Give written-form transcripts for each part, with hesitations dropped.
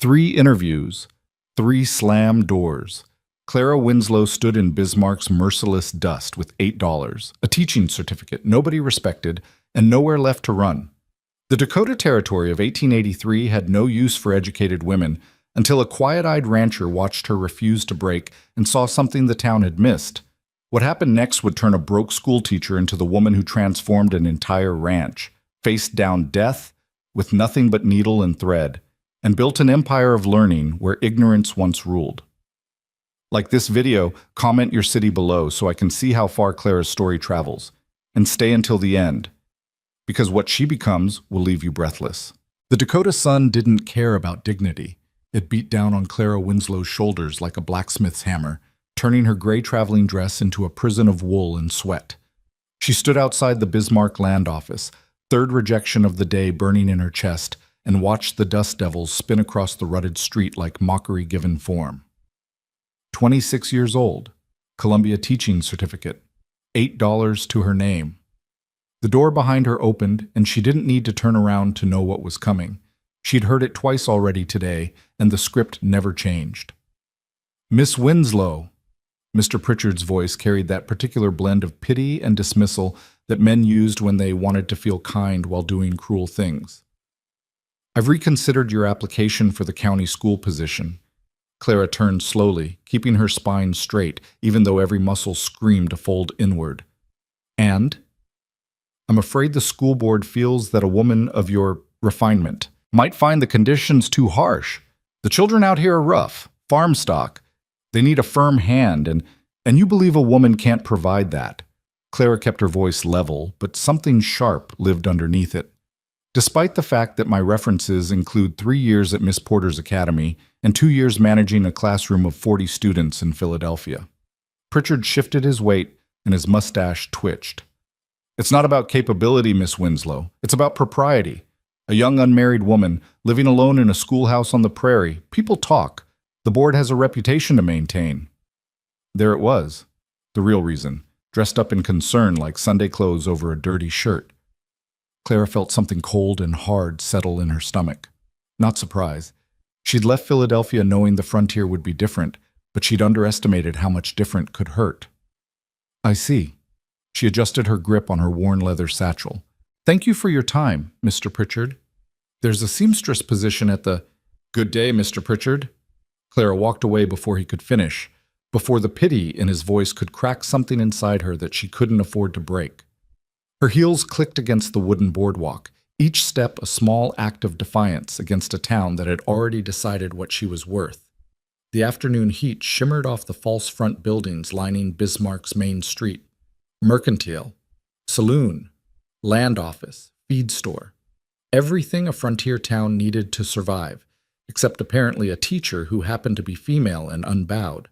3 interviews, 3 slam doors. Clara Winslow stood in Bismarck's merciless dust with $8, a teaching certificate nobody respected, and nowhere left to run. The Dakota Territory of 1883 had no use for educated women until a quiet-eyed rancher watched her refuse to break and saw something the town had missed. What happened next would turn a broke schoolteacher into the woman who transformed an entire ranch, faced down death with nothing but needle and thread, and built an empire of learning where ignorance once ruled. Like this video, comment your city below so I can see how far Clara's story travels, and stay until the end, because what she becomes will leave you breathless. The Dakota sun didn't care about dignity. It beat down on Clara Winslow's shoulders like a blacksmith's hammer, turning her gray traveling dress into a prison of wool and sweat. She stood outside the Bismarck land office, third rejection of the day burning in her chest, and watched the dust devils spin across the rutted street like mockery given form. 26 years old, Columbia teaching certificate, $8 to her name. The door behind her opened, and she didn't need to turn around to know what was coming. She'd heard it twice already today, and the script never changed. "Miss Winslow." Mr. Pritchard's voice carried that particular blend of pity and dismissal that men used when they wanted to feel kind while doing cruel things. "I've reconsidered your application for the county school position." Clara turned slowly, keeping her spine straight, even though every muscle screamed to fold inward. "And? I'm afraid the school board feels that a woman of your refinement might find the conditions too harsh. The children out here are rough, farm stock. They need a firm hand, and you believe a woman can't provide that." Clara kept her voice level, but something sharp lived underneath it. "Despite the fact that my references include 3 years at Miss Porter's Academy and 2 years managing a classroom of 40 students in Philadelphia." Pritchard shifted his weight, and his mustache twitched. "It's not about capability, Miss Winslow. It's about propriety. A young unmarried woman, living alone in a schoolhouse on the prairie. People talk. The board has a reputation to maintain." There it was, the real reason, dressed up in concern like Sunday clothes over a dirty shirt. Clara felt something cold and hard settle in her stomach. Not surprise. She'd left Philadelphia knowing the frontier would be different, but she'd underestimated how much different could hurt. "I see." She adjusted her grip on her worn leather satchel. "Thank you for your time, Mr. Pritchard. There's a seamstress position at the—" "Good day, Mr. Pritchard." Clara walked away before he could finish, before the pity in his voice could crack something inside her that she couldn't afford to break. Her heels clicked against the wooden boardwalk, each step a small act of defiance against a town that had already decided what she was worth. The afternoon heat shimmered off the false front buildings lining Bismarck's main street. Mercantile, saloon, land office, feed store. Everything a frontier town needed to survive, except apparently a teacher who happened to be female and unbowed.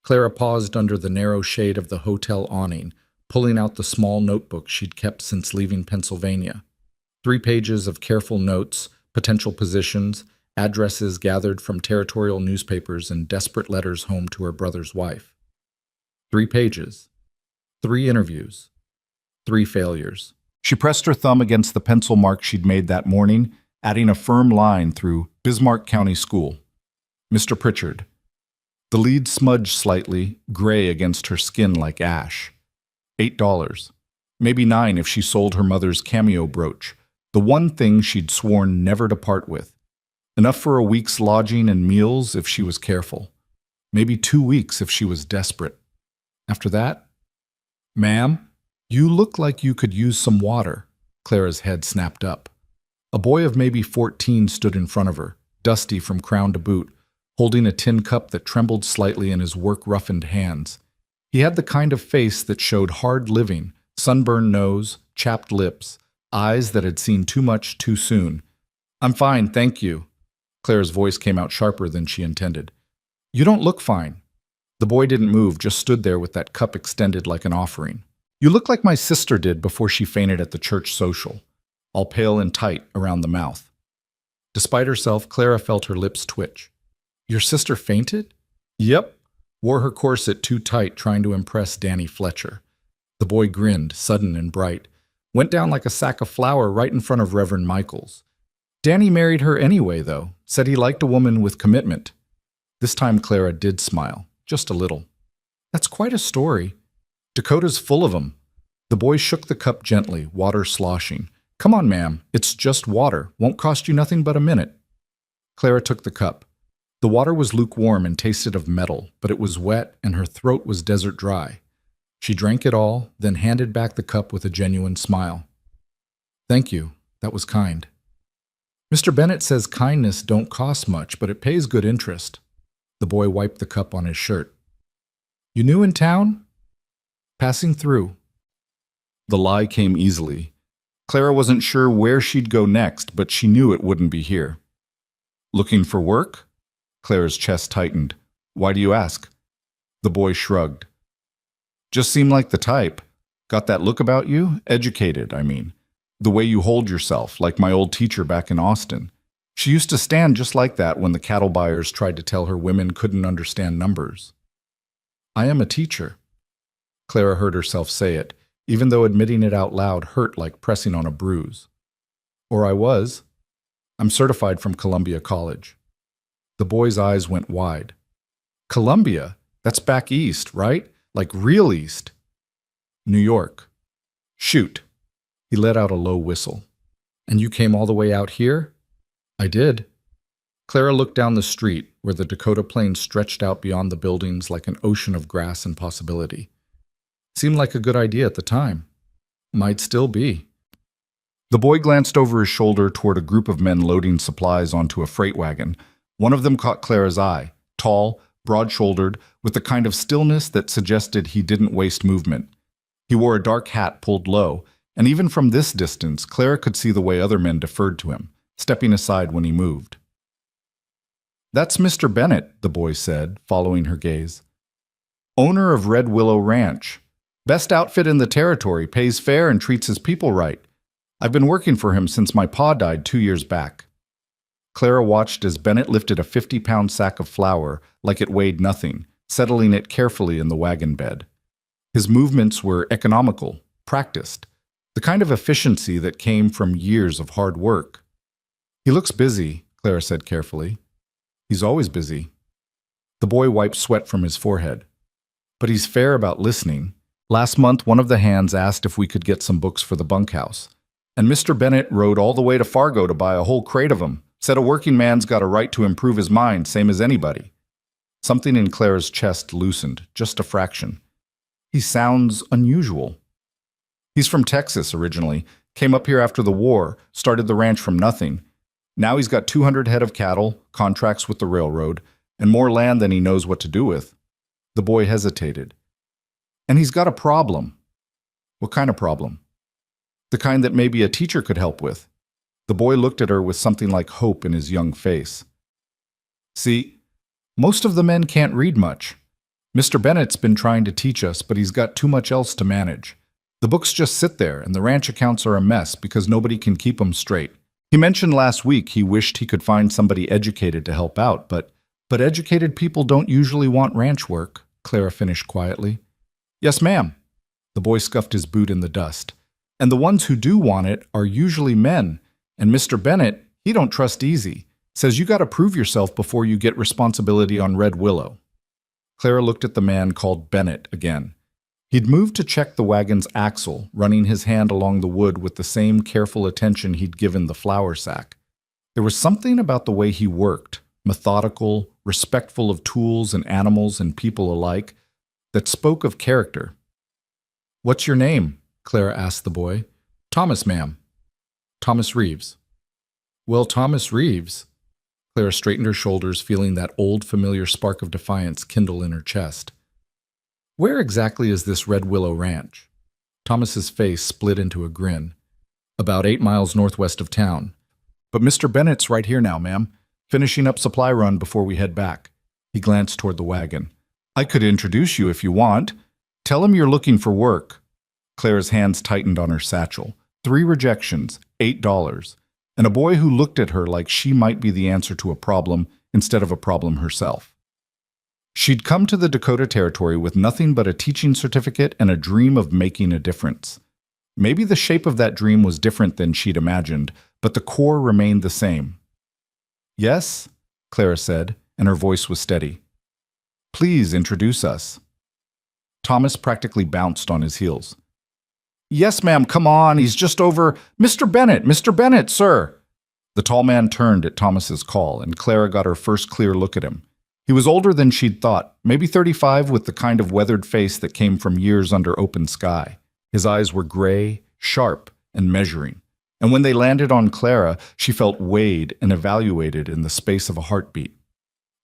Clara paused under the narrow shade of the hotel awning, pulling out the small notebook she'd kept since leaving Pennsylvania. 3 pages of careful notes, potential positions, addresses gathered from territorial newspapers, and desperate letters home to her brother's wife. 3 pages. 3 interviews. 3 failures. She pressed her thumb against the pencil mark she'd made that morning, adding a firm line through Bismarck County School. "Mr. Pritchard." The lead smudged slightly, gray against her skin like ash. $8. Maybe 9 if she sold her mother's cameo brooch, the one thing she'd sworn never to part with. Enough for a week's lodging and meals if she was careful. Maybe 2 weeks if she was desperate. After that? "Ma'am, you look like you could use some water." Clara's head snapped up. A boy of maybe 14 stood in front of her, dusty from crown to boot, holding a tin cup that trembled slightly in his work-roughened hands. He had the kind of face that showed hard living, sunburned nose, chapped lips, eyes that had seen too much too soon. "I'm fine, thank you." Clara's voice came out sharper than she intended. "You don't look fine." The boy didn't move, just stood there with that cup extended like an offering. "You look like my sister did before she fainted at the church social, all pale and tight around the mouth." Despite herself, Clara felt her lips twitch. "Your sister fainted?" "Yep." Wore her corset too tight trying to impress Danny Fletcher. The boy grinned, sudden and bright. Went down like a sack of flour right in front of Reverend Michaels. "Danny married her anyway, though. Said he liked a woman with commitment. This time Clara did smile, just a little. That's quite a story. Dakota's full of 'em. The boy shook the cup gently, water sloshing. Come on, ma'am, it's just water. Won't cost you nothing but a minute. Clara took the cup. The water was lukewarm and tasted of metal, but it was wet and her throat was desert dry. She drank it all, then handed back the cup with a genuine smile. Thank you. That was kind. Mr. Bennett says kindness don't cost much, but it pays good interest. The boy wiped the cup on his shirt. You new in town? Passing through. The lie came easily. Clara wasn't sure where she'd go next, but she knew it wouldn't be here. Looking for work? Clara's chest tightened. Why do you ask? The boy shrugged. Just seem like the type. Got that look about you? Educated, I mean. The way you hold yourself, like my old teacher back in Austin. She used to stand just like that when the cattle buyers tried to tell her women couldn't understand numbers. I am a teacher. Clara heard herself say it, even though admitting it out loud hurt like pressing on a bruise. Or I was. I'm certified from Columbia College. The boy's eyes went wide. Columbia? That's back east, right? Like real east. New York. Shoot. He let out a low whistle. And you came all the way out here? I did. Clara looked down the street, where the Dakota Plain stretched out beyond the buildings like an ocean of grass and possibility. Seemed like a good idea at the time. Might still be. The boy glanced over his shoulder toward a group of men loading supplies onto a freight wagon. One of them caught Clara's eye, tall, broad-shouldered, with the kind of stillness that suggested he didn't waste movement. He wore a dark hat pulled low, and even from this distance, Clara could see the way other men deferred to him, stepping aside when he moved. That's Mr. Bennett, the boy said, following her gaze. Owner of Red Willow Ranch. Best outfit in the territory, pays fair and treats his people right. I've been working for him since my pa died 2 years back. Clara watched as Bennett lifted a 50-pound sack of flour like it weighed nothing, settling it carefully in the wagon bed. His movements were economical, practiced, the kind of efficiency that came from years of hard work. He looks busy, Clara said carefully. He's always busy. The boy wiped sweat from his forehead. But he's fair about listening. Last month, one of the hands asked if we could get some books for the bunkhouse. And Mr. Bennett rode all the way to Fargo to buy a whole crate of them. Said a working man's got a right to improve his mind, same as anybody. Something in Clara's chest loosened, just a fraction. He sounds unusual. He's from Texas originally, came up here after the war, started the ranch from nothing. Now he's got 200 head of cattle, contracts with the railroad, and more land than he knows what to do with. The boy hesitated. And he's got a problem. What kind of problem? The kind that maybe a teacher could help with. The boy looked at her with something like hope in his young face. See, most of the men can't read much. Mr. Bennett's been trying to teach us, but he's got too much else to manage. The books just sit there, and the ranch accounts are a mess because nobody can keep them straight. He mentioned last week he wished he could find somebody educated to help out, but educated people don't usually want ranch work, Clara finished quietly. Yes, ma'am. The boy scuffed his boot in the dust. And the ones who do want it are usually men. And Mr. Bennett, he don't trust easy. Says you got to prove yourself before you get responsibility on Red Willow. Clara looked at the man called Bennett again. He'd moved to check the wagon's axle, running his hand along the wood with the same careful attention he'd given the flour sack. There was something about the way he worked, methodical, respectful of tools and animals and people alike, that spoke of character. What's your name? Clara asked the boy. Thomas, ma'am. Thomas Reeves. Well, Thomas Reeves. Clara straightened her shoulders, feeling that old familiar spark of defiance kindle in her chest. Where exactly is this Red Willow Ranch? Thomas's face split into a grin. About 8 miles northwest of town. But Mr. Bennett's right here now, ma'am. Finishing up supply run before we head back. He glanced toward the wagon. I could introduce you if you want. Tell him you're looking for work. Clara's hands tightened on her satchel. 3 rejections, $8. And a boy who looked at her like she might be the answer to a problem instead of a problem herself. She'd come to the Dakota Territory with nothing but a teaching certificate and a dream of making a difference. Maybe the shape of that dream was different than she'd imagined, but the core remained the same. Yes, Clara said, and her voice was steady. Please introduce us. Thomas practically bounced on his heels. Yes, ma'am, come on, he's just over. Mr. Bennett, sir. The tall man turned at Thomas's call, and Clara got her first clear look at him. He was older than she'd thought, maybe 35, with the kind of weathered face that came from years under open sky. His eyes were gray, sharp, and measuring. And when they landed on Clara, she felt weighed and evaluated in the space of a heartbeat.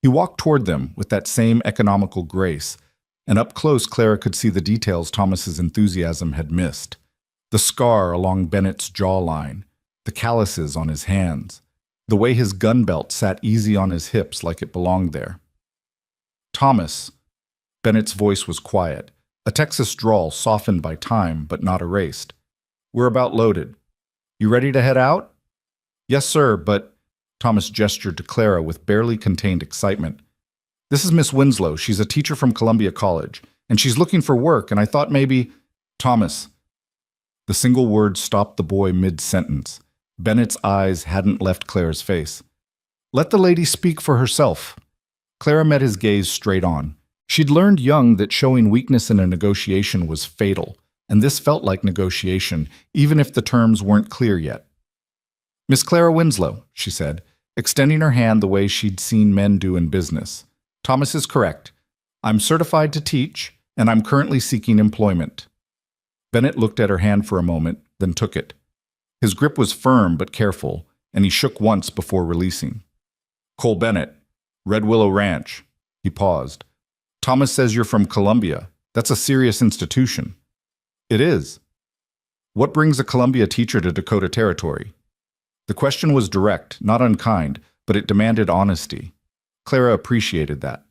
He walked toward them with that same economical grace, and up close Clara could see the details Thomas's enthusiasm had missed. The scar along Bennett's jawline, the calluses on his hands, the way his gun belt sat easy on his hips like it belonged there. Thomas. Bennett's voice was quiet, a Texas drawl softened by time but not erased. We're about loaded. You ready to head out? Yes, sir, but... Thomas gestured to Clara with barely contained excitement. This is Miss Winslow. She's a teacher from Columbia College, and she's looking for work, and I thought maybe... Thomas. The single word stopped the boy mid-sentence. Bennett's eyes hadn't left Clara's face. Let the lady speak for herself. Clara met his gaze straight on. She'd learned young that showing weakness in a negotiation was fatal, and this felt like negotiation, even if the terms weren't clear yet. Miss Clara Winslow, she said, extending her hand the way she'd seen men do in business. Thomas is correct. I'm certified to teach, and I'm currently seeking employment. Bennett looked at her hand for a moment, then took it. His grip was firm but careful, and he shook once before releasing. Cole Bennett, Red Willow Ranch. He paused. Thomas says you're from Columbia. That's a serious institution. It is. What brings a Columbia teacher to Dakota Territory? The question was direct, not unkind, but it demanded honesty. Clara appreciated that.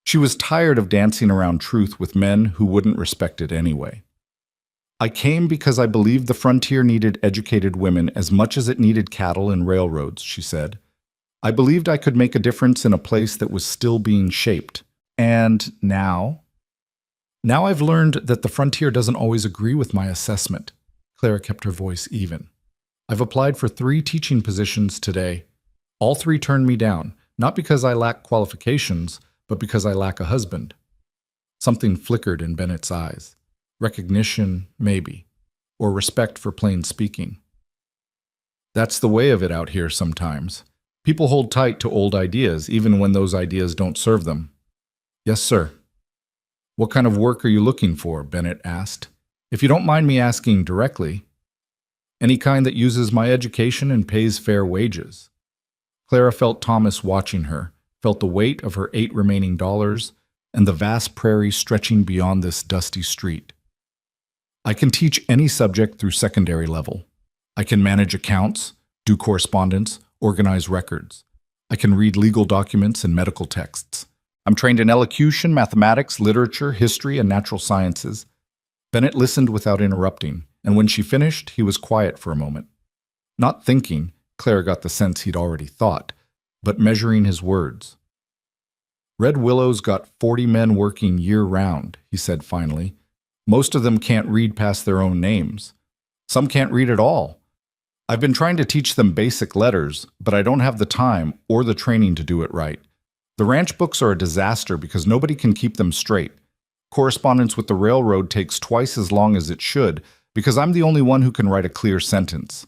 She was tired of dancing around truth with men who wouldn't respect it anyway. I came because I believed the frontier needed educated women as much as it needed cattle and railroads, she said. I believed I could make a difference in a place that was still being shaped. And now? Now I've learned that the frontier doesn't always agree with my assessment. Clara kept her voice even. I've applied for 3 teaching positions today. All 3 turned me down, not because I lack qualifications, but because I lack a husband. Something flickered in Bennett's eyes. Recognition, maybe, or respect for plain speaking. That's the way of it out here sometimes. People hold tight to old ideas, even when those ideas don't serve them. Yes, sir. What kind of work are you looking for? Bennett asked. If you don't mind me asking directly. Any kind that uses my education and pays fair wages. Clara felt Thomas watching her, felt the weight of her 8 remaining dollars, and the vast prairie stretching beyond this dusty street. I can teach any subject through secondary level. I can manage accounts, do correspondence, organize records. I can read legal documents and medical texts. I'm trained in elocution, mathematics, literature, history, and natural sciences. Bennett listened without interrupting, and when she finished, he was quiet for a moment. Not thinking, Clara got the sense he'd already thought, but measuring his words. Red Willow's got 40 men working year-round, he said finally. Most of them can't read past their own names. Some can't read at all. I've been trying to teach them basic letters, but I don't have the time or the training to do it right. The ranch books are a disaster because nobody can keep them straight. Correspondence with the railroad takes twice as long as it should because I'm the only one who can write a clear sentence.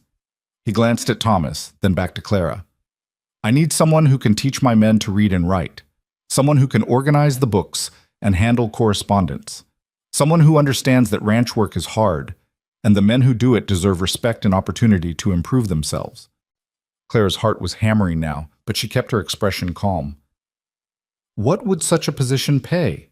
He glanced at Thomas, then back to Clara. I need someone who can teach my men to read and write. Someone who can organize the books and handle correspondence. Someone who understands that ranch work is hard, and the men who do it deserve respect and opportunity to improve themselves. Clara's heart was hammering now, but she kept her expression calm. What would such a position pay?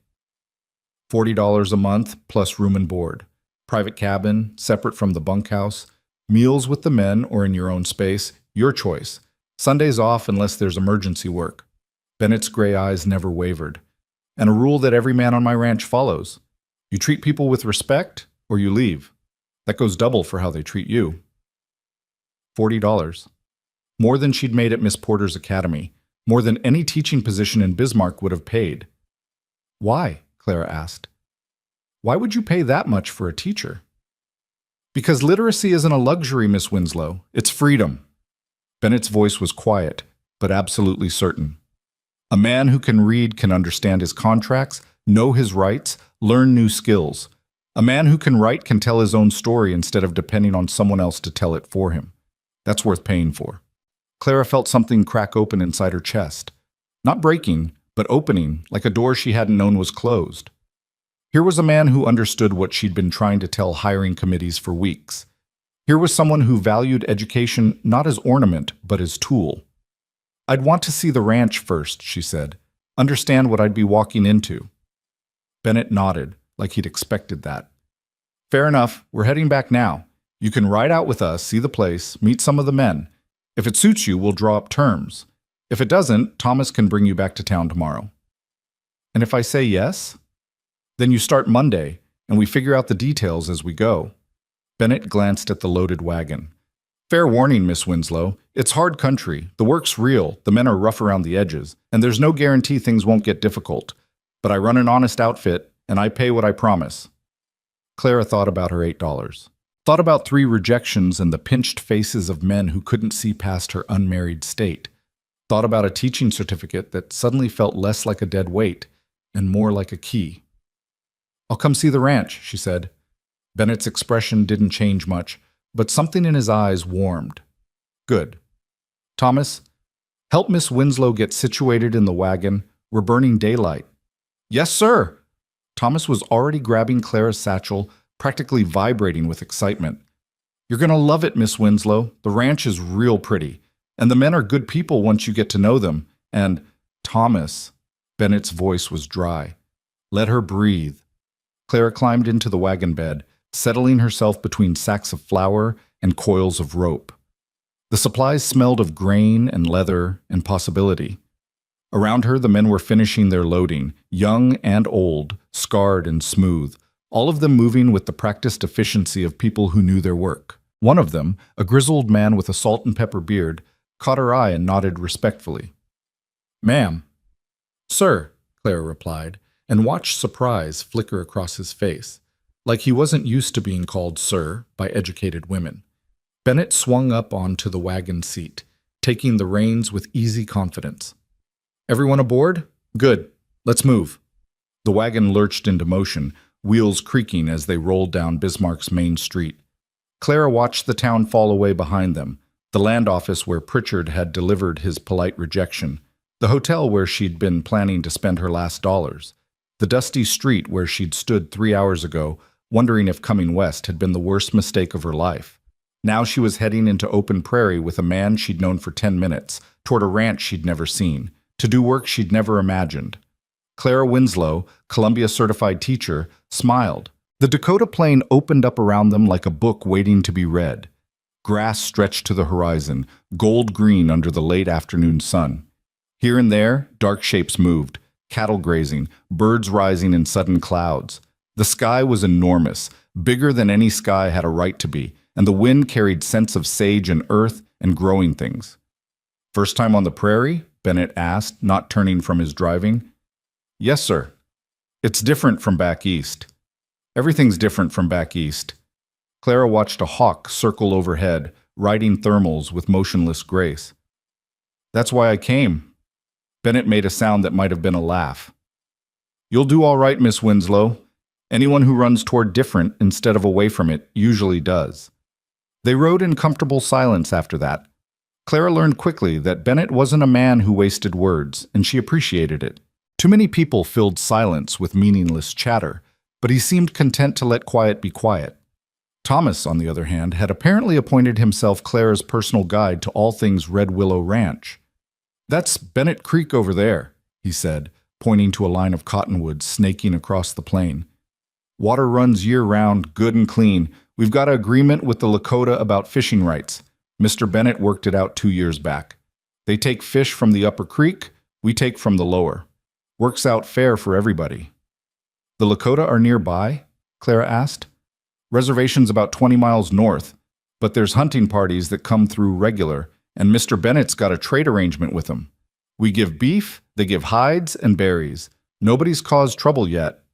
$40 a month plus room and board. Private cabin, separate from the bunkhouse. Meals with the men or in your own space, your choice. Sundays off unless there's emergency work. Bennett's gray eyes never wavered. And a rule that every man on my ranch follows. You treat people with respect, or you leave. That goes double for how they treat you. $40. More than she'd made at Miss Porter's Academy. More than any teaching position in Bismarck would have paid. Why? Clara asked. Why would you pay that much for a teacher? Because literacy isn't a luxury, Miss Winslow. It's freedom. Bennett's voice was quiet, but absolutely certain. A man who can read can understand his contracts, know his rights, learn new skills. A man who can write can tell his own story instead of depending on someone else to tell it for him. That's worth paying for. Clara felt something crack open inside her chest. Not breaking, but opening, like a door she hadn't known was closed. Here was a man who understood what she'd been trying to tell hiring committees for weeks. Here was someone who valued education not as ornament, but as tool. "I'd want to see the ranch first," she said. "Understand what I'd be walking into." Bennett nodded, like he'd expected that. "Fair enough, we're heading back now. You can ride out with us, see the place, meet some of the men. If it suits you, we'll draw up terms. If it doesn't, Thomas can bring you back to town tomorrow." "And if I say yes?" "Then you start Monday, and we figure out the details as we go." Bennett glanced at the loaded wagon. "Fair warning, Miss Winslow. It's hard country. The work's real, the men are rough around the edges, and there's no guarantee things won't get difficult. But I run an honest outfit, and I pay what I promise." Clara thought about her $8. Thought about 3 rejections and the pinched faces of men who couldn't see past her unmarried state. Thought about a teaching certificate that suddenly felt less like a dead weight and more like a key. "I'll come see the ranch," she said. Bennett's expression didn't change much, but something in his eyes warmed. "Good. Thomas, help Miss Winslow get situated in the wagon. We're burning daylight." "Yes, sir." Thomas was already grabbing Clara's satchel, practically vibrating with excitement. "You're going to love it, Miss Winslow. The ranch is real pretty, and the men are good people once you get to know them. And, Thomas," Bennett's voice was dry, "let her breathe." Clara climbed into the wagon bed, settling herself between sacks of flour and coils of rope. The supplies smelled of grain and leather and possibility. Around her, the men were finishing their loading, young and old, scarred and smooth, all of them moving with the practiced efficiency of people who knew their work. One of them, a grizzled man with a salt and pepper beard, caught her eye and nodded respectfully. "Ma'am." "Sir," Clara replied, and watched surprise flicker across his face, like he wasn't used to being called sir by educated women. Bennett swung up onto the wagon seat, taking the reins with easy confidence. "Everyone aboard? Good. Let's move." The wagon lurched into motion, wheels creaking as they rolled down Bismarck's main street. Clara watched the town fall away behind them, the land office where Pritchard had delivered his polite rejection, the hotel where she'd been planning to spend her last dollars, the dusty street where she'd stood 3 hours ago, wondering if coming west had been the worst mistake of her life. Now she was heading into open prairie with a man she'd known for 10 minutes, toward a ranch she'd never seen, to do work she'd never imagined. Clara Winslow, Columbia-certified teacher, smiled. The Dakota plain opened up around them like a book waiting to be read. Grass stretched to the horizon, gold-green under the late afternoon sun. Here and there, dark shapes moved, cattle grazing, birds rising in sudden clouds. The sky was enormous, bigger than any sky had a right to be, and the wind carried scents of sage and earth and growing things. "First time on the prairie?" Bennett asked, not turning from his driving. "Yes, sir. It's different from back east." "Everything's different from back east." Clara watched a hawk circle overhead, riding thermals with motionless grace. "That's why I came." Bennett made a sound that might have been a laugh. "You'll do all right, Miss Winslow. Anyone who runs toward different instead of away from it usually does." They rode in comfortable silence after that. Clara learned quickly that Bennett wasn't a man who wasted words, and she appreciated it. Too many people filled silence with meaningless chatter, but he seemed content to let quiet be quiet. Thomas, on the other hand, had apparently appointed himself Clara's personal guide to all things Red Willow Ranch. "That's Bennett Creek over there," he said, pointing to a line of cottonwoods snaking across the plain. "Water runs year-round, good and clean. We've got an agreement with the Lakota about fishing rights. Mr. Bennett worked it out 2 years back. They take fish from the upper creek, we take from the lower. Works out fair for everybody." "The Lakota are nearby?" Clara asked. "Reservation's about 20 miles north, but there's hunting parties that come through regular, and Mr. Bennett's got a trade arrangement with them. We give beef, they give hides and berries. Nobody's caused trouble yet."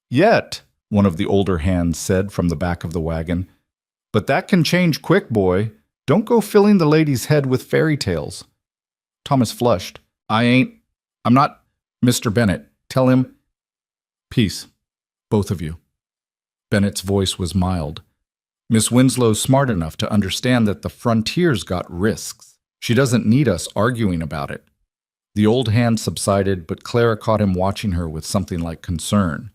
"Yet," one of the older hands said from the back of the wagon. "But that can change quick, boy. Don't go filling the lady's head with fairy tales." Thomas flushed. I'm not Mr. Bennett. Tell him. Peace, both of you. Bennett's voice was mild. Miss Winslow's smart enough to understand that the frontier's got risks. She doesn't need us arguing about it. The old hand subsided, but Clara caught him watching her with something like concern.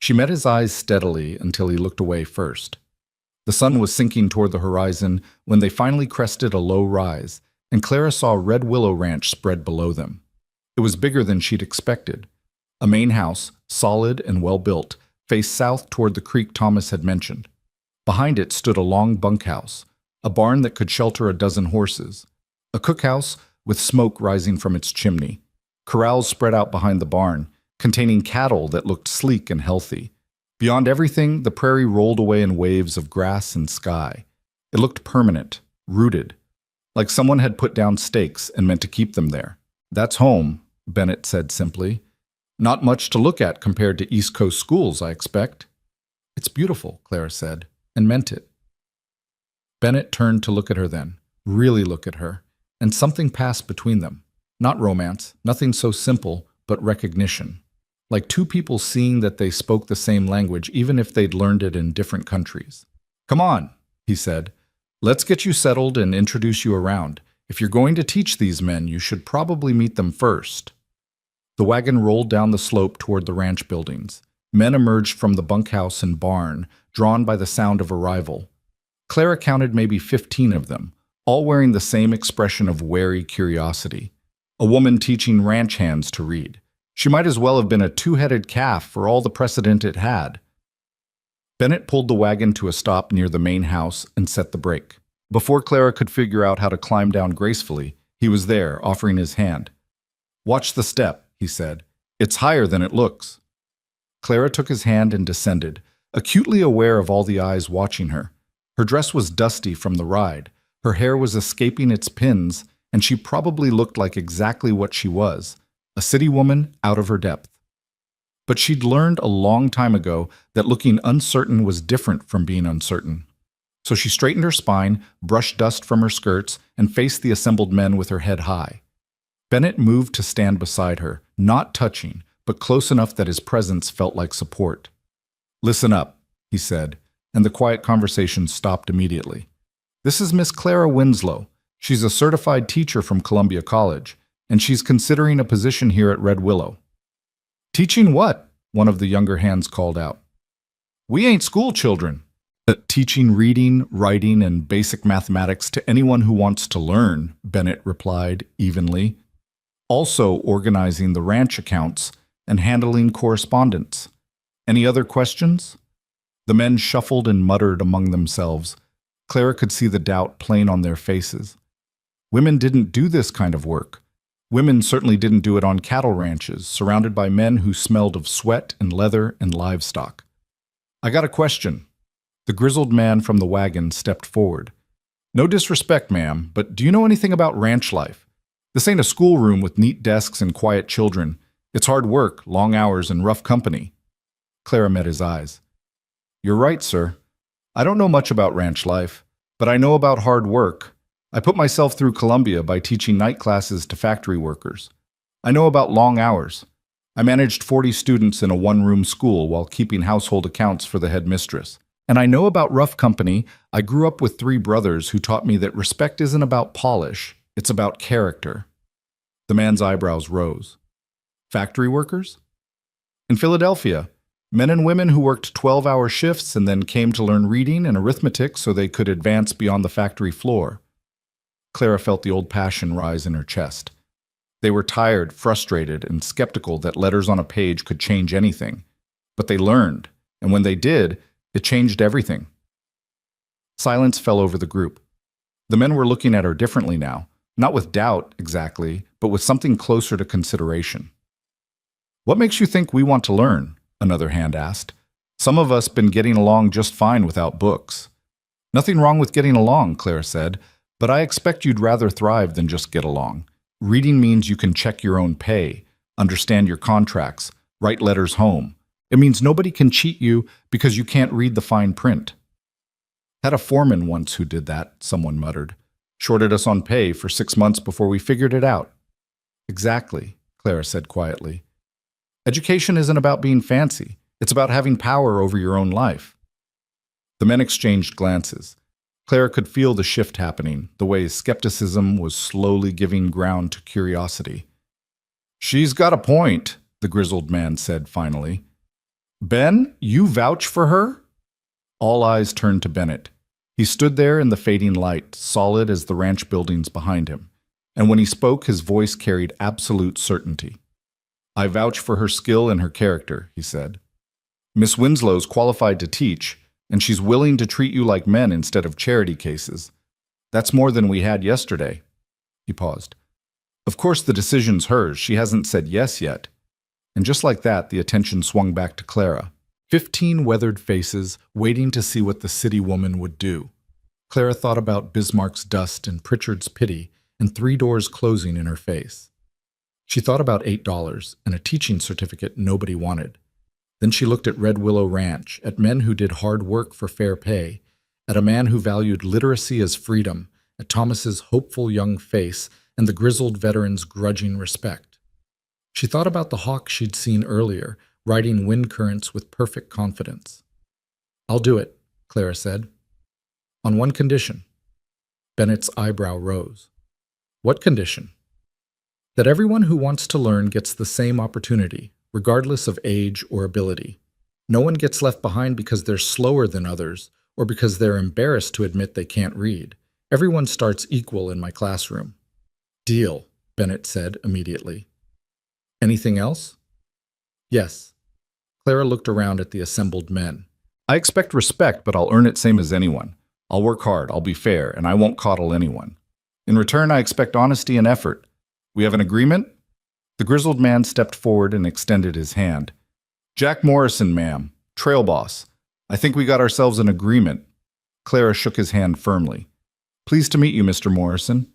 She met his eyes steadily until he looked away first. The sun was sinking toward the horizon when they finally crested a low rise, and Clara saw Red Willow Ranch spread below them. It was bigger than she'd expected. A main house, solid and well-built, faced south toward the creek Thomas had mentioned. Behind it stood a long bunkhouse, a barn that could shelter a dozen horses, a cookhouse with smoke rising from its chimney, corrals spread out behind the barn, containing cattle that looked sleek and healthy. Beyond everything, the prairie rolled away in waves of grass and sky. It looked permanent, rooted, like someone had put down stakes and meant to keep them there. That's home, Bennett said simply. Not much to look at compared to East Coast schools, I expect. It's beautiful, Clara said, and meant it. Bennett turned to look at her then, really look at her, and something passed between them. Not romance, nothing so simple, but recognition. Like two people seeing that they spoke the same language even if they'd learned it in different countries. Come on, he said. Let's get you settled and introduce you around. If you're going to teach these men, you should probably meet them first. The wagon rolled down the slope toward the ranch buildings. Men emerged from the bunkhouse and barn, drawn by the sound of arrival. Clara counted maybe 15 of them, all wearing the same expression of wary curiosity. A woman teaching ranch hands to read. She might as well have been a two-headed calf for all the precedent it had. Bennett pulled the wagon to a stop near the main house and set the brake. Before Clara could figure out how to climb down gracefully, he was there, offering his hand. Watch the step, he said. It's higher than it looks. Clara took his hand and descended, acutely aware of all the eyes watching her. Her dress was dusty from the ride, her hair was escaping its pins, and she probably looked like exactly what she was, a city woman out of her depth. But she'd learned a long time ago that looking uncertain was different from being uncertain. So she straightened her spine, brushed dust from her skirts, and faced the assembled men with her head high. Bennett moved to stand beside her, not touching, but close enough that his presence felt like support. Listen up, he said, and the quiet conversation stopped immediately. This is Miss Clara Winslow. She's a certified teacher from Columbia College, and she's considering a position here at Red Willow. Teaching what? One of the younger hands called out. We ain't school children. Teaching reading, writing, and basic mathematics to anyone who wants to learn, Bennett replied evenly. Also organizing the ranch accounts and handling correspondence. Any other questions? The men shuffled and muttered among themselves. Clara could see the doubt plain on their faces. Women didn't do this kind of work. Women certainly didn't do it on cattle ranches, surrounded by men who smelled of sweat and leather and livestock. I got a question. The grizzled man from the wagon stepped forward. No disrespect, ma'am, but do you know anything about ranch life? This ain't a schoolroom with neat desks and quiet children. It's hard work, long hours, and rough company. Clara met his eyes. You're right, sir. I don't know much about ranch life, but I know about hard work. I put myself through Columbia by teaching night classes to factory workers. I know about long hours. I managed 40 students in a one-room school while keeping household accounts for the headmistress. And I know about rough company. I grew up with 3 brothers who taught me that respect isn't about polish, it's about character. The man's eyebrows rose. Factory workers? In Philadelphia, men and women who worked 12-hour shifts and then came to learn reading and arithmetic so they could advance beyond the factory floor. Clara felt the old passion rise in her chest. They were tired, frustrated, and skeptical that letters on a page could change anything. But they learned, and when they did, it changed everything. Silence fell over the group. The men were looking at her differently now, not with doubt exactly, but with something closer to consideration. What makes you think we want to learn? Another hand asked. Some of us been getting along just fine without books. Nothing wrong with getting along, Clara said, but I expect you'd rather thrive than just get along. Reading means you can check your own pay, understand your contracts, write letters home. It means nobody can cheat you because you can't read the fine print. Had a foreman once who did that, someone muttered. Shorted us on pay for 6 months before we figured it out. Exactly, Clara said quietly. Education isn't about being fancy. It's about having power over your own life. The men exchanged glances. Clara could feel the shift happening, the way skepticism was slowly giving ground to curiosity. She's got a point, the grizzled man said finally. Ben, you vouch for her? All eyes turned to Bennett. He stood there in the fading light, solid as the ranch buildings behind him, and when he spoke, his voice carried absolute certainty. I vouch for her skill and her character, he said. Miss Winslow's qualified to teach, and she's willing to treat you like men instead of charity cases. That's more than we had yesterday. He paused. Of course, the decision's hers. She hasn't said yes yet. And just like that, the attention swung back to Clara. 15 weathered faces waiting to see what the city woman would do. Clara thought about Bismarck's dust and Pritchard's pity and 3 doors closing in her face. She thought about $8 and a teaching certificate nobody wanted. Then she looked at Red Willow Ranch, at men who did hard work for fair pay, at a man who valued literacy as freedom, at Thomas's hopeful young face and the grizzled veteran's grudging respect. She thought about the hawk she'd seen earlier, riding wind currents with perfect confidence. I'll do it, Clara said. On one condition. Bennett's eyebrow rose. What condition? That everyone who wants to learn gets the same opportunity, regardless of age or ability. No one gets left behind because they're slower than others or because they're embarrassed to admit they can't read. Everyone starts equal in my classroom. Deal, Bennett said immediately. Anything else? Yes. Clara looked around at the assembled men. I expect respect, but I'll earn it same as anyone. I'll work hard, I'll be fair, and I won't coddle anyone. In return, I expect honesty and effort. We have an agreement? The grizzled man stepped forward and extended his hand. Jack Morrison, ma'am. Trail boss. I think we got ourselves an agreement. Clara shook his hand firmly. Pleased to meet you, Mr. Morrison.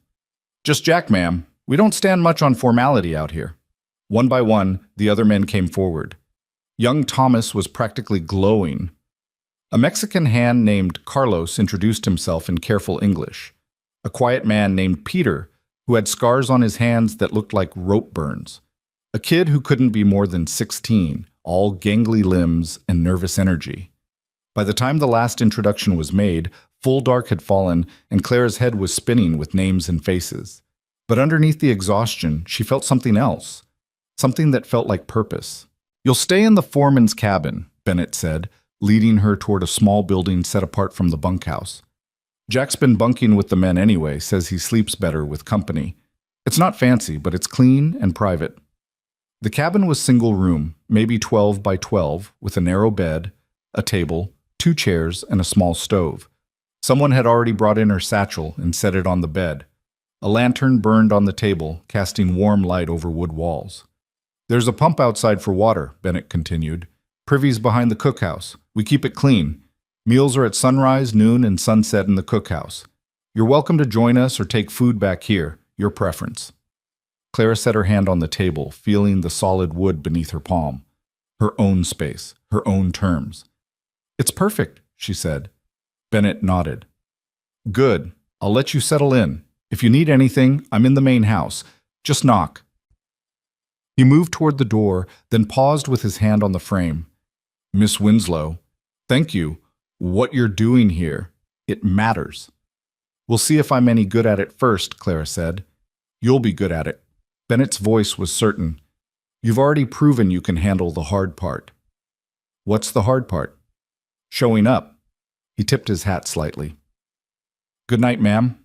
Just Jack, ma'am. We don't stand much on formality out here. One by one, the other men came forward. Young Thomas was practically glowing. A Mexican hand named Carlos introduced himself in careful English. A quiet man named Peter, who had scars on his hands that looked like rope burns. A kid who couldn't be more than 16, all gangly limbs and nervous energy. By the time the last introduction was made, full dark had fallen and Clara's head was spinning with names and faces. But underneath the exhaustion, she felt something else. Something that felt like purpose. You'll stay in the foreman's cabin, Bennett said, leading her toward a small building set apart from the bunkhouse. Jack's been bunking with the men anyway, says he sleeps better with company. It's not fancy, but it's clean and private. The cabin was single room, maybe 12 by 12, with a narrow bed, a table, 2 chairs, and a small stove. Someone had already brought in her satchel and set it on the bed. A lantern burned on the table, casting warm light over wood walls. There's a pump outside for water, Bennett continued. Privy's behind the cookhouse. We keep it clean. Meals are at sunrise, noon, and sunset in the cookhouse. You're welcome to join us or take food back here, your preference. Clara set her hand on the table, feeling the solid wood beneath her palm. Her own space, her own terms. It's perfect, she said. Bennett nodded. Good. I'll let you settle in. If you need anything, I'm in the main house. Just knock. He moved toward the door, then paused with his hand on the frame. Miss Winslow, thank you. What you're doing here, it matters. We'll see if I'm any good at it first, Clara said. You'll be good at it. Bennett's voice was certain. You've already proven you can handle the hard part. What's the hard part? Showing up. He tipped his hat slightly. Good night, ma'am.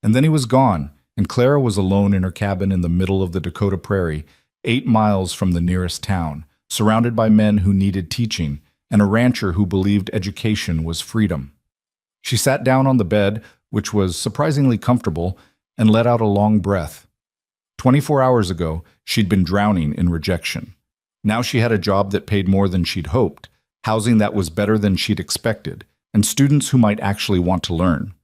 And then he was gone, and Clara was alone in her cabin in the middle of the Dakota Prairie, 8 miles from the nearest town, surrounded by men who needed teaching, and a rancher who believed education was freedom. She sat down on the bed, which was surprisingly comfortable, and let out a long breath. 24 hours ago, she'd been drowning in rejection. Now she had a job that paid more than she'd hoped, housing that was better than she'd expected, and students who might actually want to learn.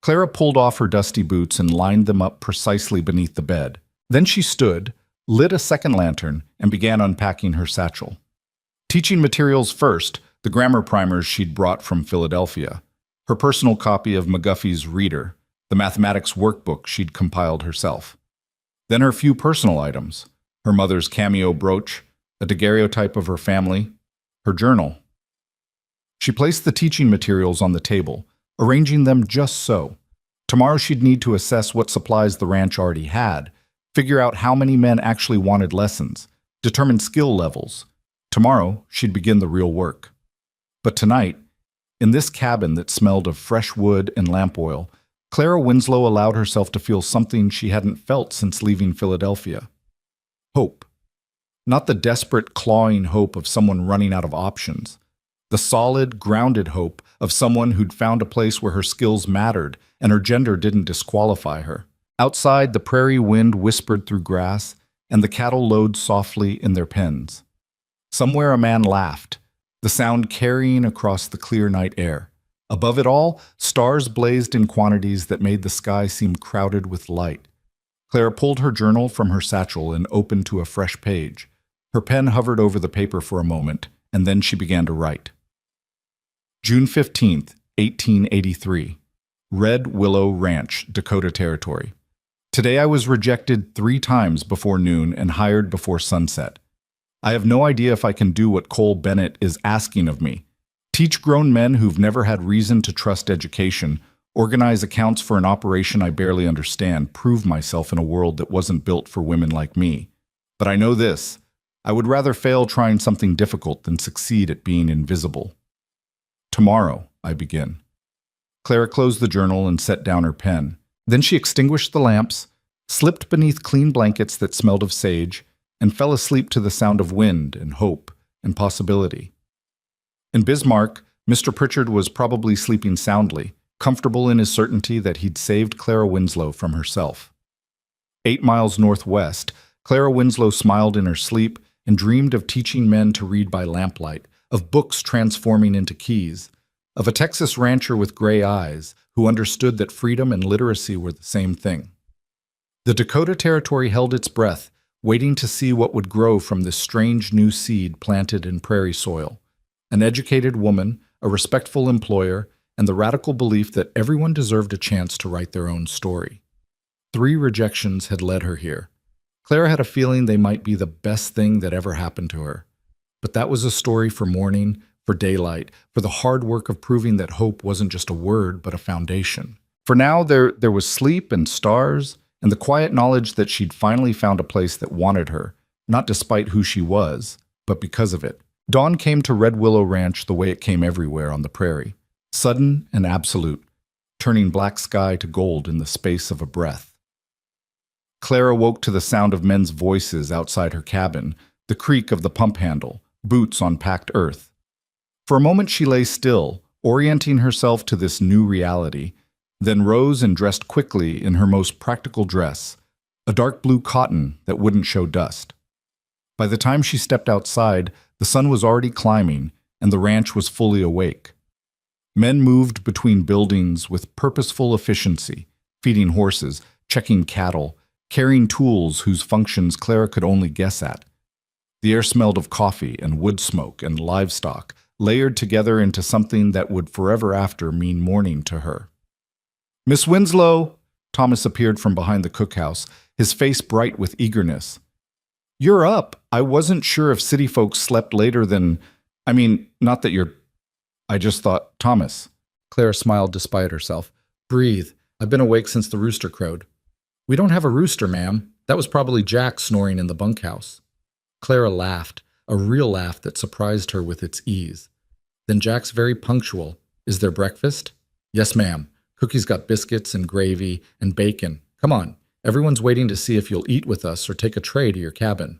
Clara pulled off her dusty boots and lined them up precisely beneath the bed. Then she stood, lit a second lantern, and began unpacking her satchel. Teaching materials first, the grammar primers she'd brought from Philadelphia, her personal copy of McGuffey's Reader, the mathematics workbook she'd compiled herself. Then her few personal items, her mother's cameo brooch, a daguerreotype of her family, her journal. She placed the teaching materials on the table, arranging them just so. Tomorrow she'd need to assess what supplies the ranch already had, figure out how many men actually wanted lessons, determine skill levels. Tomorrow she'd begin the real work. But tonight, in this cabin that smelled of fresh wood and lamp oil, Clara Winslow allowed herself to feel something she hadn't felt since leaving Philadelphia. Hope. Not the desperate, clawing hope of someone running out of options. The solid, grounded hope of someone who'd found a place where her skills mattered and her gender didn't disqualify her. Outside, the prairie wind whispered through grass, and the cattle lowed softly in their pens. Somewhere a man laughed, the sound carrying across the clear night air. Above it all, stars blazed in quantities that made the sky seem crowded with light. Clara pulled her journal from her satchel and opened to a fresh page. Her pen hovered over the paper for a moment, and then she began to write. June 15th, 1883. Red Willow Ranch, Dakota Territory. Today I was rejected 3 times before noon and hired before sunset. I have no idea if I can do what Cole Bennett is asking of me. Teach grown men who've never had reason to trust education, organize accounts for an operation I barely understand, prove myself in a world that wasn't built for women like me. But I know this. I would rather fail trying something difficult than succeed at being invisible. Tomorrow, I begin. Clara closed the journal and set down her pen. Then she extinguished the lamps, slipped beneath clean blankets that smelled of sage, and fell asleep to the sound of wind and hope and possibility. In Bismarck, Mr. Pritchard was probably sleeping soundly, comfortable in his certainty that he'd saved Clara Winslow from herself. 8 miles northwest, Clara Winslow smiled in her sleep and dreamed of teaching men to read by lamplight, of books transforming into keys, of a Texas rancher with gray eyes who understood that freedom and literacy were the same thing. The Dakota Territory held its breath, waiting to see what would grow from this strange new seed planted in prairie soil. An educated woman, a respectful employer, and the radical belief that everyone deserved a chance to write their own story. 3 rejections had led her here. Clara had a feeling they might be the best thing that ever happened to her. But that was a story for morning, for daylight, for the hard work of proving that hope wasn't just a word, but a foundation. For now, there was sleep and stars, and the quiet knowledge that she'd finally found a place that wanted her, not despite who she was, but because of it. Dawn came to Red Willow Ranch the way it came everywhere on the prairie, sudden and absolute, turning black sky to gold in the space of a breath. Clara woke to the sound of men's voices outside her cabin, the creak of the pump handle, boots on packed earth. For a moment she lay still, orienting herself to this new reality, then rose and dressed quickly in her most practical dress, a dark blue cotton that wouldn't show dust. By the time she stepped outside, the sun was already climbing, and the ranch was fully awake. Men moved between buildings with purposeful efficiency, feeding horses, checking cattle, carrying tools whose functions Clara could only guess at. The air smelled of coffee and wood smoke and livestock, layered together into something that would forever after mean morning to her. "Miss Winslow!" Thomas appeared from behind the cookhouse, his face bright with eagerness. "You're up. I wasn't sure if city folks slept later than... not that you're... I just thought, Thomas." Clara smiled despite herself. "Breathe. I've been awake since the rooster crowed." "We don't have a rooster, ma'am. That was probably Jack snoring in the bunkhouse." Clara laughed, a real laugh that surprised her with its ease. "Then Jack's very punctual. Is there breakfast?" "Yes, ma'am. Cookie's got biscuits and gravy and bacon. Come on. Everyone's waiting to see if you'll eat with us or take a tray to your cabin."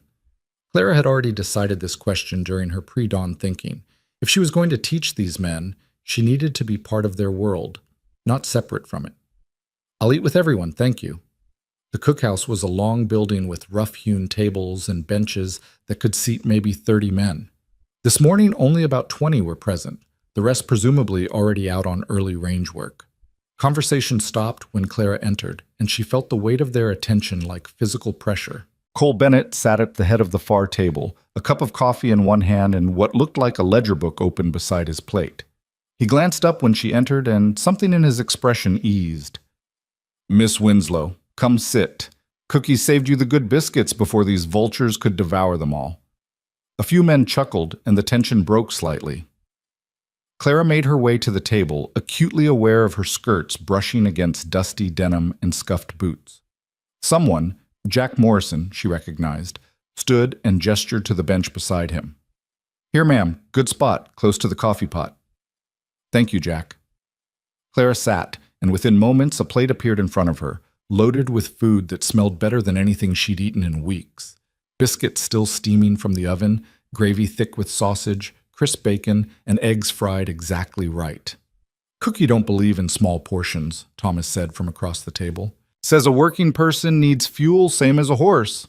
Clara had already decided this question during her pre-dawn thinking. If she was going to teach these men, she needed to be part of their world, not separate from it. "I'll eat with everyone, thank you." The cookhouse was a long building with rough-hewn tables and benches that could seat maybe 30 men. This morning, only about 20 were present, the rest presumably already out on early range work. Conversation stopped when Clara entered, and she felt the weight of their attention like physical pressure. Cole Bennett sat at the head of the far table, a cup of coffee in one hand and what looked like a ledger book open beside his plate. He glanced up when she entered, and something in his expression eased. "Miss Winslow, come sit." Cookie saved you the good biscuits before these vultures could devour them all. A few men chuckled, and the tension broke slightly. Clara made her way to the table, acutely aware of her skirts brushing against dusty denim and scuffed boots. Someone, Jack Morrison, she recognized, stood and gestured to the bench beside him. "Here, ma'am, good spot, close to the coffee pot." "Thank you, Jack." Clara sat, and within moments a plate appeared in front of her, loaded with food that smelled better than anything she'd eaten in weeks. Biscuits still steaming from the oven, gravy thick with sausage, crisp bacon, and eggs fried exactly right. "Cookie don't believe in small portions," Thomas said from across the table. "Says a working person needs fuel same as a horse."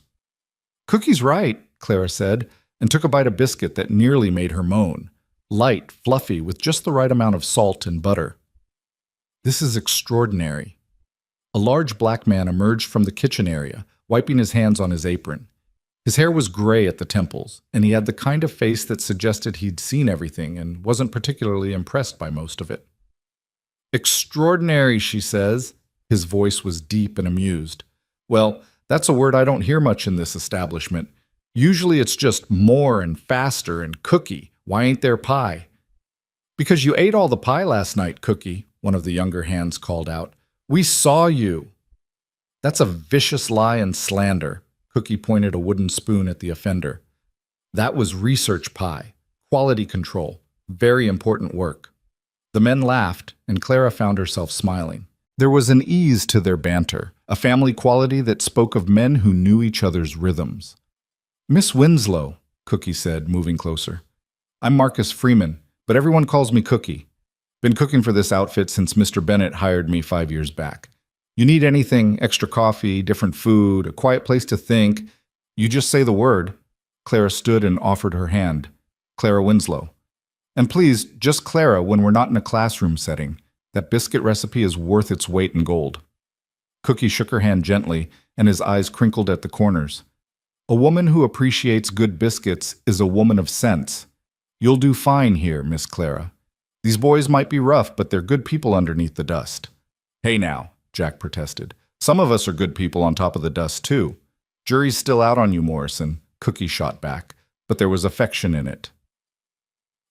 "Cookie's right," Clara said, and took a bite of biscuit that nearly made her moan. Light, fluffy, with just the right amount of salt and butter. "This is extraordinary." A large black man emerged from the kitchen area, wiping his hands on his apron. His hair was gray at the temples, and he had the kind of face that suggested he'd seen everything and wasn't particularly impressed by most of it. "Extraordinary, she says." His voice was deep and amused. "Well, that's a word I don't hear much in this establishment. Usually it's just more and faster and Cookie. Why ain't there pie?" "Because you ate all the pie last night, Cookie," one of the younger hands called out. "We saw you." "That's a vicious lie and slander." Cookie pointed a wooden spoon at the offender. "That was research pie, quality control, very important work." The men laughed, and Clara found herself smiling. There was an ease to their banter, a family quality that spoke of men who knew each other's rhythms. "Miss Winslow," Cookie said, moving closer. "I'm Marcus Freeman, but everyone calls me Cookie. Been cooking for this outfit since Mr. Bennett hired me 5 years back. You need anything, extra coffee, different food, a quiet place to think, you just say the word." Clara stood and offered her hand. "Clara Winslow. And please, just Clara when we're not in a classroom setting. That biscuit recipe is worth its weight in gold." Cookie shook her hand gently, and his eyes crinkled at the corners. "A woman who appreciates good biscuits is a woman of sense. You'll do fine here, Miss Clara. These boys might be rough, but they're good people underneath the dust." "Hey now," Jack protested. "Some of us are good people on top of the dust, too." "Jury's still out on you, Morrison," Cookie shot back, but there was affection in it.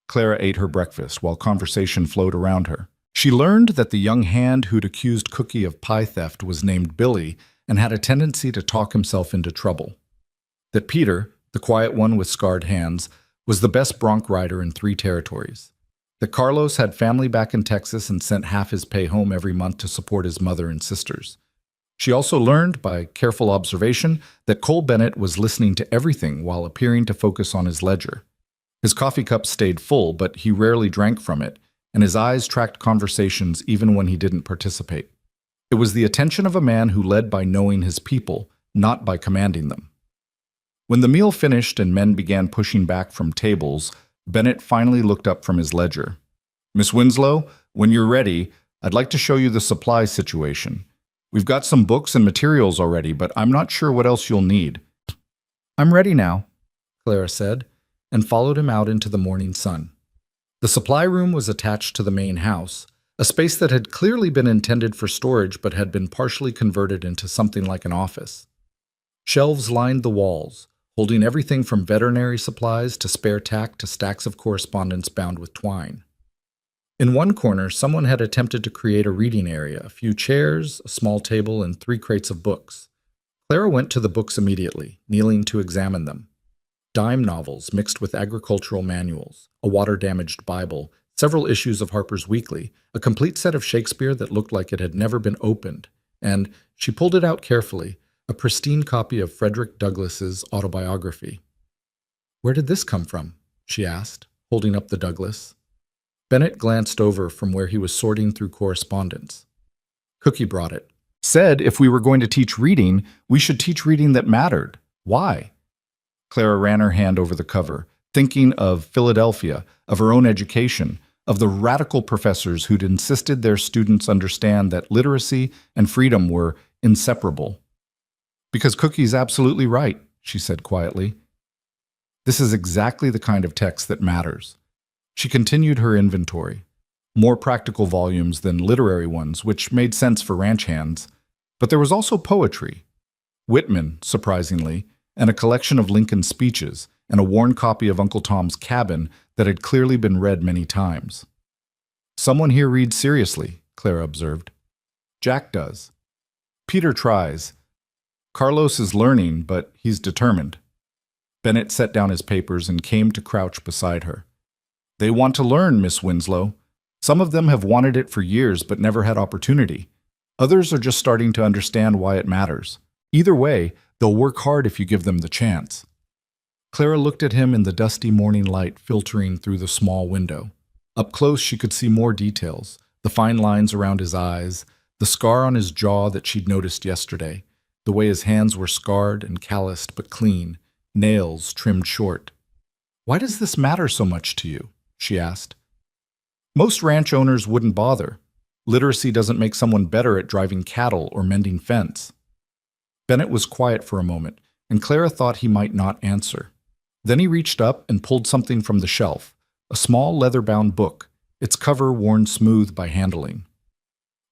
Clara ate her breakfast while conversation flowed around her. She learned that the young hand who'd accused Cookie of pie theft was named Billy and had a tendency to talk himself into trouble. That Peter, the quiet one with scarred hands, was the best bronc rider in 3 territories. That Carlos had family back in Texas and sent half his pay home every month to support his mother and sisters. She also learned, by careful observation, that Cole Bennett was listening to everything while appearing to focus on his ledger. His coffee cup stayed full, but he rarely drank from it, and his eyes tracked conversations even when he didn't participate. It was the attention of a man who led by knowing his people, not by commanding them. When the meal finished and men began pushing back from tables, Bennett finally looked up from his ledger. "Miss Winslow, when you're ready, I'd like to show you the supply situation. We've got some books and materials already, but I'm not sure what else you'll need." "I'm ready now," Clara said, and followed him out into the morning sun. The supply room was attached to the main house, a space that had clearly been intended for storage but had been partially converted into something like an office. Shelves lined the walls, holding everything from veterinary supplies to spare tack to stacks of correspondence bound with twine. In one corner, someone had attempted to create a reading area, a few chairs, a small table, and 3 crates of books. Clara went to the books immediately, kneeling to examine them. Dime novels mixed with agricultural manuals, a water-damaged Bible, several issues of Harper's Weekly, a complete set of Shakespeare that looked like it had never been opened, and, she pulled it out carefully, a pristine copy of Frederick Douglass's autobiography. "Where did this come from?" she asked, holding up the Douglass. Bennett glanced over from where he was sorting through correspondence. "Cookie brought it. Said if we were going to teach reading, we should teach reading that mattered. Why?" Clara ran her hand over the cover, thinking of Philadelphia, of her own education, of the radical professors who'd insisted their students understand that literacy and freedom were inseparable. "Because Cookie's absolutely right," she said quietly. "This is exactly the kind of text that matters." She continued her inventory. More practical volumes than literary ones, which made sense for ranch hands. But there was also poetry. Whitman, surprisingly, and a collection of Lincoln's speeches, and a worn copy of Uncle Tom's Cabin that had clearly been read many times. "Someone here reads seriously," Clara observed. "Jack does. Peter tries. Carlos is learning, but he's determined." Bennett set down his papers and came to crouch beside her. "They want to learn, Miss Winslow. Some of them have wanted it for years but never had opportunity. Others are just starting to understand why it matters. Either way, they'll work hard if you give them the chance." Clara looked at him in the dusty morning light filtering through the small window. Up close, she could see more details, the fine lines around his eyes, the scar on his jaw that she'd noticed yesterday, the way his hands were scarred and calloused but clean, nails trimmed short. "Why does this matter so much to you?" she asked. "Most ranch owners wouldn't bother. Literacy doesn't make someone better at driving cattle or mending fence." Bennett was quiet for a moment, and Clara thought he might not answer. Then he reached up and pulled something from the shelf, a small leather-bound book, its cover worn smooth by handling.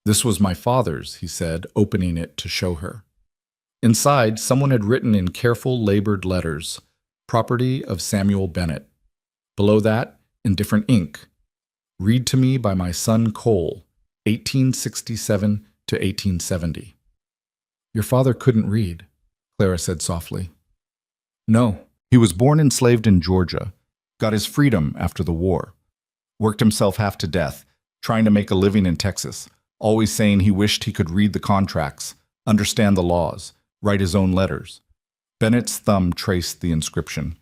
"This was my father's," he said, opening it to show her. Inside, someone had written in careful, labored letters, "Property of Samuel Bennett." Below that, in different ink, "Read to me by my son Cole, 1867 to 1870. "Your father couldn't read," Clara said softly. "No, he was born enslaved in Georgia, got his freedom after the war, worked himself half to death, trying to make a living in Texas, always saying he wished he could read the contracts, understand the laws, write his own letters." Bennett's thumb traced the inscription.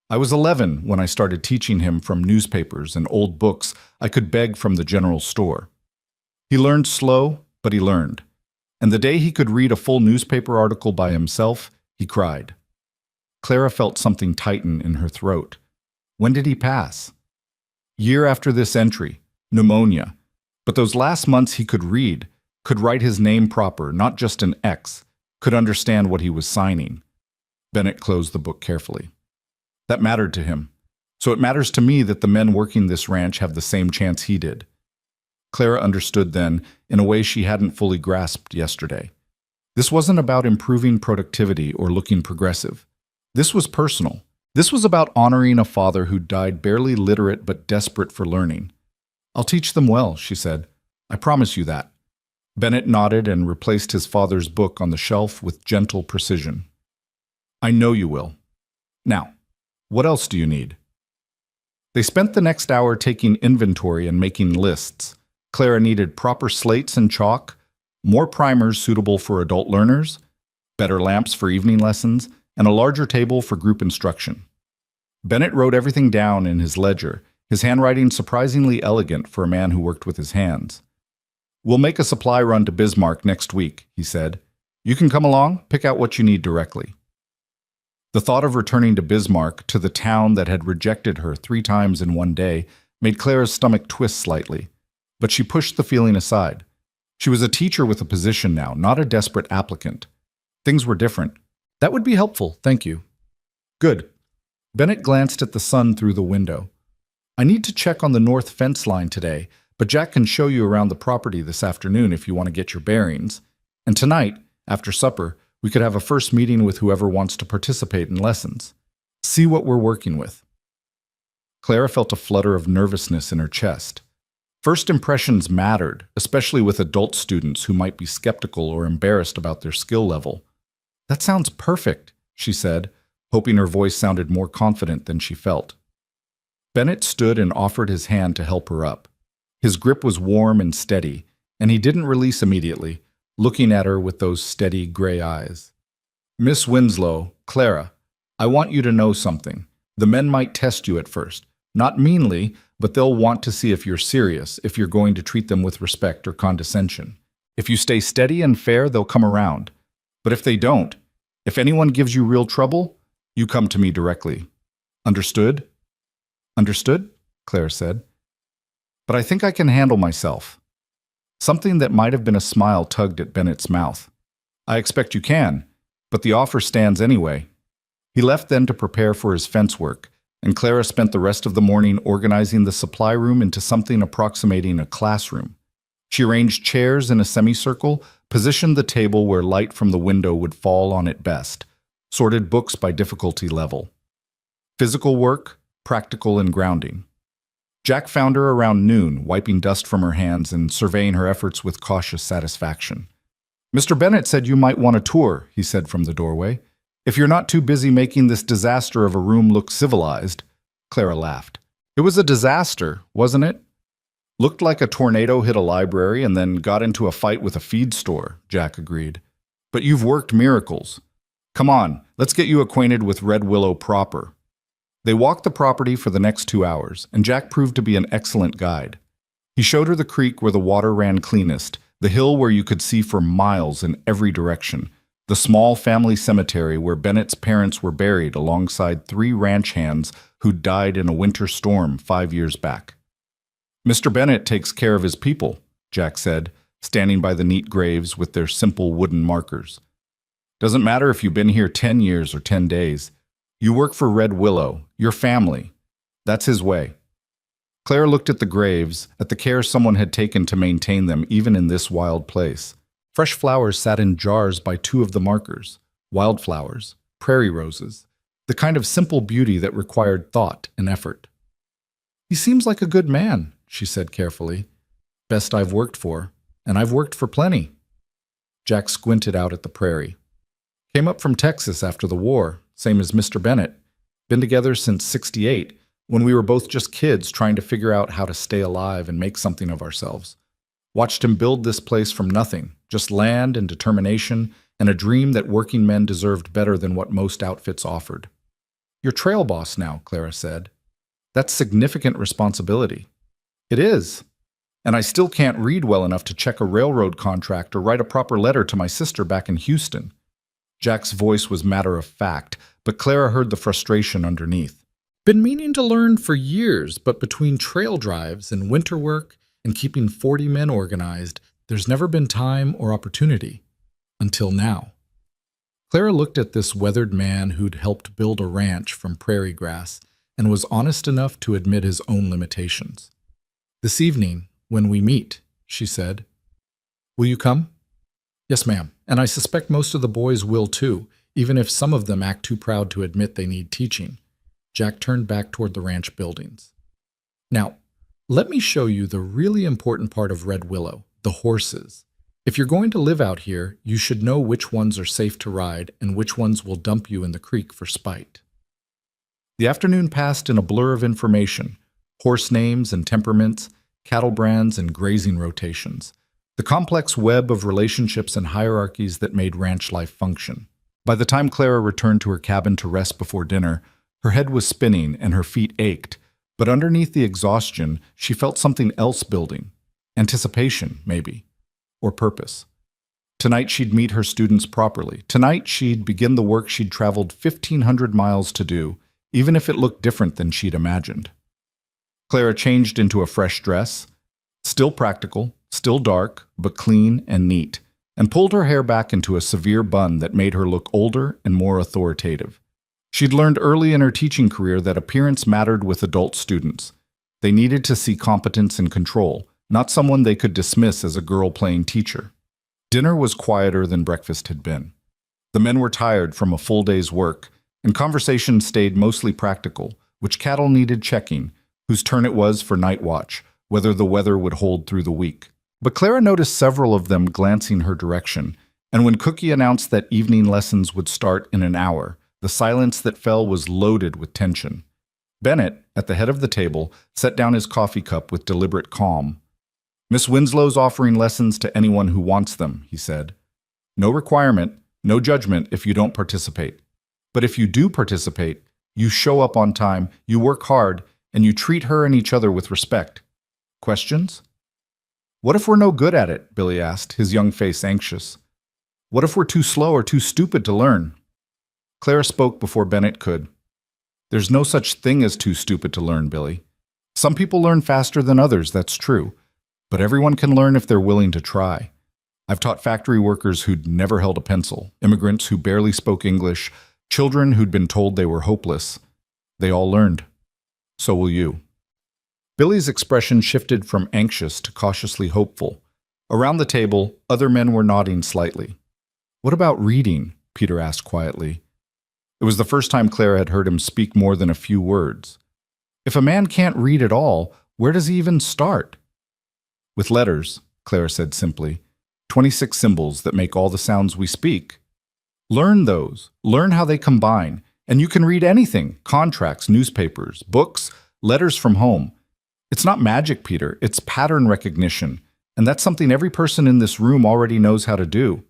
"I was 11 when I started teaching him from newspapers and old books I could beg from the general store. He learned slow, but he learned. And the day he could read a full newspaper article by himself, he cried." Clara felt something tighten in her throat. "When did he pass?" "Year after this entry. Pneumonia. But those last months he could read, could write his name proper, not just an X, could understand what he was signing." Bennett closed the book carefully. "That mattered to him. So it matters to me that the men working this ranch have the same chance he did." Clara understood then, in a way she hadn't fully grasped yesterday. This wasn't about improving productivity or looking progressive. This was personal. This was about honoring a father who died barely literate but desperate for learning. "I'll teach them well," she said. "I promise you that." Bennett nodded and replaced his father's book on the shelf with gentle precision. "I know you will. Now, what else do you need?" They spent the next hour taking inventory and making lists. Clara needed proper slates and chalk, more primers suitable for adult learners, better lamps for evening lessons, and a larger table for group instruction. Bennett wrote everything down in his ledger, his handwriting surprisingly elegant for a man who worked with his hands. "We'll make a supply run to Bismarck next week," he said. "You can come along, pick out what you need directly." The thought of returning to Bismarck, to the town that had rejected her 3 times in one day, made Clara's stomach twist slightly. But she pushed the feeling aside. She was a teacher with a position now, not a desperate applicant. Things were different. "That would be helpful, thank you." "Good." Bennett glanced at the sun through the window. "I need to check on the north fence line today, but Jack can show you around the property this afternoon if you want to get your bearings. And tonight, after supper, we could have a first meeting with whoever wants to participate in lessons. See what we're working with." Clara felt a flutter of nervousness in her chest. First impressions mattered, especially with adult students who might be skeptical or embarrassed about their skill level. "That sounds perfect," she said, hoping her voice sounded more confident than she felt. Bennett stood and offered his hand to help her up. His grip was warm and steady, and he didn't release immediately, looking at her with those steady gray eyes. "Miss Winslow, Clara, I want you to know something. The men might test you at first. Not meanly, but they'll want to see if you're serious, if you're going to treat them with respect or condescension. If you stay steady and fair, they'll come around. But if they don't, if anyone gives you real trouble, you come to me directly. Understood?" "Understood," Clara said. "But I think I can handle myself." Something that might have been a smile tugged at Bennett's mouth. "I expect you can, but the offer stands anyway." He left then to prepare for his fence work, and Clara spent the rest of the morning organizing the supply room into something approximating a classroom. She arranged chairs in a semicircle, positioned the table where light from the window would fall on it best, sorted books by difficulty level. Physical work, practical and grounding. Jack found her around noon, wiping dust from her hands and surveying her efforts with cautious satisfaction. "Mr. Bennett said you might want a tour," he said from the doorway. "If you're not too busy making this disaster of a room look civilized." Clara laughed. "It was a disaster, wasn't it?" "Looked like a tornado hit a library and then got into a fight with a feed store," Jack agreed. "But you've worked miracles. Come on, let's get you acquainted with Red Willow proper." They walked the property for the next 2 hours, and Jack proved to be an excellent guide. He showed her the creek where the water ran cleanest, the hill where you could see for miles in every direction, the small family cemetery where Bennett's parents were buried alongside 3 ranch hands who'd died in a winter storm 5 years back. "Mr. Bennett takes care of his people," Jack said, standing by the neat graves with their simple wooden markers. "Doesn't matter if you've been here 10 years or 10 days. You work for Red Willow, your family. That's his way." Claire looked at the graves, at the care someone had taken to maintain them even in this wild place. Fresh flowers sat in jars by 2 of the markers, wildflowers, prairie roses, the kind of simple beauty that required thought and effort. "He seems like a good man," she said carefully. "Best I've worked for, and I've worked for plenty." Jack squinted out at the prairie. "Came up from Texas after the war, same as Mr. Bennett. Been together since '68, when we were both just kids trying to figure out how to stay alive and make something of ourselves. Watched him build this place from nothing, just land and determination, and a dream that working men deserved better than what most outfits offered." "You're trail boss now," Clara said. "That's significant responsibility." "It is. And I still can't read well enough to check a railroad contract or write a proper letter to my sister back in Houston." Jack's voice was matter of fact, but Clara heard the frustration underneath. "Been meaning to learn for years, but between trail drives and winter work and keeping 40 men organized, there's never been time or opportunity. Until now." Clara looked at this weathered man who'd helped build a ranch from prairie grass and was honest enough to admit his own limitations. "This evening, when we meet," she said. "Will you come?" "Yes, ma'am, and I suspect most of the boys will too, even if some of them act too proud to admit they need teaching." Jack turned back toward the ranch buildings. "Now, let me show you the really important part of Red Willow, the horses. If you're going to live out here, you should know which ones are safe to ride and which ones will dump you in the creek for spite." The afternoon passed in a blur of information, horse names and temperaments, cattle brands and grazing rotations, the complex web of relationships and hierarchies that made ranch life function. By the time Clara returned to her cabin to rest before dinner, her head was spinning and her feet ached, but underneath the exhaustion, she felt something else building. Anticipation, maybe, or purpose. Tonight she'd meet her students properly. Tonight she'd begin the work she'd traveled 1,500 miles to do, even if it looked different than she'd imagined. Clara changed into a fresh dress, still practical, still dark, but clean and neat, and pulled her hair back into a severe bun that made her look older and more authoritative. She'd learned early in her teaching career that appearance mattered with adult students. They needed to see competence and control, not someone they could dismiss as a girl playing teacher. Dinner was quieter than breakfast had been. The men were tired from a full day's work, and conversation stayed mostly practical, which cattle needed checking, whose turn it was for night watch, whether the weather would hold through the week. But Clara noticed several of them glancing her direction, and when Cookie announced that evening lessons would start in an hour, the silence that fell was loaded with tension. Bennett, at the head of the table, set down his coffee cup with deliberate calm. "Miss Winslow's offering lessons to anyone who wants them," he said. "No requirement, no judgment if you don't participate. But if you do participate, you show up on time, you work hard, and you treat her and each other with respect. Questions?" "What if we're no good at it?" Billy asked, his young face anxious. "What if we're too slow or too stupid to learn?" Clara spoke before Bennett could. "There's no such thing as too stupid to learn, Billy. Some people learn faster than others, that's true. But everyone can learn if they're willing to try. I've taught factory workers who'd never held a pencil, immigrants who barely spoke English, children who'd been told they were hopeless. They all learned. So will you." Billy's expression shifted from anxious to cautiously hopeful. Around the table, other men were nodding slightly. "What about reading?" Peter asked quietly. It was the first time Clara had heard him speak more than a few words. If a man can't read at all, where does he even start? "With letters," Clara said simply. 26 symbols that make all the sounds we speak. Learn those. Learn how they combine. And you can read anything: contracts, newspapers, books, letters from home. It's not magic, Peter. It's pattern recognition. And that's something every person in this room already knows how to do.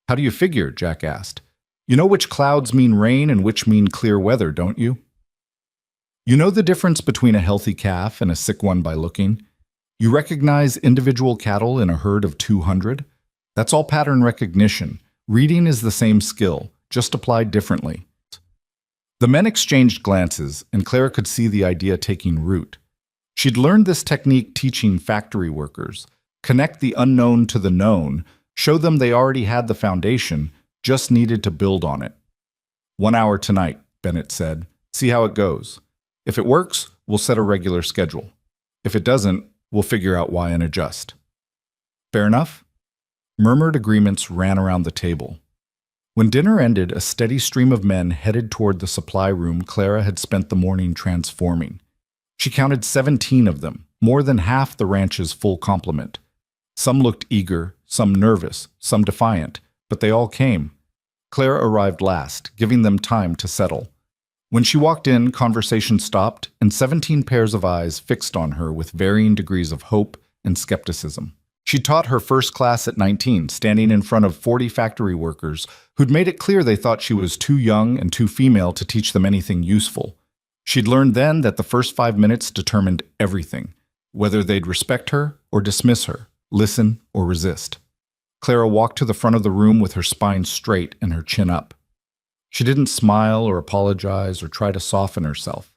"How do you figure?" Jack asked. "You know which clouds mean rain and which mean clear weather, don't you? You know the difference between a healthy calf and a sick one by looking? You recognize individual cattle in a herd of 200? That's all pattern recognition. Reading is the same skill, just applied differently." The men exchanged glances, and Clara could see the idea taking root. She'd learned this technique teaching factory workers. Connect the unknown to the known, show them they already had the foundation, just needed to build on it. "1 hour tonight," Bennett said. "See how it goes. If it works, we'll set a regular schedule. If it doesn't, we'll figure out why and adjust." "Fair enough?" Murmured agreements ran around the table. When dinner ended, a steady stream of men headed toward the supply room Clara had spent the morning transforming. She counted 17 of them, more than half the ranch's full complement. Some looked eager, some nervous, some defiant, but they all came. Clara arrived last, giving them time to settle. When she walked in, conversation stopped, and 17 pairs of eyes fixed on her with varying degrees of hope and skepticism. She taught her first class at 19, standing in front of 40 factory workers who'd made it clear they thought she was too young and too female to teach them anything useful. She'd learned then that the first 5 minutes determined everything, whether they'd respect her or dismiss her, listen or resist. Clara walked to the front of the room with her spine straight and her chin up. She didn't smile or apologize or try to soften herself.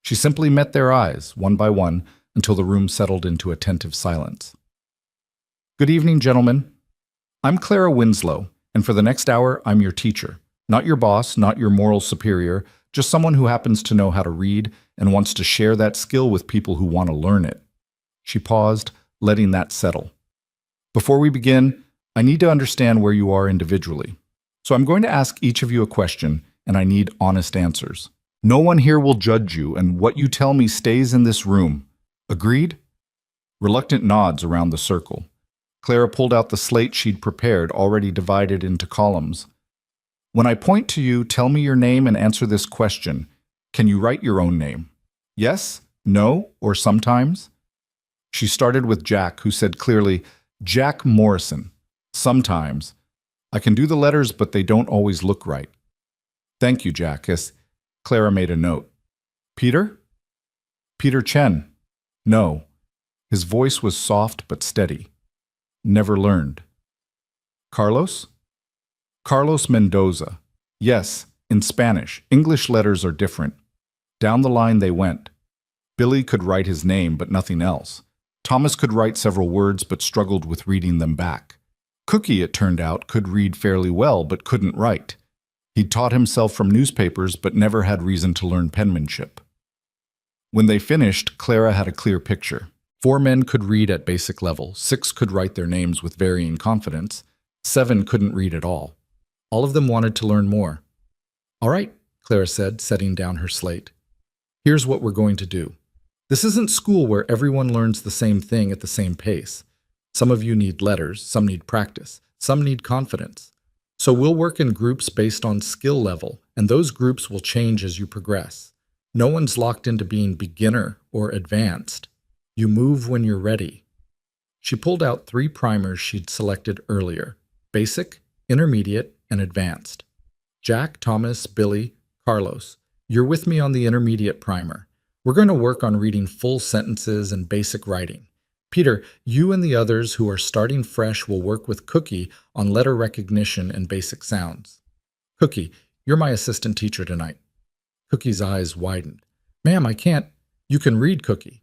She simply met their eyes, one by one, until the room settled into attentive silence. "Good evening, gentlemen. I'm Clara Winslow, and for the next hour, I'm your teacher. Not your boss, not your moral superior, just someone who happens to know how to read and wants to share that skill with people who want to learn it." She paused, letting that settle. "Before we begin, I need to understand where you are individually. So I'm going to ask each of you a question, and I need honest answers. No one here will judge you, and what you tell me stays in this room. Agreed?" Reluctant nods around the circle. Clara pulled out the slate she'd prepared, already divided into columns. "When I point to you, tell me your name and answer this question. Can you write your own name? Yes, no, or sometimes?" She started with Jack, who said clearly, "Jack Morrison. Sometimes. I can do the letters, but they don't always look right." "Thank you, Jack." Clara made a note. "Peter?" "Peter Chen." "No." His voice was soft but steady. "Never learned." "Carlos?" "Carlos Mendoza." "Yes, in Spanish. English letters are different." Down the line they went. Billy could write his name, but nothing else. Thomas could write several words, but struggled with reading them back. Cookie, it turned out, could read fairly well, but couldn't write. He'd taught himself from newspapers, but never had reason to learn penmanship. When they finished, Clara had a clear picture. 4 men could read at basic level, 6 could write their names with varying confidence, 7 couldn't read at all. All of them wanted to learn more. "All right," Clara said, setting down her slate. "Here's what we're going to do. This isn't school where everyone learns the same thing at the same pace. Some of you need letters, some need practice, some need confidence. So we'll work in groups based on skill level, and those groups will change as you progress. No one's locked into being beginner or advanced. You move when you're ready." She pulled out 3 primers she'd selected earlier: basic, intermediate, and advanced. "Jack, Thomas, Billy, Carlos, you're with me on the intermediate primer. We're going to work on reading full sentences and basic writing. Peter, you and the others who are starting fresh will work with Cookie on letter recognition and basic sounds. Cookie, you're my assistant teacher tonight." Cookie's eyes widened. "Ma'am, I can't." "You can read, Cookie."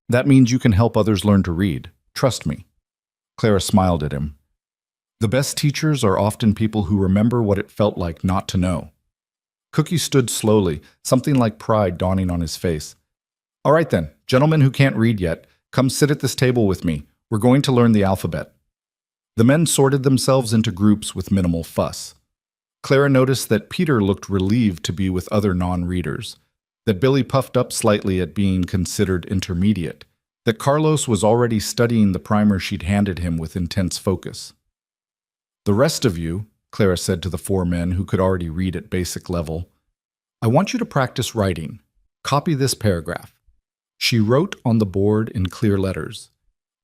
"That means you can help others learn to read. Trust me." Clara smiled at him. The best teachers are often people who remember what it felt like not to know. Cookie stood slowly, something like pride dawning on his face. "All right then, gentlemen who can't read yet, come sit at this table with me. We're going to learn the alphabet." The men sorted themselves into groups with minimal fuss. Clara noticed that Peter looked relieved to be with other non-readers, that Billy puffed up slightly at being considered intermediate, that Carlos was already studying the primer she'd handed him with intense focus. "The rest of you," Clara said to the 4 men who could already read at basic level, "I want you to practice writing. Copy this paragraph." She wrote on the board in clear letters,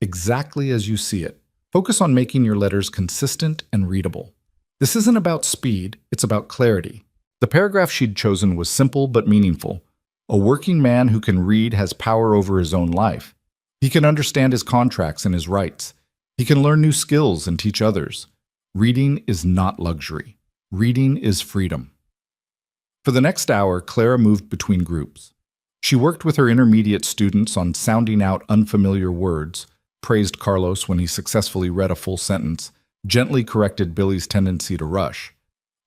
"Exactly as you see it. Focus on making your letters consistent and readable. This isn't about speed, it's about clarity." The paragraph she'd chosen was simple but meaningful. A working man who can read has power over his own life. He can understand his contracts and his rights. He can learn new skills and teach others. Reading is not luxury. Reading is freedom. For the next hour, Clara moved between groups. She worked with her intermediate students on sounding out unfamiliar words, praised Carlos when he successfully read a full sentence, gently corrected Billy's tendency to rush.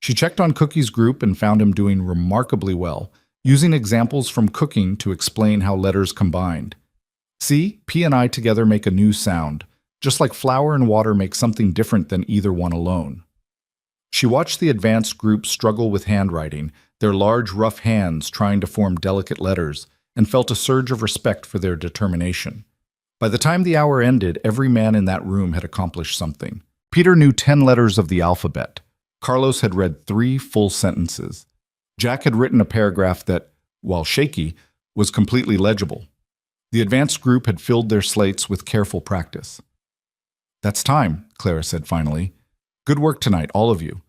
She checked on Cookie's group and found him doing remarkably well, using examples from cooking to explain how letters combined. "See, P and I together make a new sound, just like flour and water make something different than either one alone." She watched the advanced group struggle with handwriting, their large, rough hands trying to form delicate letters, and felt a surge of respect for their determination. By the time the hour ended, every man in that room had accomplished something. Peter knew 10 letters of the alphabet. Carlos had read 3 full sentences. Jack had written a paragraph that, while shaky, was completely legible. The advanced group had filled their slates with careful practice. "That's time," Clara said finally. "Good work tonight, all of you.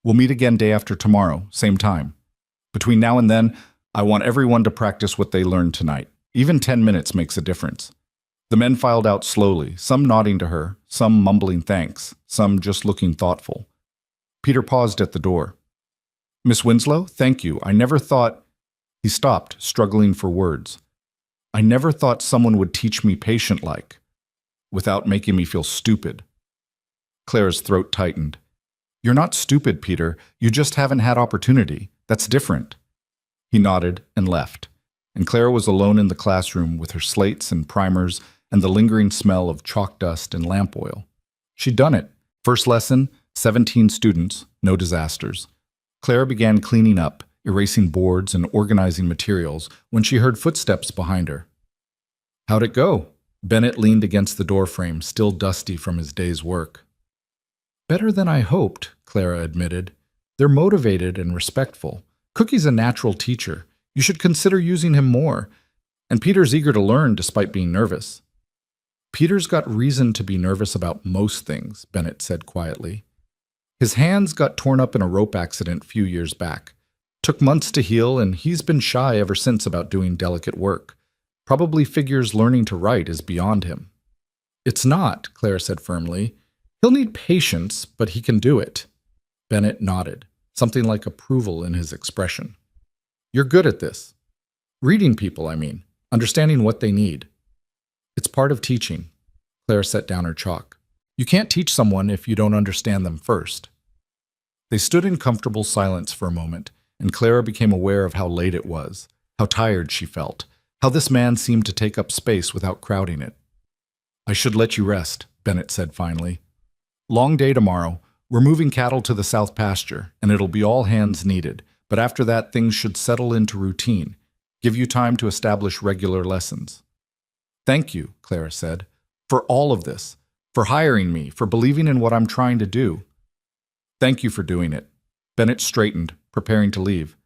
We'll meet again day after tomorrow, same time. Between now and then, I want everyone to practice what they learned tonight. Even 10 minutes makes a difference." The men filed out slowly, some nodding to her, some mumbling thanks, some just looking thoughtful. Peter paused at the door. "Miss Winslow, thank you. I never thought—" He stopped, struggling for words. "I never thought someone would teach me patient-like, without making me feel stupid." Clara's throat tightened. "You're not stupid, Peter. You just haven't had opportunity. That's different." He nodded and left, and Clara was alone in the classroom with her slates and primers and the lingering smell of chalk dust and lamp oil. She'd done it. First lesson, 17 students, no disasters. Clara began cleaning up, erasing boards and organizing materials when she heard footsteps behind her. "How'd it go?" Bennett leaned against the doorframe, still dusty from his day's work. "Better than I hoped," Clara admitted. "They're motivated and respectful. Cookie's a natural teacher. You should consider using him more. And Peter's eager to learn despite being nervous." "Peter's got reason to be nervous about most things," Bennett said quietly. "His hands got torn up in a rope accident a few years back. Took months to heal, and he's been shy ever since about doing delicate work. Probably figures learning to write is beyond him." "It's not," Clara said firmly. "He'll need patience, but he can do it." Bennett nodded, something like approval in his expression. "You're good at this. Reading people, I mean. Understanding what they need." "It's part of teaching." Clara set down her chalk. "You can't teach someone if you don't understand them first." They stood in comfortable silence for a moment, and Clara became aware of how late it was, how tired she felt, how this man seemed to take up space without crowding it. "I should let you rest," Bennett said finally. "Long day tomorrow. We're moving cattle to the south pasture, and it'll be all hands needed, but after that things should settle into routine, give you time to establish regular lessons." "Thank you," Clara said, "for all of this, for hiring me, for believing in what I'm trying to do." "Thank you for doing it." Bennett straightened, preparing to leave.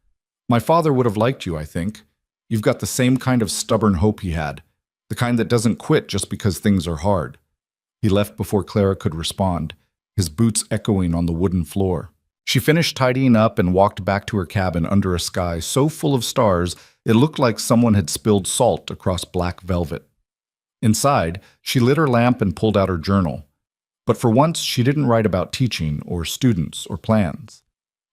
"My father would have liked you, I think. You've got the same kind of stubborn hope he had, the kind that doesn't quit just because things are hard." He left before Clara could respond, his boots echoing on the wooden floor. She finished tidying up and walked back to her cabin under a sky so full of stars it looked like someone had spilled salt across black velvet. Inside, she lit her lamp and pulled out her journal. But for once, she didn't write about teaching or students or plans.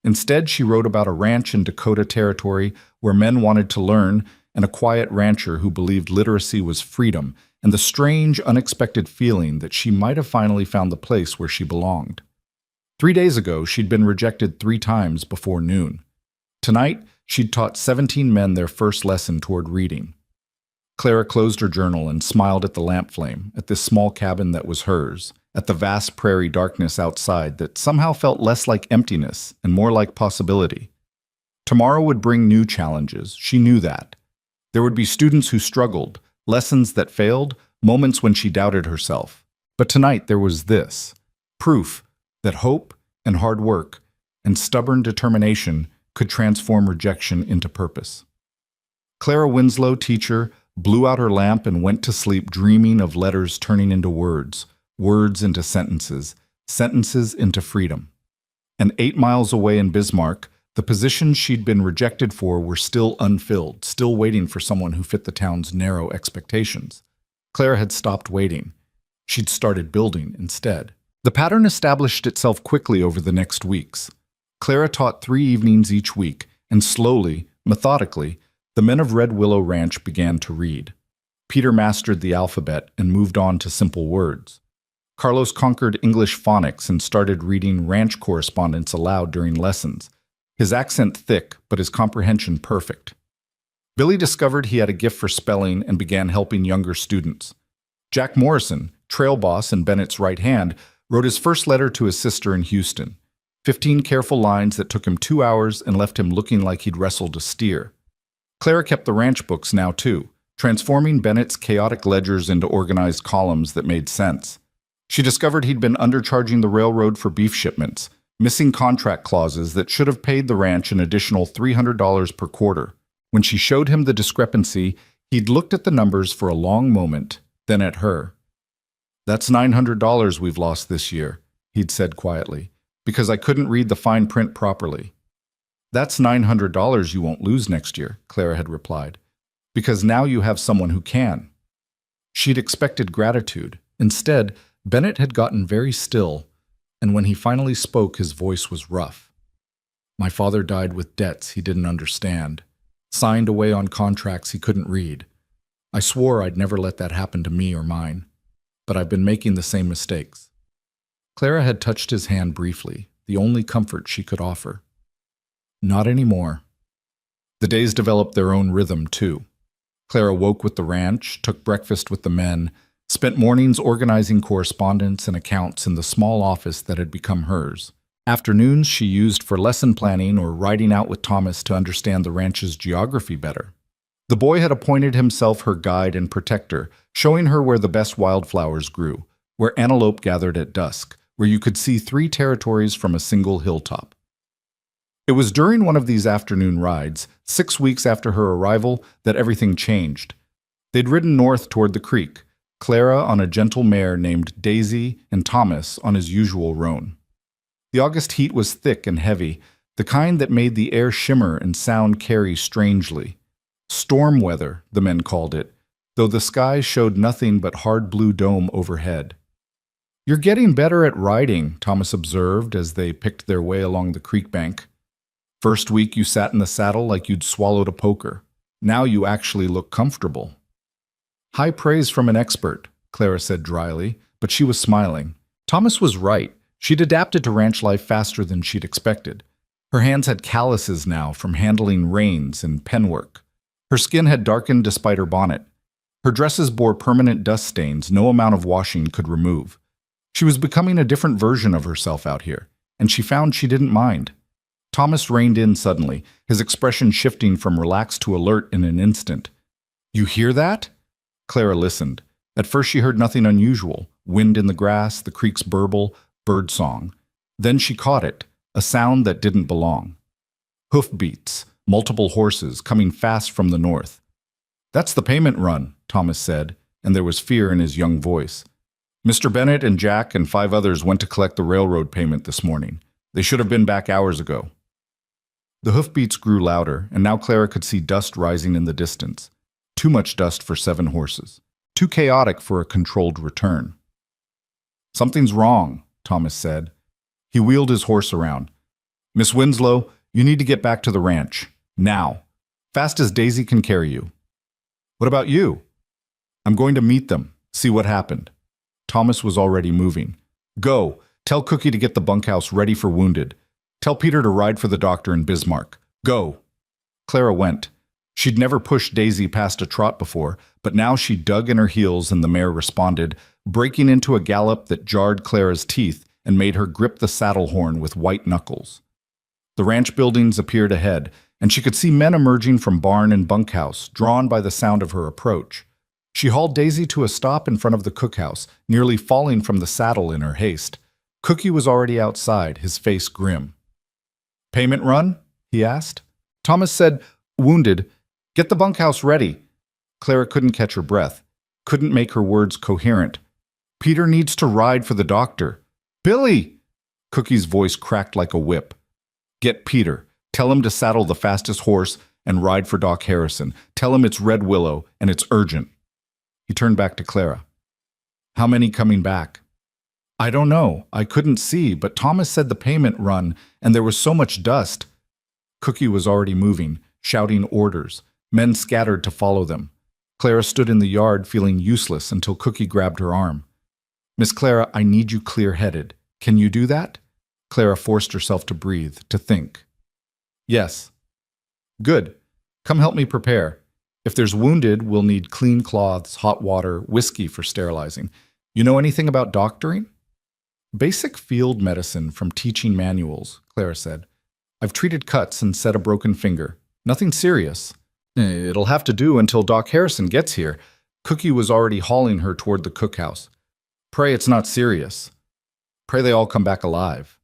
Instead, she wrote about a ranch in Dakota Territory where men wanted to learn, and a quiet rancher who believed literacy was freedom, and the strange, unexpected feeling that she might have finally found the place where she belonged. 3 days ago, she'd been rejected 3 times before noon. Tonight, she'd taught 17 men their first lesson toward reading. Clara closed her journal and smiled at the lamp flame, at this small cabin that was hers, at the vast prairie darkness outside that somehow felt less like emptiness and more like possibility. Tomorrow would bring new challenges, she knew that. There would be students who struggled, lessons that failed, moments when she doubted herself. But tonight there was this, proof that hope and hard work and stubborn determination could transform rejection into purpose. Clara Winslow, teacher, blew out her lamp and went to sleep dreaming of letters turning into words, words into sentences, sentences into freedom. And 8 miles away in Bismarck, the positions she'd been rejected for were still unfilled, still waiting for someone who fit the town's narrow expectations. Clara had stopped waiting. She'd started building instead. The pattern established itself quickly over the next weeks. Clara taught 3 evenings each week, and slowly, methodically, the men of Red Willow Ranch began to read. Peter mastered the alphabet and moved on to simple words. Carlos conquered English phonics and started reading ranch correspondence aloud during lessons, his accent thick but his comprehension perfect. Billy discovered he had a gift for spelling and began helping younger students. Jack Morrison, trail boss and Bennett's right hand, wrote his first letter to his sister in Houston. 15 careful lines that took him 2 hours and left him looking like he'd wrestled a steer. Clara kept the ranch books now, too, transforming Bennett's chaotic ledgers into organized columns that made sense. She discovered he'd been undercharging the railroad for beef shipments, missing contract clauses that should have paid the ranch an additional $300 per quarter. When she showed him the discrepancy, he'd looked at the numbers for a long moment, then at her. "That's $900 we've lost this year," he'd said quietly, "because I couldn't read the fine print properly." "That's $900 you won't lose next year," Clara had replied, "because now you have someone who can." She'd expected gratitude. Instead, Bennett had gotten very still, and when he finally spoke, his voice was rough. "My father died with debts he didn't understand, signed away on contracts he couldn't read. I swore I'd never let that happen to me or mine, but I've been making the same mistakes." Clara had touched his hand briefly, the only comfort she could offer. Not anymore. The days developed their own rhythm, too. Clara woke with the ranch, took breakfast with the men, spent mornings organizing correspondence and accounts in the small office that had become hers. Afternoons she used for lesson planning or riding out with Thomas to understand the ranch's geography better. The boy had appointed himself her guide and protector, showing her where the best wildflowers grew, where antelope gathered at dusk, where you could see 3 territories from a single hilltop. It was during one of these afternoon rides, 6 weeks after her arrival, that everything changed. They'd ridden north toward the creek, Clara on a gentle mare named Daisy and Thomas on his usual roan. The August heat was thick and heavy, the kind that made the air shimmer and sound carry strangely. Storm weather, the men called it, though the sky showed nothing but hard blue dome overhead. "You're getting better at riding," Thomas observed as they picked their way along the creek bank. "First week you sat in the saddle like you'd swallowed a poker. Now you actually look comfortable." "High praise from an expert," Clara said dryly, but she was smiling. Thomas was right. She'd adapted to ranch life faster than she'd expected. Her hands had calluses now from handling reins and penwork. Her skin had darkened despite her bonnet. Her dresses bore permanent dust stains no amount of washing could remove. She was becoming a different version of herself out here, and she found she didn't mind. Thomas reined in suddenly, his expression shifting from relaxed to alert in an instant. "You hear that?" Clara listened. At first she heard nothing unusual, wind in the grass, the creek's burble, bird song. Then she caught it, a sound that didn't belong. Hoofbeats, multiple horses, coming fast from the north. "That's the payment run," Thomas said, and there was fear in his young voice. "Mr. Bennett and Jack and 5 others went to collect the railroad payment this morning. They should have been back hours ago." The hoofbeats grew louder, and now Clara could see dust rising in the distance. Too much dust for 7 horses. Too chaotic for a controlled return. "Something's wrong," Thomas said. He wheeled his horse around. "Miss Winslow, you need to get back to the ranch. Now. Fast as Daisy can carry you." "What about you?" "I'm going to meet them, see what happened." Thomas was already moving. "Go. Tell Cookie to get the bunkhouse ready for wounded. Tell Peter to ride for the doctor in Bismarck. Go." Clara went. She'd never pushed Daisy past a trot before, but now she dug in her heels and the mare responded, breaking into a gallop that jarred Clara's teeth and made her grip the saddle horn with white knuckles. The ranch buildings appeared ahead, and she could see men emerging from barn and bunkhouse, drawn by the sound of her approach. She hauled Daisy to a stop in front of the cookhouse, nearly falling from the saddle in her haste. Cookie was already outside, his face grim. "Payment run?" he asked. Thomas said, "Wounded. Get the bunkhouse ready." Clara couldn't catch her breath, couldn't make her words coherent. "Peter needs to ride for the doctor." "Billy!" Cookie's voice cracked like a whip. "Get Peter. Tell him to saddle the fastest horse and ride for Doc Harrison. Tell him it's Red Willow and it's urgent." He turned back to Clara. "How many coming back?" "I don't know. I couldn't see, but Thomas said the payment run, and there was so much dust." Cookie was already moving, shouting orders. Men scattered to follow them. Clara stood in the yard feeling useless until Cookie grabbed her arm. "Miss Clara, I need you clear-headed. Can you do that?" Clara forced herself to breathe, to think. "Yes." "Good. Come help me prepare. If there's wounded, we'll need clean cloths, hot water, whiskey for sterilizing. You know anything about doctoring?" "Basic field medicine from teaching manuals," Clara said. "I've treated cuts and set a broken finger. Nothing serious. It'll have to do until Doc Harrison gets here." Cookie was already hauling her toward the cookhouse. "Pray it's not serious. Pray they all come back alive."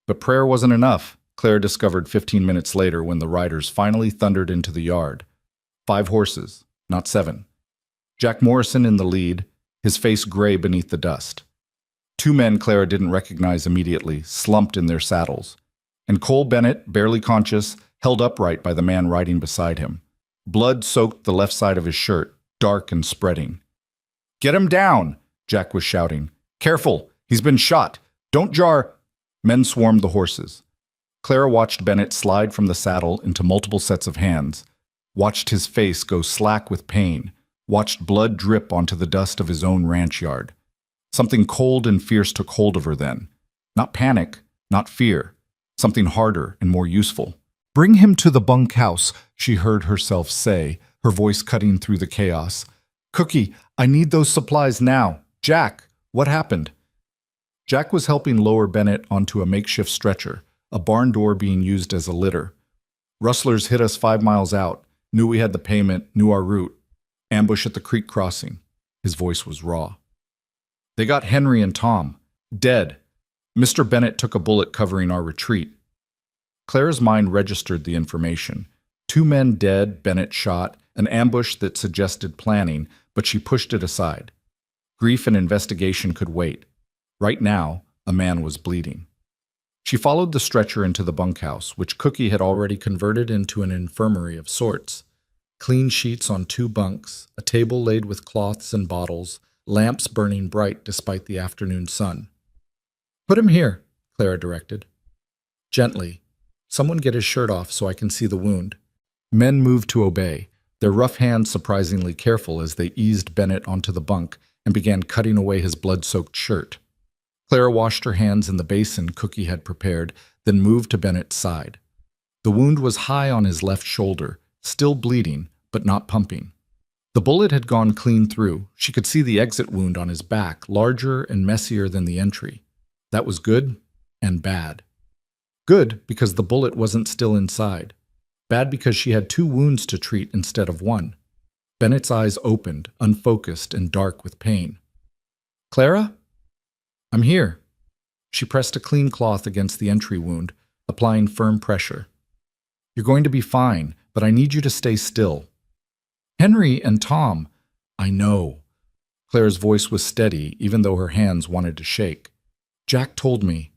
But prayer wasn't enough, Clara discovered 15 minutes later when the riders finally thundered into the yard. 5 horses, not 7. Jack Morrison in the lead, his face gray beneath the dust. 2 men Clara didn't recognize immediately, slumped in their saddles. And Cole Bennett, barely conscious, held upright by the man riding beside him. Blood soaked the left side of his shirt, dark and spreading. "Get him down!" Jack was shouting. "Careful! He's been shot! Don't jar!" Men swarmed the horses. Clara watched Bennett slide from the saddle into multiple sets of hands, watched his face go slack with pain, watched blood drip onto the dust of his own ranch yard. Something cold and fierce took hold of her then. Not panic, not fear. Something harder and more useful. "Bring him to the bunkhouse," she heard herself say, her voice cutting through the chaos. "Cookie, I need those supplies now. Jack, what happened?" Jack was helping lower Bennett onto a makeshift stretcher, a barn door being used as a litter. "Rustlers hit us 5 miles out, knew we had the payment, knew our route. Ambush at the creek crossing." His voice was raw. "They got Henry and Tom. Dead. Mr. Bennett took a bullet covering our retreat." Clara's mind registered the information. 2 men dead, Bennett shot, an ambush that suggested planning, but she pushed it aside. Grief and investigation could wait. Right now, a man was bleeding. She followed the stretcher into the bunkhouse, which Cookie had already converted into an infirmary of sorts. Clean sheets on 2 bunks, a table laid with cloths and bottles, lamps burning bright despite the afternoon sun. "Put him here," Clara directed. "Gently. Someone get his shirt off so I can see the wound." Men moved to obey, their rough hands surprisingly careful as they eased Bennett onto the bunk and began cutting away his blood-soaked shirt. Clara washed her hands in the basin Cookie had prepared, then moved to Bennett's side. The wound was high on his left shoulder, still bleeding, but not pumping. The bullet had gone clean through. She could see the exit wound on his back, larger and messier than the entry. That was good and bad. Good because the bullet wasn't still inside. Bad because she had 2 wounds to treat instead of 1. Bennett's eyes opened, unfocused and dark with pain. "Clara? I'm here." She pressed a clean cloth against the entry wound, applying firm pressure. "You're going to be fine, but I need you to stay still." "Henry and Tom." "I know." Clara's voice was steady, even though her hands wanted to shake. "Jack told me.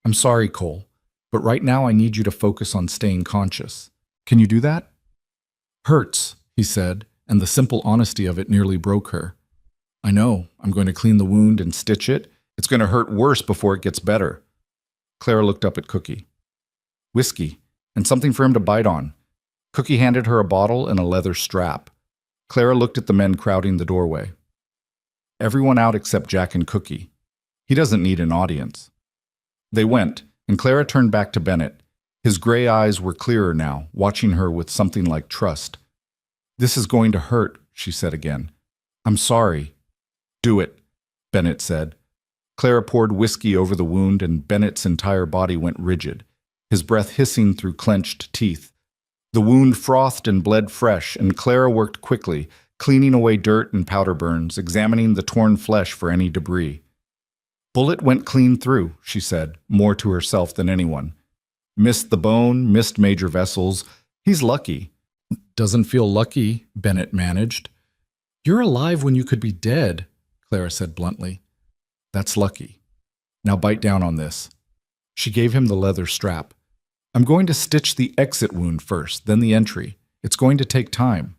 I'm sorry, Cole, but right now I need you to focus on staying conscious. Can you do that?" "Hurts," he said, and the simple honesty of it nearly broke her. "I know. I'm going to clean the wound and stitch it. It's going to hurt worse before it gets better." Clara looked up at Cookie. "Whiskey, and something for him to bite on." Cookie handed her a bottle and a leather strap. Clara looked at the men crowding the doorway. "Everyone out except Jack and Cookie. He doesn't need an audience." They went, and Clara turned back to Bennett. His gray eyes were clearer now, watching her with something like trust, This is going to hurt, she said again. I'm sorry. Do it, Bennett said. Clara poured whiskey over the wound and Bennett's entire body went rigid, his breath hissing through clenched teeth. The wound frothed and bled fresh, and Clara worked quickly, cleaning away dirt and powder burns, examining the torn flesh for any debris. Bullet went clean through, she said, more to herself than anyone. Missed the bone, missed major vessels. He's lucky. Doesn't feel lucky, Bennett managed. You're alive when you could be dead, Clara said bluntly. That's lucky. Now bite down on this. She gave him the leather strap. I'm going to stitch the exit wound first, then the entry. It's going to take time.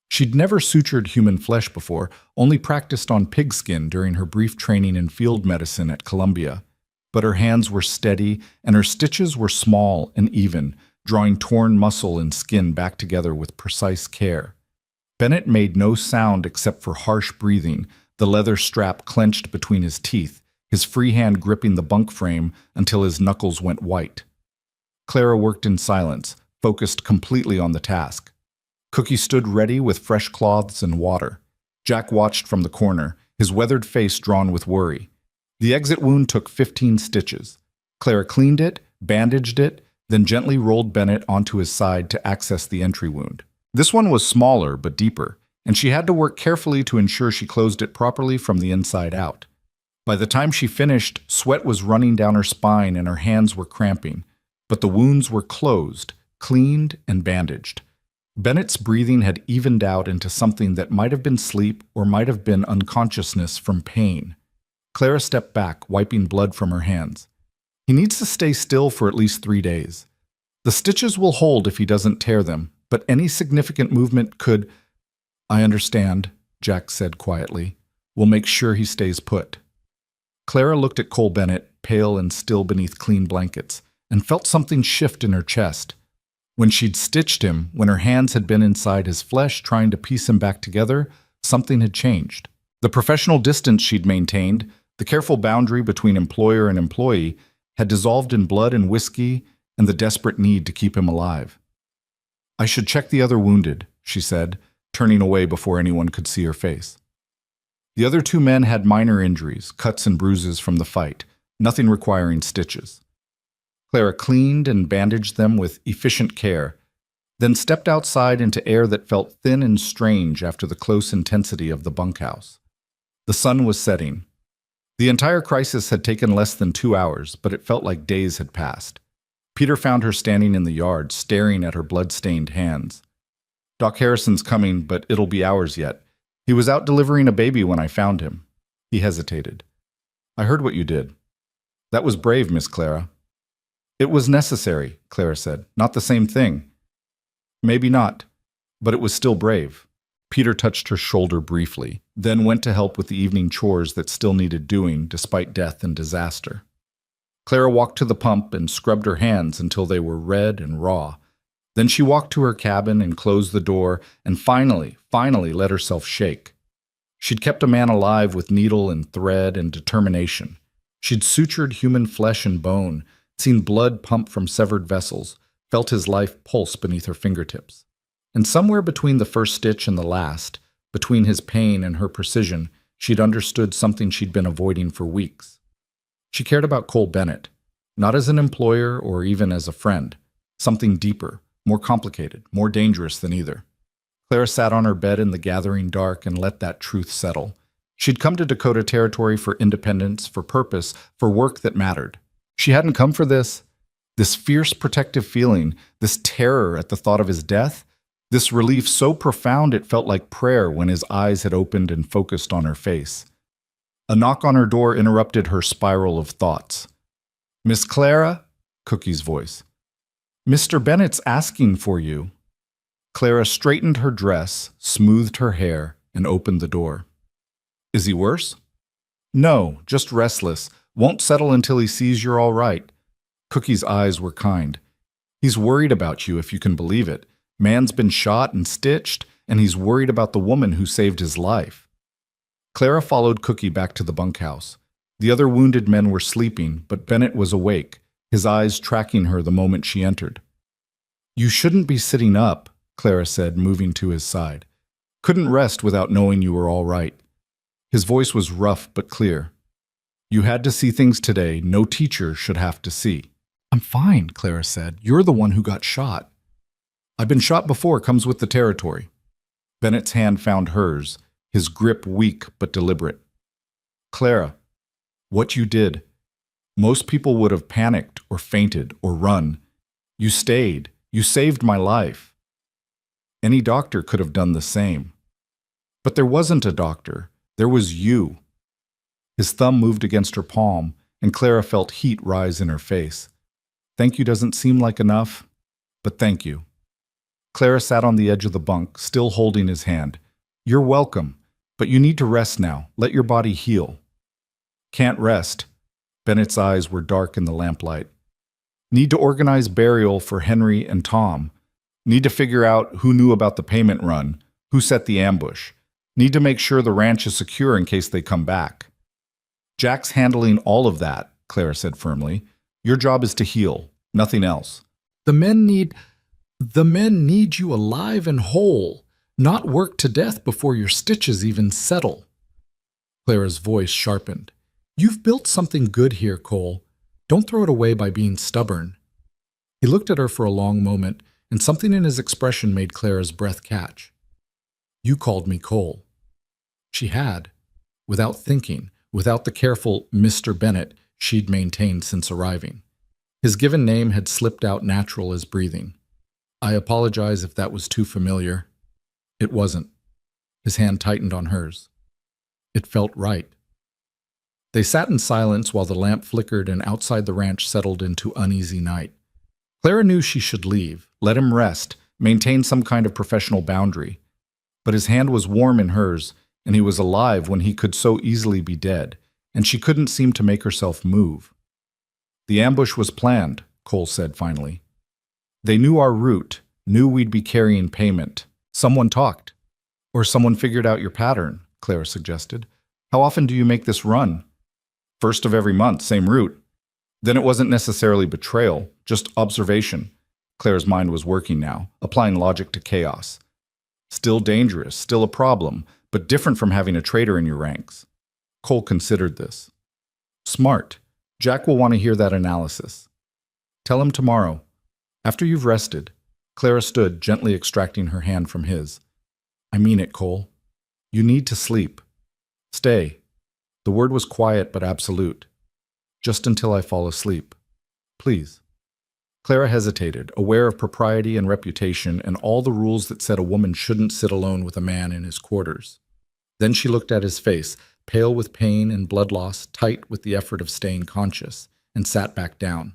She'd never sutured human flesh before, only practiced on pigskin during her brief training in field medicine at Columbia. But her hands were steady, and her stitches were small and even, drawing torn muscle and skin back together with precise care. Bennett made no sound except for harsh breathing, the leather strap clenched between his teeth, his free hand gripping the bunk frame until his knuckles went white. Clara worked in silence, focused completely on the task. Cookie stood ready with fresh cloths and water. Jack watched from the corner, his weathered face drawn with worry. The exit wound took 15 stitches. Clara cleaned it, bandaged it, then gently rolled Bennett onto his side to access the entry wound. This one was smaller but deeper, and she had to work carefully to ensure she closed it properly from the inside out. By the time she finished, sweat was running down her spine and her hands were cramping, but the wounds were closed, cleaned, and bandaged. Bennett's breathing had evened out into something that might have been sleep or might have been unconsciousness from pain. Clara stepped back, wiping blood from her hands. He needs to stay still for at least 3 days. The stitches will hold if he doesn't tear them, but any significant movement could— I understand, Jack said quietly. We'll make sure he stays put. Clara looked at Cole Bennett, pale and still beneath clean blankets, and felt something shift in her chest. When she'd stitched him, when her hands had been inside his flesh trying to piece him back together, something had changed. The professional distance she'd maintained, the careful boundary between employer and employee, had dissolved in blood and whiskey and the desperate need to keep him alive. I should check the other wounded, she said, turning away before anyone could see her face. The other 2 men had minor injuries, cuts and bruises from the fight, nothing requiring stitches. Clara cleaned and bandaged them with efficient care, then stepped outside into air that felt thin and strange after the close intensity of the bunkhouse. The sun was setting. The entire crisis had taken less than 2 hours, but it felt like days had passed. Peter found her standing in the yard, staring at her blood-stained hands. Doc Harrison's coming, but it'll be hours yet. He was out delivering a baby when I found him. He hesitated. I heard what you did. That was brave, Miss Clara. It was necessary, Clara said. Not the same thing. Maybe not, but it was still brave. Peter touched her shoulder briefly, then went to help with the evening chores that still needed doing despite death and disaster. Clara walked to the pump and scrubbed her hands until they were red and raw. Then she walked to her cabin and closed the door and finally let herself shake. She'd kept a man alive with needle and thread and determination. She'd sutured human flesh and bone, seen blood pump from severed vessels, felt his life pulse beneath her fingertips. And somewhere between the first stitch and the last, between his pain and her precision, she'd understood something she'd been avoiding for weeks. She cared about Cole Bennett, not as an employer or even as a friend, something deeper, more complicated, more dangerous than either. Clara sat on her bed in the gathering dark and let that truth settle. She'd come to Dakota Territory for independence, for purpose, for work that mattered. She hadn't come for this fierce protective feeling, this terror at the thought of his death, this relief so profound it felt like prayer when his eyes had opened and focused on her face. A knock on her door interrupted her spiral of thoughts. Miss Clara? Cookie's voice. Mr. Bennett's asking for you. Clara straightened her dress, smoothed her hair, and opened the door. Is he worse? No, just restless. Won't settle until he sees you're all right. Cookie's eyes were kind. He's worried about you, if you can believe it. Man's been shot and stitched, and he's worried about the woman who saved his life. Clara followed Cookie back to the bunkhouse. The other wounded men were sleeping, but Bennett was awake, his eyes tracking her the moment she entered. You shouldn't be sitting up, Clara said, moving to his side. Couldn't rest without knowing you were all right. His voice was rough but clear. You had to see things today no teacher should have to see. I'm fine, Clara said. You're the one who got shot. I've been shot before, comes with the territory. Bennett's hand found hers, his grip weak but deliberate. Clara, what you did. Most people would have panicked or fainted or run. You stayed. You saved my life. Any doctor could have done the same. But there wasn't a doctor. There was you. His thumb moved against her palm, and Clara felt heat rise in her face. Thank you doesn't seem like enough, but thank you. Clara sat on the edge of the bunk, still holding his hand. You're welcome, but you need to rest now. Let your body heal. Can't rest. Bennett's eyes were dark in the lamplight. Need to organize burial for Henry and Tom. Need to figure out who knew about the payment run, who set the ambush. Need to make sure the ranch is secure in case they come back. Jack's handling all of that, Clara said firmly. Your job is to heal, nothing else. The men need you alive and whole, not worked to death before your stitches even settle. Clara's voice sharpened. You've built something good here, Cole. Don't throw it away by being stubborn. He looked at her for a long moment, and something in his expression made Clara's breath catch. You called me Cole. She had, without thinking, without the careful Mr. Bennett she'd maintained since arriving. His given name had slipped out natural as breathing. I apologize if that was too familiar. It wasn't. His hand tightened on hers. It felt right. They sat in silence while the lamp flickered and outside the ranch settled into uneasy night. Clara knew she should leave, let him rest, maintain some kind of professional boundary. But his hand was warm in hers, and he was alive when he could so easily be dead, and she couldn't seem to make herself move. The ambush was planned, Cole said finally. They knew our route, knew we'd be carrying payment. Someone talked. Or someone figured out your pattern, Clara suggested. How often do you make this run? First of every month, same route. Then it wasn't necessarily betrayal, just observation. Clara's mind was working now, applying logic to chaos. Still dangerous, still a problem, but different from having a traitor in your ranks. Cole considered this. Smart. Jack will want to hear that analysis. Tell him tomorrow. After you've rested. Clara stood, gently extracting her hand from his. I mean it, Cole. You need to sleep. Stay. The word was quiet but absolute. Just until I fall asleep. Please. Clara hesitated, aware of propriety and reputation and all the rules that said a woman shouldn't sit alone with a man in his quarters. Then she looked at his face, pale with pain and blood loss, tight with the effort of staying conscious, and sat back down.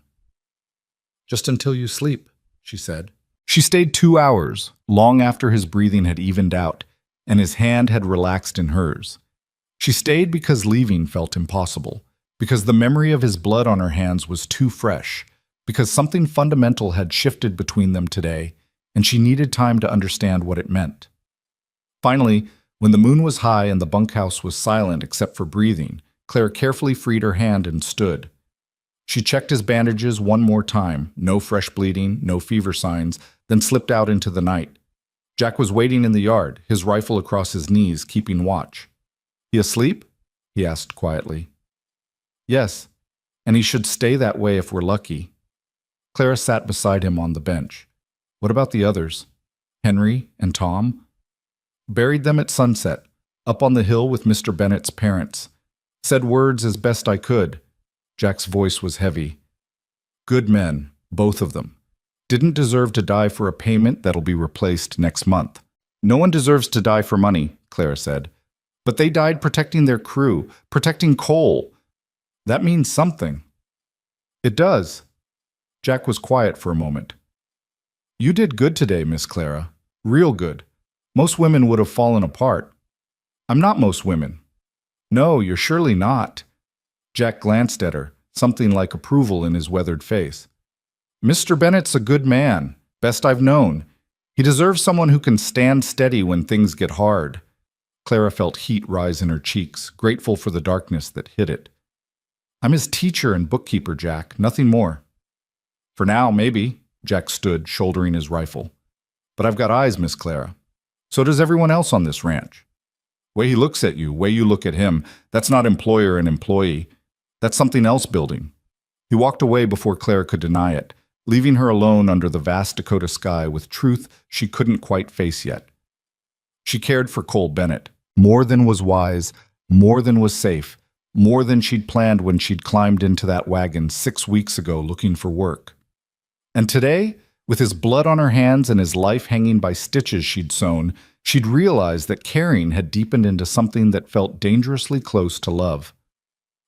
Just until you sleep, she said. She stayed 2 hours, long after his breathing had evened out, and his hand had relaxed in hers. She stayed because leaving felt impossible, because the memory of his blood on her hands was too fresh, because something fundamental had shifted between them today, and she needed time to understand what it meant. Finally, when the moon was high and the bunkhouse was silent except for breathing, Claire carefully freed her hand and stood. She checked his bandages one more time, no fresh bleeding, no fever signs, then slipped out into the night. Jack was waiting in the yard, his rifle across his knees, keeping watch. He asleep? He asked quietly. Yes, and he should stay that way if we're lucky. Clara sat beside him on the bench. What about the others? Henry and Tom? Buried them at sunset, up on the hill with Mr. Bennett's parents. Said words as best I could. Jack's voice was heavy. Good men, both of them. Didn't deserve to die for a payment that'll be replaced next month. No one deserves to die for money, Clara said. But they died protecting their crew, protecting Cole. That means something. It does. Jack was quiet for a moment. You did good today, Miss Clara. Real good. Most women would have fallen apart. I'm not most women. No, you're surely not. Jack glanced at her, something like approval in his weathered face. Mr. Bennett's a good man, best I've known. He deserves someone who can stand steady when things get hard. Clara felt heat rise in her cheeks, grateful for the darkness that hid it. I'm his teacher and bookkeeper, Jack, nothing more. For now, maybe. Jack stood, shouldering his rifle. But I've got eyes, Miss Clara. So does everyone else on this ranch. Way he looks at you, way you look at him, that's not employer and employee. That's something else building. He walked away before Clara could deny it, leaving her alone under the vast Dakota sky with truth she couldn't quite face yet. She cared for Cole Bennett, more than was wise, more than was safe, more than she'd planned when she'd climbed into that wagon 6 weeks ago looking for work. And today, with his blood on her hands and his life hanging by stitches she'd sewn, she'd realized that caring had deepened into something that felt dangerously close to love.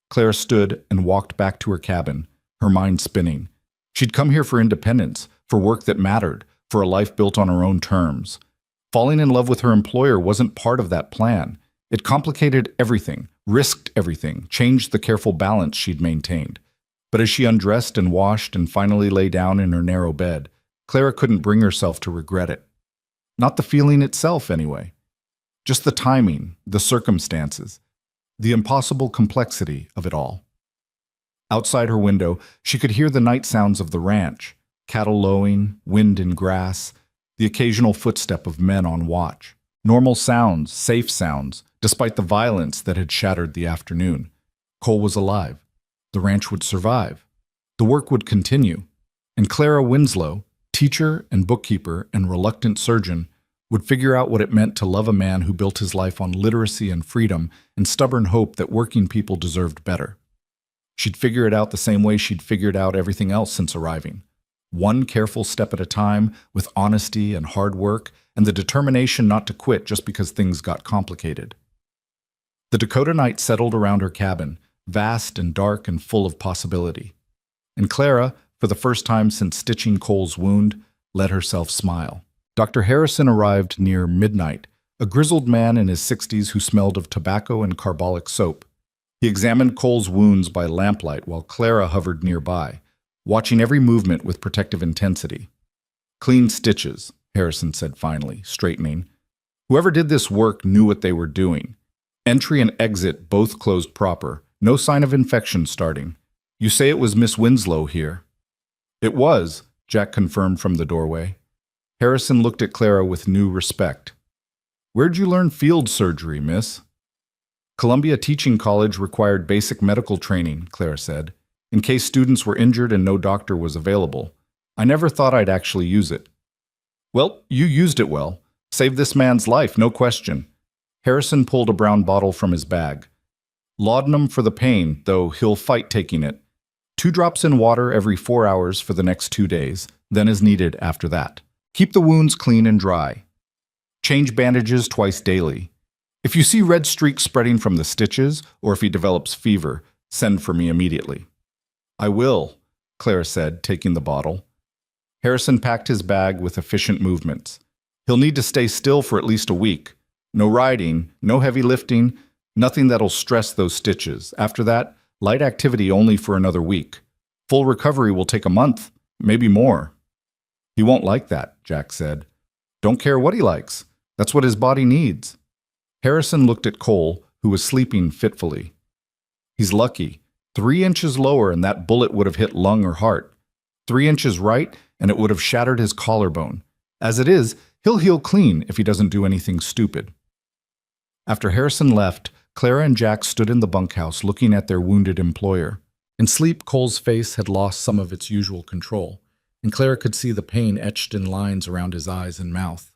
Clara stood and walked back to her cabin, her mind spinning. She'd come here for independence, for work that mattered, for a life built on her own terms. Falling in love with her employer wasn't part of that plan. It complicated everything, risked everything, changed the careful balance she'd maintained. But as she undressed and washed and finally lay down in her narrow bed, Clara couldn't bring herself to regret it. Not the feeling itself, anyway. Just the timing, the circumstances, the impossible complexity of it all. Outside her window, she could hear the night sounds of the ranch, cattle lowing, wind in grass, the occasional footstep of men on watch. Normal sounds, safe sounds, despite the violence that had shattered the afternoon. Cole was alive. The ranch would survive. The work would continue. And Clara Winslow, teacher and bookkeeper and reluctant surgeon, would figure out what it meant to love a man who built his life on literacy and freedom and stubborn hope that working people deserved better. She'd figure it out the same way she'd figured out everything else since arriving. One careful step at a time, with honesty and hard work, and the determination not to quit just because things got complicated. The Dakota night settled around her cabin, vast and dark and full of possibility. And Clara, for the first time since stitching Cole's wound, let herself smile. Dr. Harrison arrived near midnight, a grizzled man in his 60s who smelled of tobacco and carbolic soap. He examined Cole's wounds by lamplight while Clara hovered nearby, watching every movement with protective intensity. "Clean stitches," Harrison said finally, straightening. "Whoever did this work knew what they were doing. Entry and exit both closed proper, no sign of infection starting. You say it was Miss Winslow here?" "It was," Jack confirmed from the doorway. Harrison looked at Clara with new respect. "Where'd you learn field surgery, miss?" "Columbia Teaching College required basic medical training," Clara said, "in case students were injured and no doctor was available. I never thought I'd actually use it." "Well, you used it well. Saved this man's life, no question." Harrison pulled a brown bottle from his bag. "Laudanum for the pain, though he'll fight taking it. 2 drops in water every 4 hours for the next 2 days, then as needed after that. Keep the wounds clean and dry. Change bandages twice daily. If you see red streaks spreading from the stitches, or if he develops fever, send for me immediately." "I will," Clara said, taking the bottle. Harrison packed his bag with efficient movements. "He'll need to stay still for at least a week. No riding, no heavy lifting, nothing that'll stress those stitches. After that, light activity only for another week. Full recovery will take a month, maybe more." "He won't like that," Jack said. "Don't care what he likes. That's what his body needs." Harrison looked at Cole, who was sleeping fitfully. "He's lucky. 3 inches lower and that bullet would have hit lung or heart. 3 inches right and it would have shattered his collarbone. As it is, he'll heal clean if he doesn't do anything stupid." After Harrison left, Clara and Jack stood in the bunkhouse looking at their wounded employer. In sleep, Cole's face had lost some of its usual control, and Clara could see the pain etched in lines around his eyes and mouth.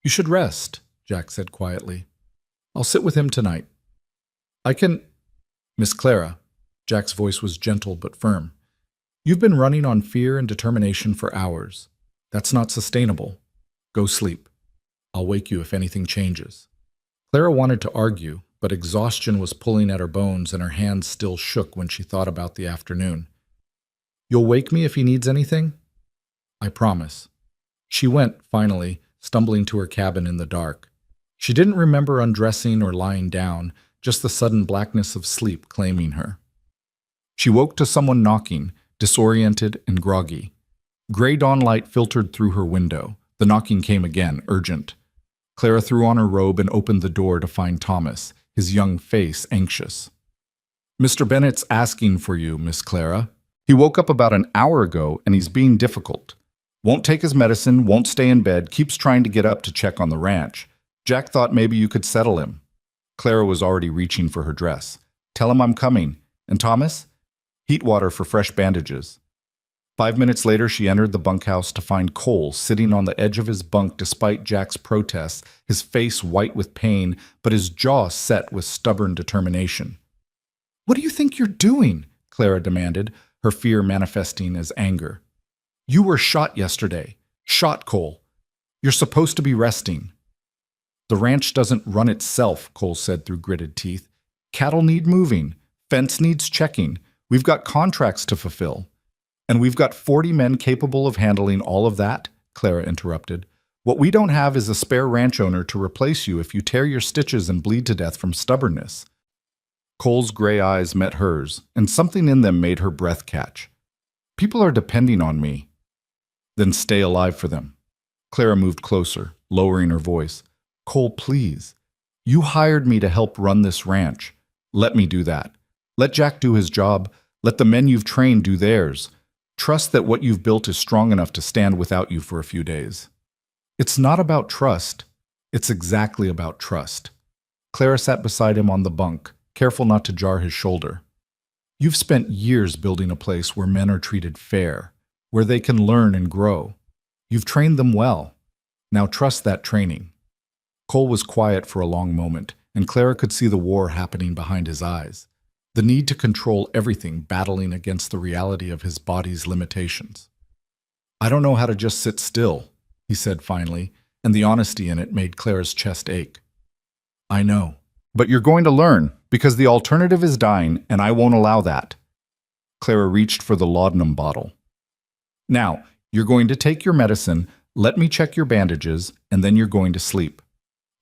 "You should rest," Jack said quietly. "I'll sit with him tonight." "I can—" "Miss Clara," Jack's voice was gentle but firm. "You've been running on fear and determination for hours. That's not sustainable. Go sleep. I'll wake you if anything changes." Clara wanted to argue, but exhaustion was pulling at her bones and her hands still shook when she thought about the afternoon. "You'll wake me if he needs anything?" "I promise." She went, finally, stumbling to her cabin in the dark. She didn't remember undressing or lying down, just the sudden blackness of sleep claiming her. She woke to someone knocking, disoriented and groggy. Gray dawnlight filtered through her window. The knocking came again, urgent. Clara threw on her robe and opened the door to find Thomas, his young face anxious. "Mr. Bennett's asking for you, Miss Clara. He woke up about an hour ago and he's being difficult. Won't take his medicine, won't stay in bed, keeps trying to get up to check on the ranch. Jack thought maybe you could settle him. Clara was already reaching for her dress. Tell him I'm coming. And Thomas? Heat water for fresh bandages. 5 minutes later, she entered the bunkhouse to find Cole sitting on the edge of his bunk despite Jack's protests, his face white with pain, but his jaw set with stubborn determination. "What do you think you're doing?" Clara demanded, her fear manifesting as anger. "You were shot yesterday. Shot, Cole. You're supposed to be resting." "The ranch doesn't run itself," Cole said through gritted teeth. "Cattle need moving. Fence needs checking. We've got contracts to fulfill." "And we've got 40 men capable of handling all of that," Clara interrupted. "What we don't have is a spare ranch owner to replace you if you tear your stitches and bleed to death from stubbornness." Cole's gray eyes met hers, and something in them made her breath catch. "People are depending on me." "Then stay alive for them." Clara moved closer, lowering her voice. "Cole, please. You hired me to help run this ranch. Let me do that. Let Jack do his job. Let the men you've trained do theirs. Trust that what you've built is strong enough to stand without you for a few days." "It's not about trust. It's exactly about trust." Clara sat beside him on the bunk, careful not to jar his shoulder. "You've spent years building a place where men are treated fair, where they can learn and grow. You've trained them well. Now trust that training." Cole was quiet for a long moment, and Clara could see the war happening behind his eyes. The need to control everything battling against the reality of his body's limitations. "I don't know how to just sit still," he said finally, and the honesty in it made Clara's chest ache. "I know. But you're going to learn, because the alternative is dying, and I won't allow that." Clara reached for the laudanum bottle. "Now, you're going to take your medicine, let me check your bandages, and then you're going to sleep.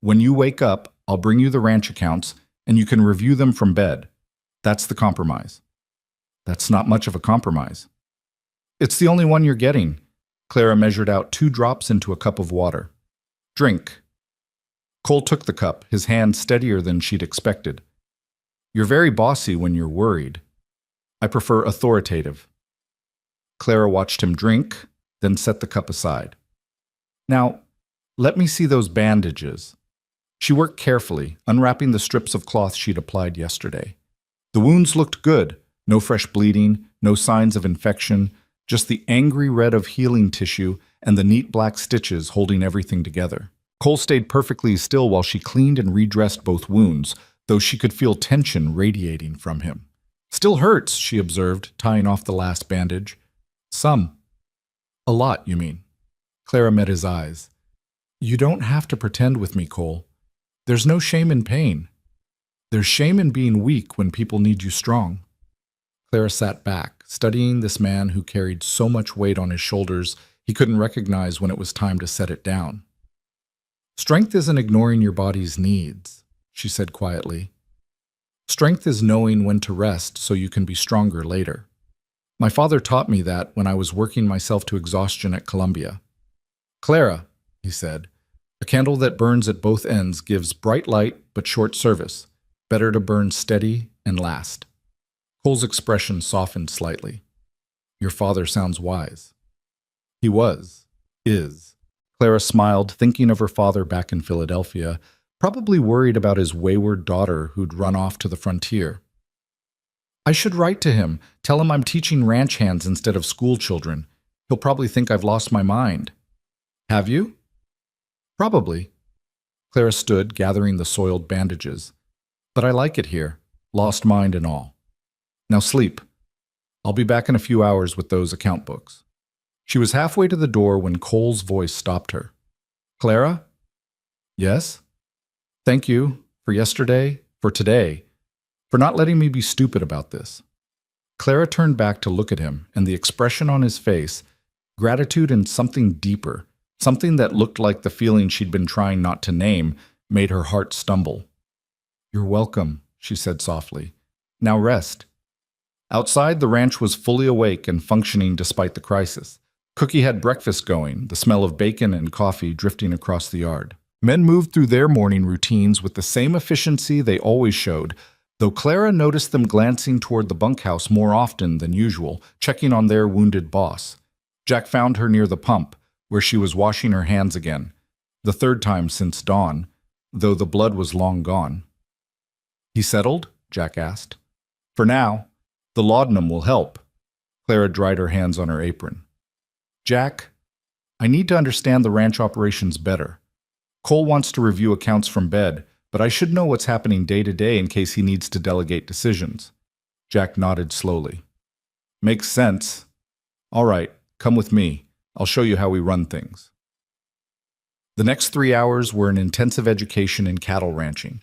When you wake up, I'll bring you the ranch accounts, and you can review them from bed. That's the compromise." "That's not much of a compromise." "It's the only one you're getting." Clara measured out 2 drops into a cup of water. "Drink." Cole took the cup, his hand steadier than she'd expected. "You're very bossy when you're worried. I prefer authoritative." Clara watched him drink, then set the cup aside. "Now, let me see those bandages." She worked carefully, unwrapping the strips of cloth she'd applied yesterday. The wounds looked good, no fresh bleeding, no signs of infection, just the angry red of healing tissue and the neat black stitches holding everything together. Cole stayed perfectly still while she cleaned and redressed both wounds, though she could feel tension radiating from him. "Still hurts," she observed, tying off the last bandage. "Some." "A lot, you mean?" Clara met his eyes. "You don't have to pretend with me, Cole. There's no shame in pain. There's shame in being weak when people need you strong." Clara sat back, studying this man who carried so much weight on his shoulders he couldn't recognize when it was time to set it down. "Strength isn't ignoring your body's needs," she said quietly. "Strength is knowing when to rest so you can be stronger later. My father taught me that when I was working myself to exhaustion at Columbia." "Clara," he said, "a candle that burns at both ends gives bright light but short service. Better to burn steady and last." Cole's expression softened slightly. "Your father sounds wise." "He is." Clara smiled, thinking of her father back in Philadelphia, probably worried about his wayward daughter who'd run off to the frontier. "I should write to him, tell him I'm teaching ranch hands instead of school children. He'll probably think I've lost my mind." "Have you?" "Probably." Clara stood, gathering the soiled bandages. "But I like it here, lost mind and all. Now sleep. I'll be back in a few hours with those account books." She was halfway to the door when Cole's voice stopped her. "Clara?" "Yes?" "Thank you for yesterday, for today, for not letting me be stupid about this." Clara turned back to look at him, and the expression on his face, gratitude and something deeper, something that looked like the feeling she'd been trying not to name, made her heart stumble. "You're welcome," she said softly. "Now rest." Outside, the ranch was fully awake and functioning despite the crisis. Cookie had breakfast going, the smell of bacon and coffee drifting across the yard. Men moved through their morning routines with the same efficiency they always showed, though Clara noticed them glancing toward the bunkhouse more often than usual, checking on their wounded boss. Jack found her near the pump, where she was washing her hands again, the third time since dawn, though the blood was long gone. "He settled?" Jack asked. "For now. The laudanum will help." Clara dried her hands on her apron. "Jack, I need to understand the ranch operations better. Cole wants to review accounts from bed, but I should know what's happening day to day in case he needs to delegate decisions." Jack nodded slowly. "Makes sense. All right, come with me. I'll show you how we run things." The next 3 hours were an intensive education in cattle ranching.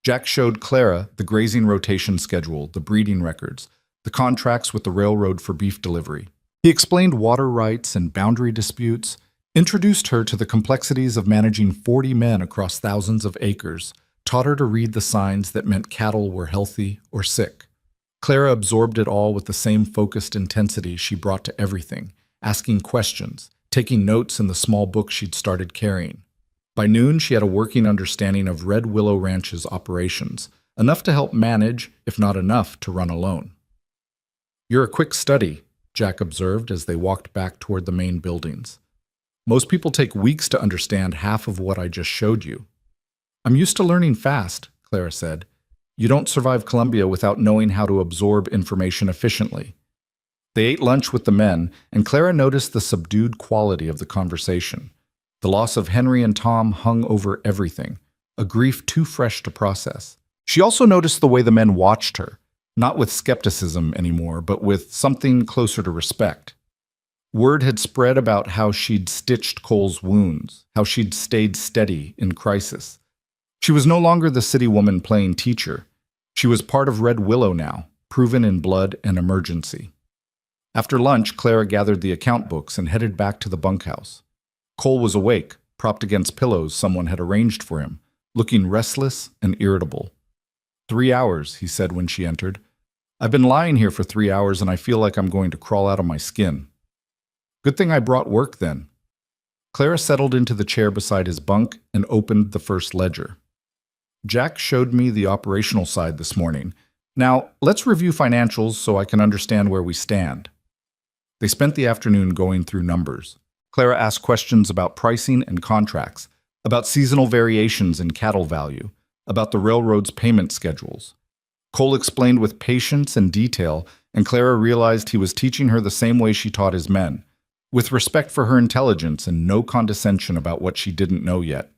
Jack showed Clara the grazing rotation schedule, the breeding records, the contracts with the railroad for beef delivery. He explained water rights and boundary disputes, introduced her to the complexities of managing 40 men across thousands of acres, taught her to read the signs that meant cattle were healthy or sick. Clara absorbed it all with the same focused intensity she brought to everything, asking questions, taking notes in the small book she'd started carrying. By noon, she had a working understanding of Red Willow Ranch's operations, enough to help manage, if not enough to run alone. "You're a quick study," Jack observed as they walked back toward the main buildings. "Most people take weeks to understand half of what I just showed you." "I'm used to learning fast," Clara said. "You don't survive Columbia without knowing how to absorb information efficiently." They ate lunch with the men, and Clara noticed the subdued quality of the conversation. The loss of Henry and Tom hung over everything, a grief too fresh to process. She also noticed the way the men watched her, not with skepticism anymore, but with something closer to respect. Word had spread about how she'd stitched Cole's wounds, how she'd stayed steady in crisis. She was no longer the city woman playing teacher. She was part of Red Willow now, proven in blood and emergency. After lunch, Clara gathered the account books and headed back to the bunkhouse. Cole was awake, propped against pillows someone had arranged for him, looking restless and irritable. 3 hours, he said when she entered. "I've been lying here for 3 hours and I feel like I'm going to crawl out of my skin." "Good thing I brought work then." Clara settled into the chair beside his bunk and opened the first ledger. "Jack showed me the operational side this morning. Now, let's review financials so I can understand where we stand." They spent the afternoon going through numbers. Clara asked questions about pricing and contracts, about seasonal variations in cattle value, about the railroad's payment schedules. Cole explained with patience and detail, and Clara realized he was teaching her the same way she taught his men, with respect for her intelligence and no condescension about what she didn't know yet.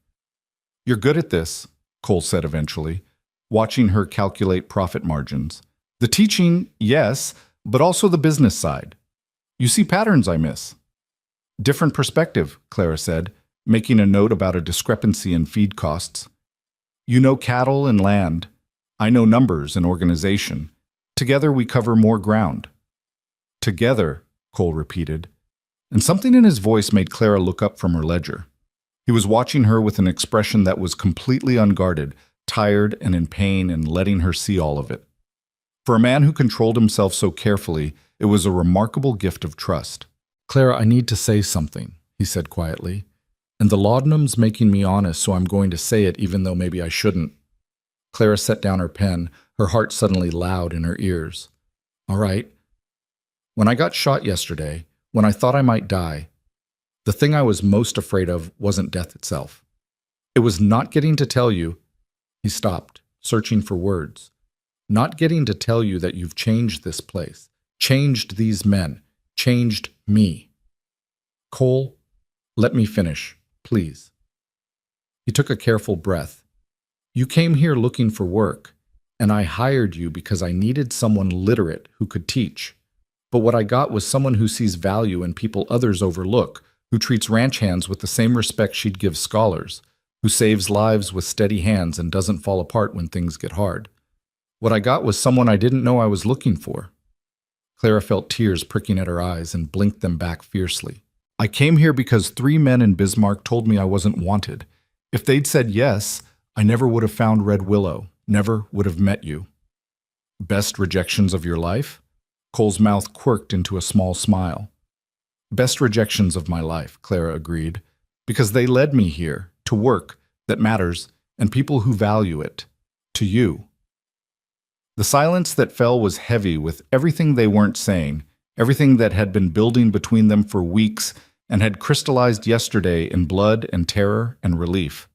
"You're good at this," Cole said eventually, watching her calculate profit margins. "The teaching, yes, but also the business side. You see patterns I miss." "Different perspective," Clara said, making a note about a discrepancy in feed costs. "You know cattle and land. I know numbers and organization. Together we cover more ground." "Together," Cole repeated, and something in his voice made Clara look up from her ledger. He was watching her with an expression that was completely unguarded, tired and in pain and letting her see all of it. For a man who controlled himself so carefully, it was a remarkable gift of trust. "Clara, I need to say something," he said quietly. "And the laudanum's making me honest, so I'm going to say it even though maybe I shouldn't." Clara set down her pen, her heart suddenly loud in her ears. "All right. When I got shot yesterday, when I thought I might die, the thing I was most afraid of wasn't death itself. It was not getting to tell you—" He stopped, searching for words. "Not getting to tell you that you've changed this place, changed these men, changed me. Cole, let me finish, please." He took a careful breath. "You came here looking for work, and I hired you because I needed someone literate who could teach. But what I got was someone who sees value in people others overlook, who treats ranch hands with the same respect she'd give scholars, who saves lives with steady hands and doesn't fall apart when things get hard. What I got was someone I didn't know I was looking for." Clara felt tears pricking at her eyes and blinked them back fiercely. "I came here because 3 men in Bismarck told me I wasn't wanted. If they'd said yes, I never would have found Red Willow, never would have met you." "Best rejections of your life?" Cole's mouth quirked into a small smile. "Best rejections of my life," Clara agreed, "because they led me here, to work that matters and people who value it, to you." The silence that fell was heavy with everything they weren't saying, everything that had been building between them for weeks and had crystallized yesterday in blood and terror and relief.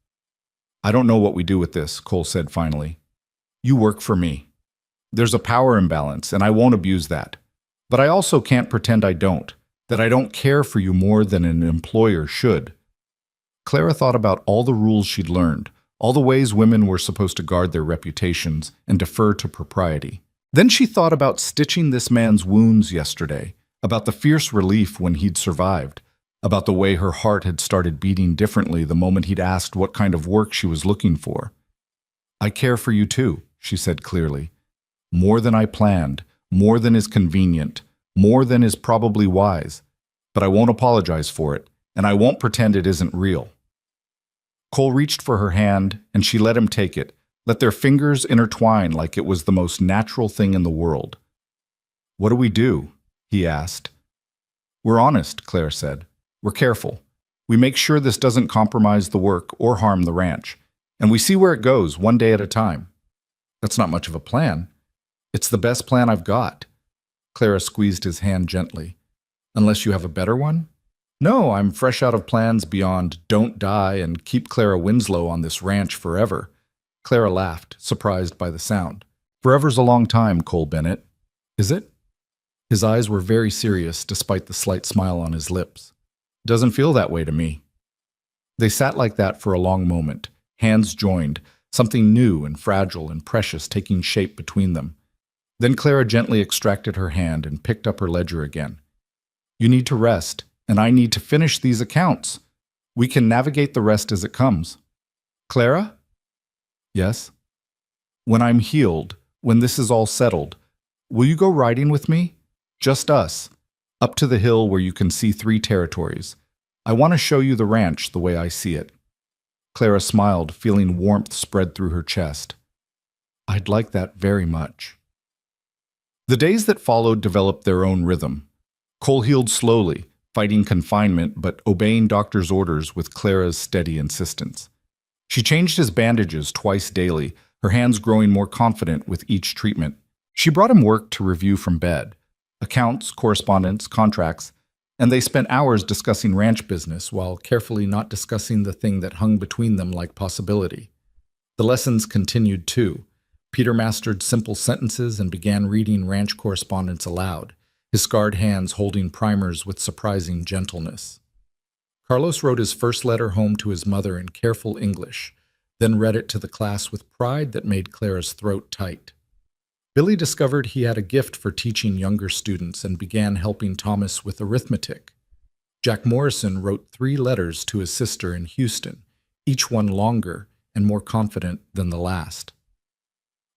"I don't know what we do with this," Cole said finally. "You work for me. There's a power imbalance, and I won't abuse that. But I also can't pretend I don't, that I don't care for you more than an employer should." Clara thought about all the rules she'd learned, all the ways women were supposed to guard their reputations and defer to propriety. Then she thought about stitching this man's wounds yesterday, about the fierce relief when he'd survived, about the way her heart had started beating differently the moment he'd asked what kind of work she was looking for. "I care for you too," she said clearly. "More than I planned, more than is convenient, more than is probably wise. But I won't apologize for it, and I won't pretend it isn't real." Cole reached for her hand, and she let him take it, let their fingers intertwine like it was the most natural thing in the world. "What do we do?" he asked. "We're honest," Claire said. "We're careful. We make sure this doesn't compromise the work or harm the ranch, and we see where it goes one day at a time." "That's not much of a plan." "It's the best plan I've got." Clara squeezed his hand gently. "Unless you have a better one?" "No, I'm fresh out of plans beyond don't die and keep Clara Winslow on this ranch forever." Clara laughed, surprised by the sound. "Forever's a long time, Cole Bennett." "Is it?" His eyes were very serious, despite the slight smile on his lips. "Doesn't feel that way to me." They sat like that for a long moment, hands joined, something new and fragile and precious taking shape between them. Then Clara gently extracted her hand and picked up her ledger again. "You need to rest, and I need to finish these accounts. We can navigate the rest as it comes." "Clara?" "Yes?" "When I'm healed, when this is all settled, will you go riding with me? Just us, up to the hill where you can see 3 territories. I want to show you the ranch the way I see it." Clara smiled, feeling warmth spread through her chest. "I'd like that very much." The days that followed developed their own rhythm. Cole healed slowly, fighting confinement but obeying doctor's orders with Clara's steady insistence. She changed his bandages twice daily, her hands growing more confident with each treatment. She brought him work to review from bed, accounts, correspondence, contracts, and they spent hours discussing ranch business while carefully not discussing the thing that hung between them like possibility. The lessons continued too. Peter mastered simple sentences and began reading ranch correspondence aloud, his scarred hands holding primers with surprising gentleness. Carlos wrote his first letter home to his mother in careful English, then read it to the class with pride that made Clara's throat tight. Billy discovered he had a gift for teaching younger students and began helping Thomas with arithmetic. Jack Morrison wrote 3 letters to his sister in Houston, each one longer and more confident than the last.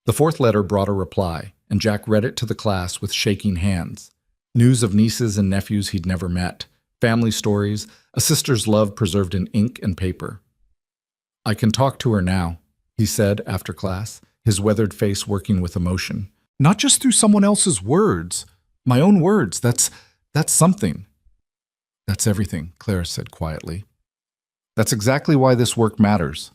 The 4th letter brought a reply, and Jack read it to the class with shaking hands. News of nieces and nephews he'd never met, family stories, a sister's love preserved in ink and paper. "I can talk to her now," he said after class, his weathered face working with emotion. "Not just through someone else's words. My own words. That's something." "That's everything," Clara said quietly. "That's exactly why this work matters."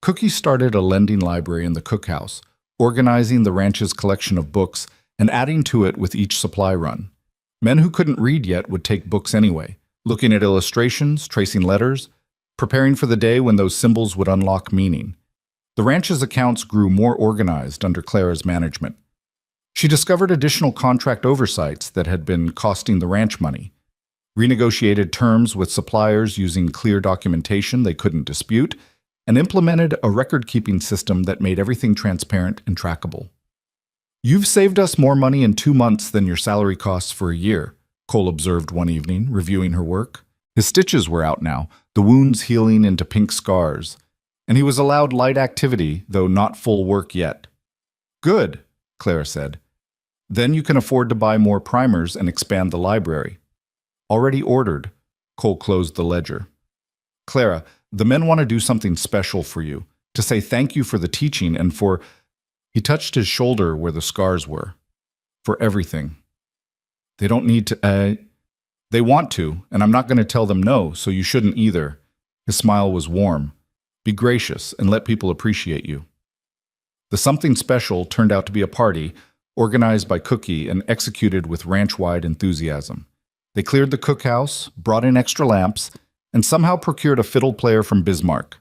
Cookie started a lending library in the cookhouse, organizing the ranch's collection of books and adding to it with each supply run. Men who couldn't read yet would take books anyway, looking at illustrations, tracing letters, preparing for the day when those symbols would unlock meaning. The ranch's accounts grew more organized under Clara's management. She discovered additional contract oversights that had been costing the ranch money, renegotiated terms with suppliers using clear documentation they couldn't dispute, and implemented a record-keeping system that made everything transparent and trackable. "You've saved us more money in 2 months than your salary costs for a year," Cole observed one evening, reviewing her work. His stitches were out now, the wounds healing into pink scars, and he was allowed light activity, though not full work yet. "Good," Clara said. "Then you can afford to buy more primers and expand the library." "Already ordered." Cole closed the ledger. "Clara, the men want to do something special for you, to say thank you for the teaching and for—" He touched his shoulder where the scars were. "For everything. They don't need to, They want to, and I'm not going to tell them no, so you shouldn't either." His smile was warm. "Be gracious and let people appreciate you." The something special turned out to be a party, organized by Cookie and executed with ranch-wide enthusiasm. They cleared the cookhouse, brought in extra lamps, and somehow procured a fiddle player from Bismarck.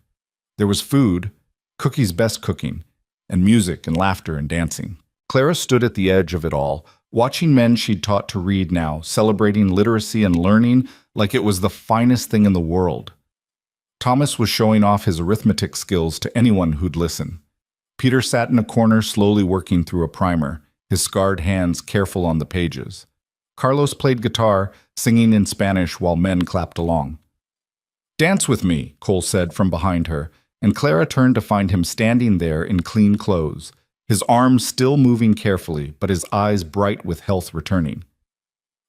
There was food, Cookie's best cooking, and music and laughter and dancing. Clara stood at the edge of it all, watching men she'd taught to read now, celebrating literacy and learning like it was the finest thing in the world. Thomas was showing off his arithmetic skills to anyone who'd listen. Peter sat in a corner slowly working through a primer, his scarred hands careful on the pages. Carlos played guitar, singing in Spanish while men clapped along. "Dance with me," Cole said from behind her, and Clara turned to find him standing there in clean clothes, his arms still moving carefully, but his eyes bright with health returning.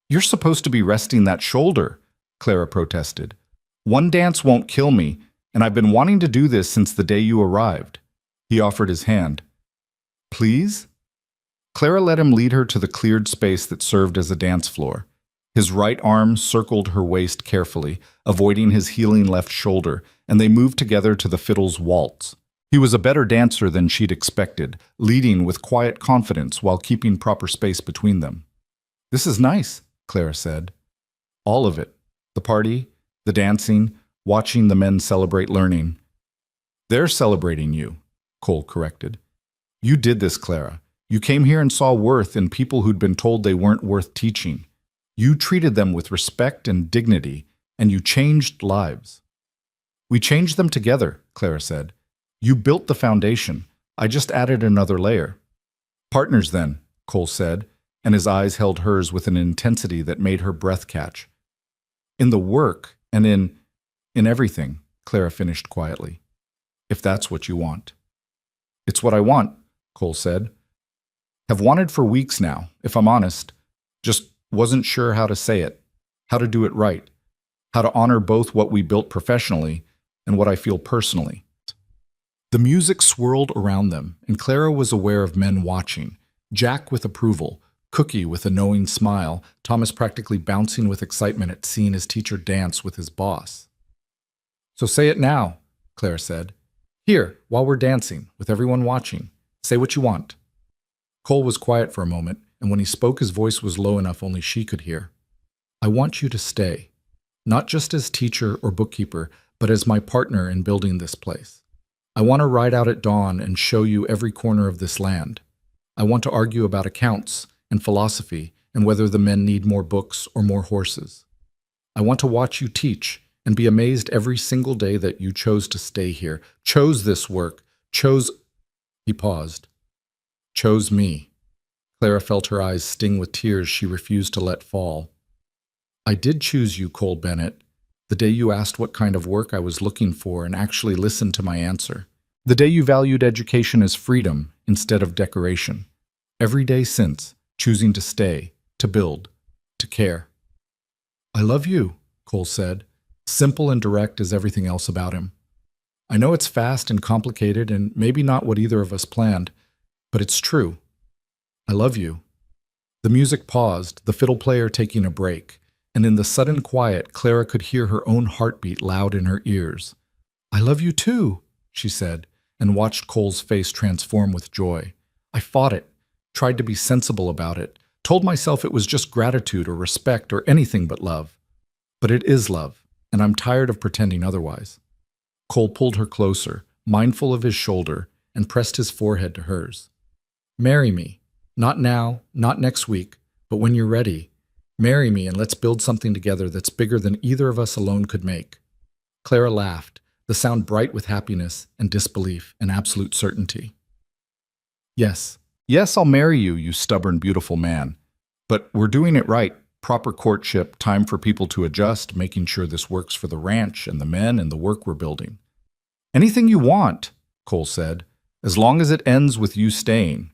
"You're supposed to be resting that shoulder," Clara protested. "One dance won't kill me, and I've been wanting to do this since the day you arrived." He offered his hand. "Please?" Clara let him lead her to the cleared space that served as a dance floor. His right arm circled her waist carefully, avoiding his healing left shoulder, and they moved together to the fiddle's waltz. He was a better dancer than she'd expected, leading with quiet confidence while keeping proper space between them. "This is nice," Clara said. "All of it. The party, the dancing, watching the men celebrate learning." "They're celebrating you," Cole corrected. "You did this, Clara. You came here and saw worth in people who'd been told they weren't worth teaching. You treated them with respect and dignity, and you changed lives." "We changed them together," Clara said. "You built the foundation. I just added another layer." "Partners, then," Cole said, and his eyes held hers with an intensity that made her breath catch. "In the work and in everything," Clara finished quietly. "If that's what you want." "It's what I want," Cole said. "Have wanted for weeks now, if I'm honest. Just wasn't sure how to say it, how to do it right, how to honor both what we built professionally and what I feel personally." The music swirled around them, and Clara was aware of men watching, Jack with approval, Cookie with a knowing smile, Thomas practically bouncing with excitement at seeing his teacher dance with his boss. "So say it now," Clara said. "Here, while we're dancing, with everyone watching. Say what you want." Cole was quiet for a moment, and when he spoke his voice was low enough only she could hear. "I want you to stay, not just as teacher or bookkeeper, but as my partner in building this place. I want to ride out at dawn and show you every corner of this land. I want to argue about accounts and philosophy and whether the men need more books or more horses. I want to watch you teach and be amazed every single day that you chose to stay here, chose this work, chose—" He paused. "Chose me." Clara felt her eyes sting with tears she refused to let fall. "I did choose you, Cole Bennett, the day you asked what kind of work I was looking for and actually listened to my answer. The day you valued education as freedom instead of decoration. Every day since, choosing to stay, to build, to care." "I love you," Cole said, simple and direct as everything else about him. "I know it's fast and complicated and maybe not what either of us planned, but it's true. I love you." The music paused, the fiddle player taking a break, and in the sudden quiet, Clara could hear her own heartbeat loud in her ears. "I love you too," she said, and watched Cole's face transform with joy. "I fought it, tried to be sensible about it, told myself it was just gratitude or respect or anything but love. But it is love, and I'm tired of pretending otherwise." Cole pulled her closer, mindful of his shoulder, and pressed his forehead to hers. "Marry me. Not now, not next week, but when you're ready. Marry me and let's build something together that's bigger than either of us alone could make." Clara laughed, the sound bright with happiness and disbelief and absolute certainty. "Yes. Yes, I'll marry you, you stubborn, beautiful man. But we're doing it right. Proper courtship, time for people to adjust, making sure this works for the ranch and the men and the work we're building." "Anything you want," Cole said, "as long as it ends with you staying."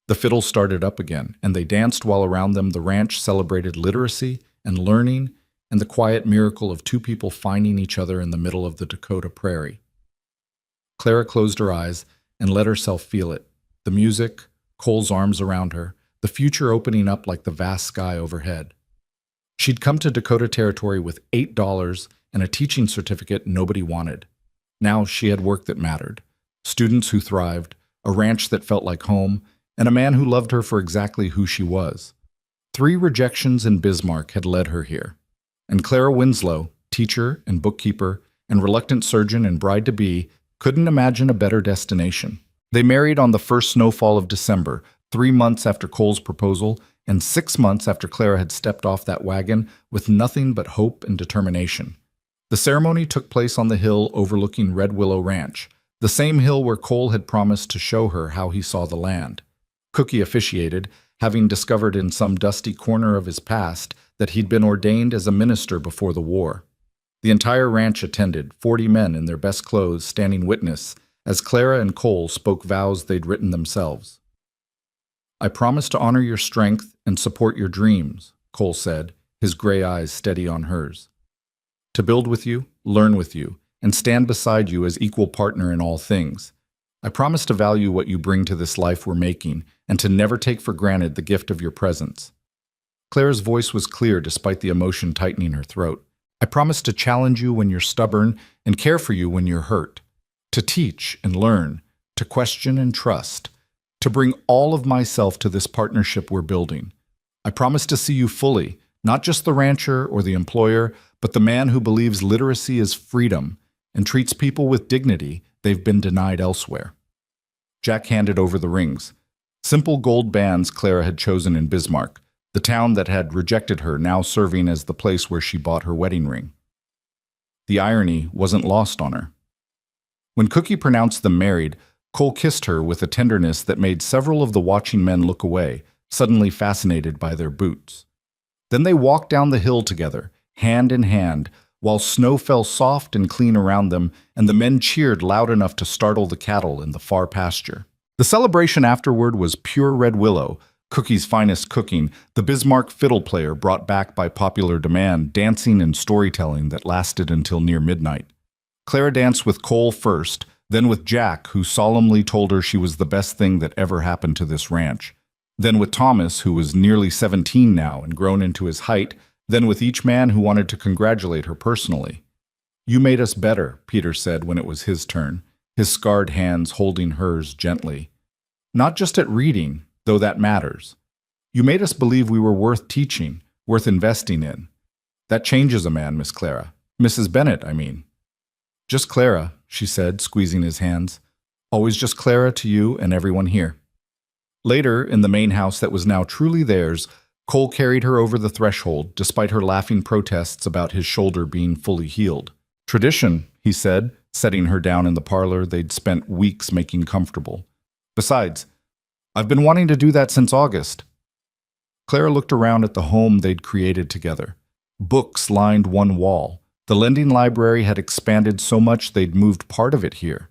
The fiddle started up again, and they danced while around them the ranch celebrated literacy and learning and the quiet miracle of two people finding each other in the middle of the Dakota prairie. Clara closed her eyes and let herself feel it, the music, Cole's arms around her, the future opening up like the vast sky overhead. She'd come to Dakota Territory with $8 and a teaching certificate nobody wanted. Now she had work that mattered, students who thrived, a ranch that felt like home, and a man who loved her for exactly who she was. 3 rejections in Bismarck had led her here, and Clara Winslow, teacher and bookkeeper and reluctant surgeon and bride-to-be, couldn't imagine a better destination. They married on the first snowfall of December, 3 months after Cole's proposal, and 6 months after Clara had stepped off that wagon with nothing but hope and determination. The ceremony took place on the hill overlooking Red Willow Ranch, the same hill where Cole had promised to show her how he saw the land. Cookie officiated, having discovered in some dusty corner of his past that he'd been ordained as a minister before the war. The entire ranch attended, 40 men in their best clothes standing witness, as Clara and Cole spoke vows they'd written themselves. "I promise to honor your strength and support your dreams," Cole said, his gray eyes steady on hers. "To build with you, learn with you, and stand beside you as equal partner in all things. I promise to value what you bring to this life we're making, and to never take for granted the gift of your presence." Clara's voice was clear despite the emotion tightening her throat. "I promise to challenge you when you're stubborn and care for you when you're hurt. To teach and learn, to question and trust, to bring all of myself to this partnership we're building. I promise to see you fully, not just the rancher or the employer, but the man who believes literacy is freedom and treats people with dignity they've been denied elsewhere." Jack handed over the rings. Simple gold bands Clara had chosen in Bismarck, the town that had rejected her now serving as the place where she bought her wedding ring. The irony wasn't lost on her. When Cookie pronounced them married, Cole kissed her with a tenderness that made several of the watching men look away, suddenly fascinated by their boots. Then they walked down the hill together, hand in hand, while snow fell soft and clean around them, and the men cheered loud enough to startle the cattle in the far pasture. The celebration afterward was pure Red Willow, Cookie's finest cooking, the Bismarck fiddle player brought back by popular demand, dancing and storytelling that lasted until near midnight. Clara danced with Cole first, then with Jack, who solemnly told her she was the best thing that ever happened to this ranch. Then with Thomas, who was nearly 17 now and grown into his height, then with each man who wanted to congratulate her personally. "You made us better," Peter said when it was his turn, his scarred hands holding hers gently. "Not just at reading, though that matters. You made us believe we were worth teaching, worth investing in. That changes a man, Miss Clara. Mrs. Bennet, I mean." "Just Clara," she said, squeezing his hands. "Always just Clara to you and everyone here." Later, in the main house that was now truly theirs, Cole carried her over the threshold, despite her laughing protests about his shoulder being fully healed. "Tradition," he said, setting her down in the parlor they'd spent weeks making comfortable. "Besides, I've been wanting to do that since August." Clara looked around at the home they'd created together. Books lined one wall. The lending library had expanded so much they'd moved part of it here.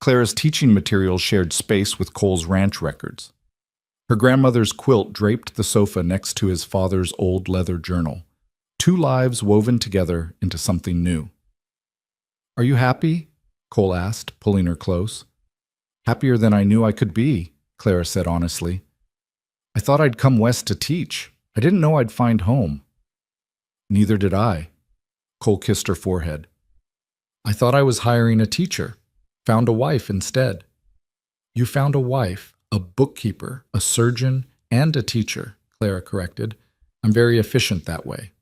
Clara's teaching materials shared space with Cole's ranch records. Her grandmother's quilt draped the sofa next to his father's old leather journal. 2 lives woven together into something new. "Are you happy?" Cole asked, pulling her close. "Happier than I knew I could be," Clara said honestly. "I thought I'd come west to teach. I didn't know I'd find home." "Neither did I." Cole kissed her forehead. "I thought I was hiring a teacher. Found a wife instead." "You found a wife, a bookkeeper, a surgeon, and a teacher," Clara corrected. "I'm very efficient that way."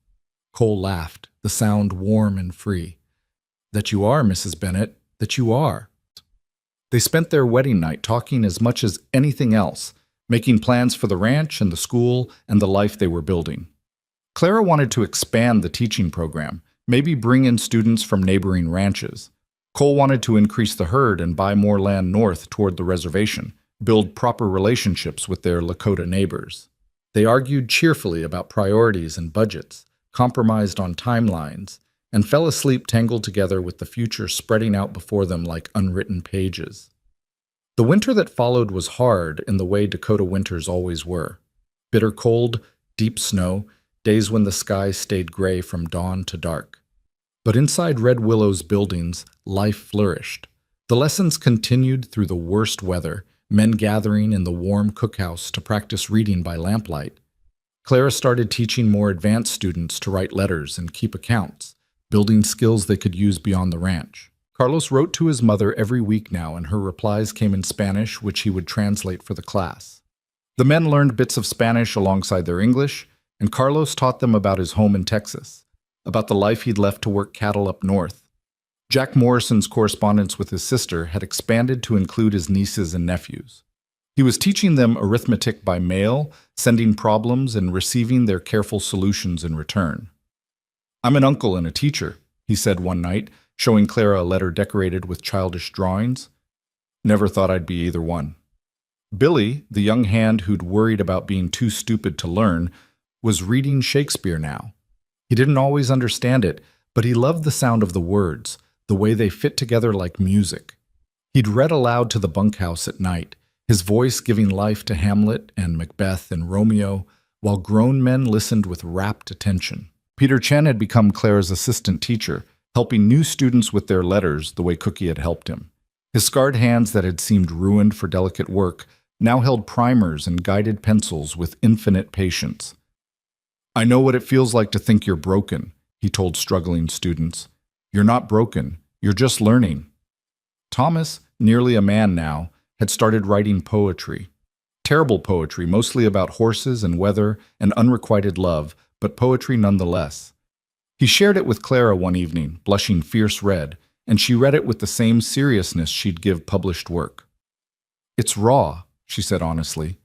Cole laughed, the sound warm and free. "That you are, Mrs. Bennet, that you are." They spent their wedding night talking as much as anything else, making plans for the ranch and the school and the life they were building. Clara wanted to expand the teaching program, maybe bring in students from neighboring ranches. Cole wanted to increase the herd and buy more land north toward the reservation, build proper relationships with their Lakota neighbors. They argued cheerfully about priorities and budgets, compromised on timelines, and fell asleep tangled together with the future spreading out before them like unwritten pages. The winter that followed was hard in the way Dakota winters always were. Bitter cold, deep snow, days when the sky stayed gray from dawn to dark. But inside Red Willow's buildings, life flourished. The lessons continued through the worst weather, men gathering in the warm cookhouse to practice reading by lamplight. Clara started teaching more advanced students to write letters and keep accounts, building skills they could use beyond the ranch. Carlos wrote to his mother every week now, and her replies came in Spanish, which he would translate for the class. The men learned bits of Spanish alongside their English, and Carlos taught them about his home in Texas, about the life he'd left to work cattle up north. Jack Morrison's correspondence with his sister had expanded to include his nieces and nephews. He was teaching them arithmetic by mail, sending problems, and receiving their careful solutions in return. "I'm an uncle and a teacher," he said one night, showing Clara a letter decorated with childish drawings. "Never thought I'd be either one." Billy, the young hand who'd worried about being too stupid to learn, was reading Shakespeare now. He didn't always understand it, but he loved the sound of the words, the way they fit together like music. He'd read aloud to the bunkhouse at night, his voice giving life to Hamlet and Macbeth and Romeo, while grown men listened with rapt attention. Peter Chen had become Clara's assistant teacher, helping new students with their letters the way Cookie had helped him. His scarred hands that had seemed ruined for delicate work now held primers and guided pencils with infinite patience. "I know what it feels like to think you're broken," he told struggling students. "You're not broken, you're just learning." Thomas, nearly a man now, had started writing poetry. Terrible poetry, mostly about horses and weather and unrequited love, but poetry nonetheless. He shared it with Clara one evening, blushing fierce red, and she read it with the same seriousness she'd give published work. "It's raw," she said honestly.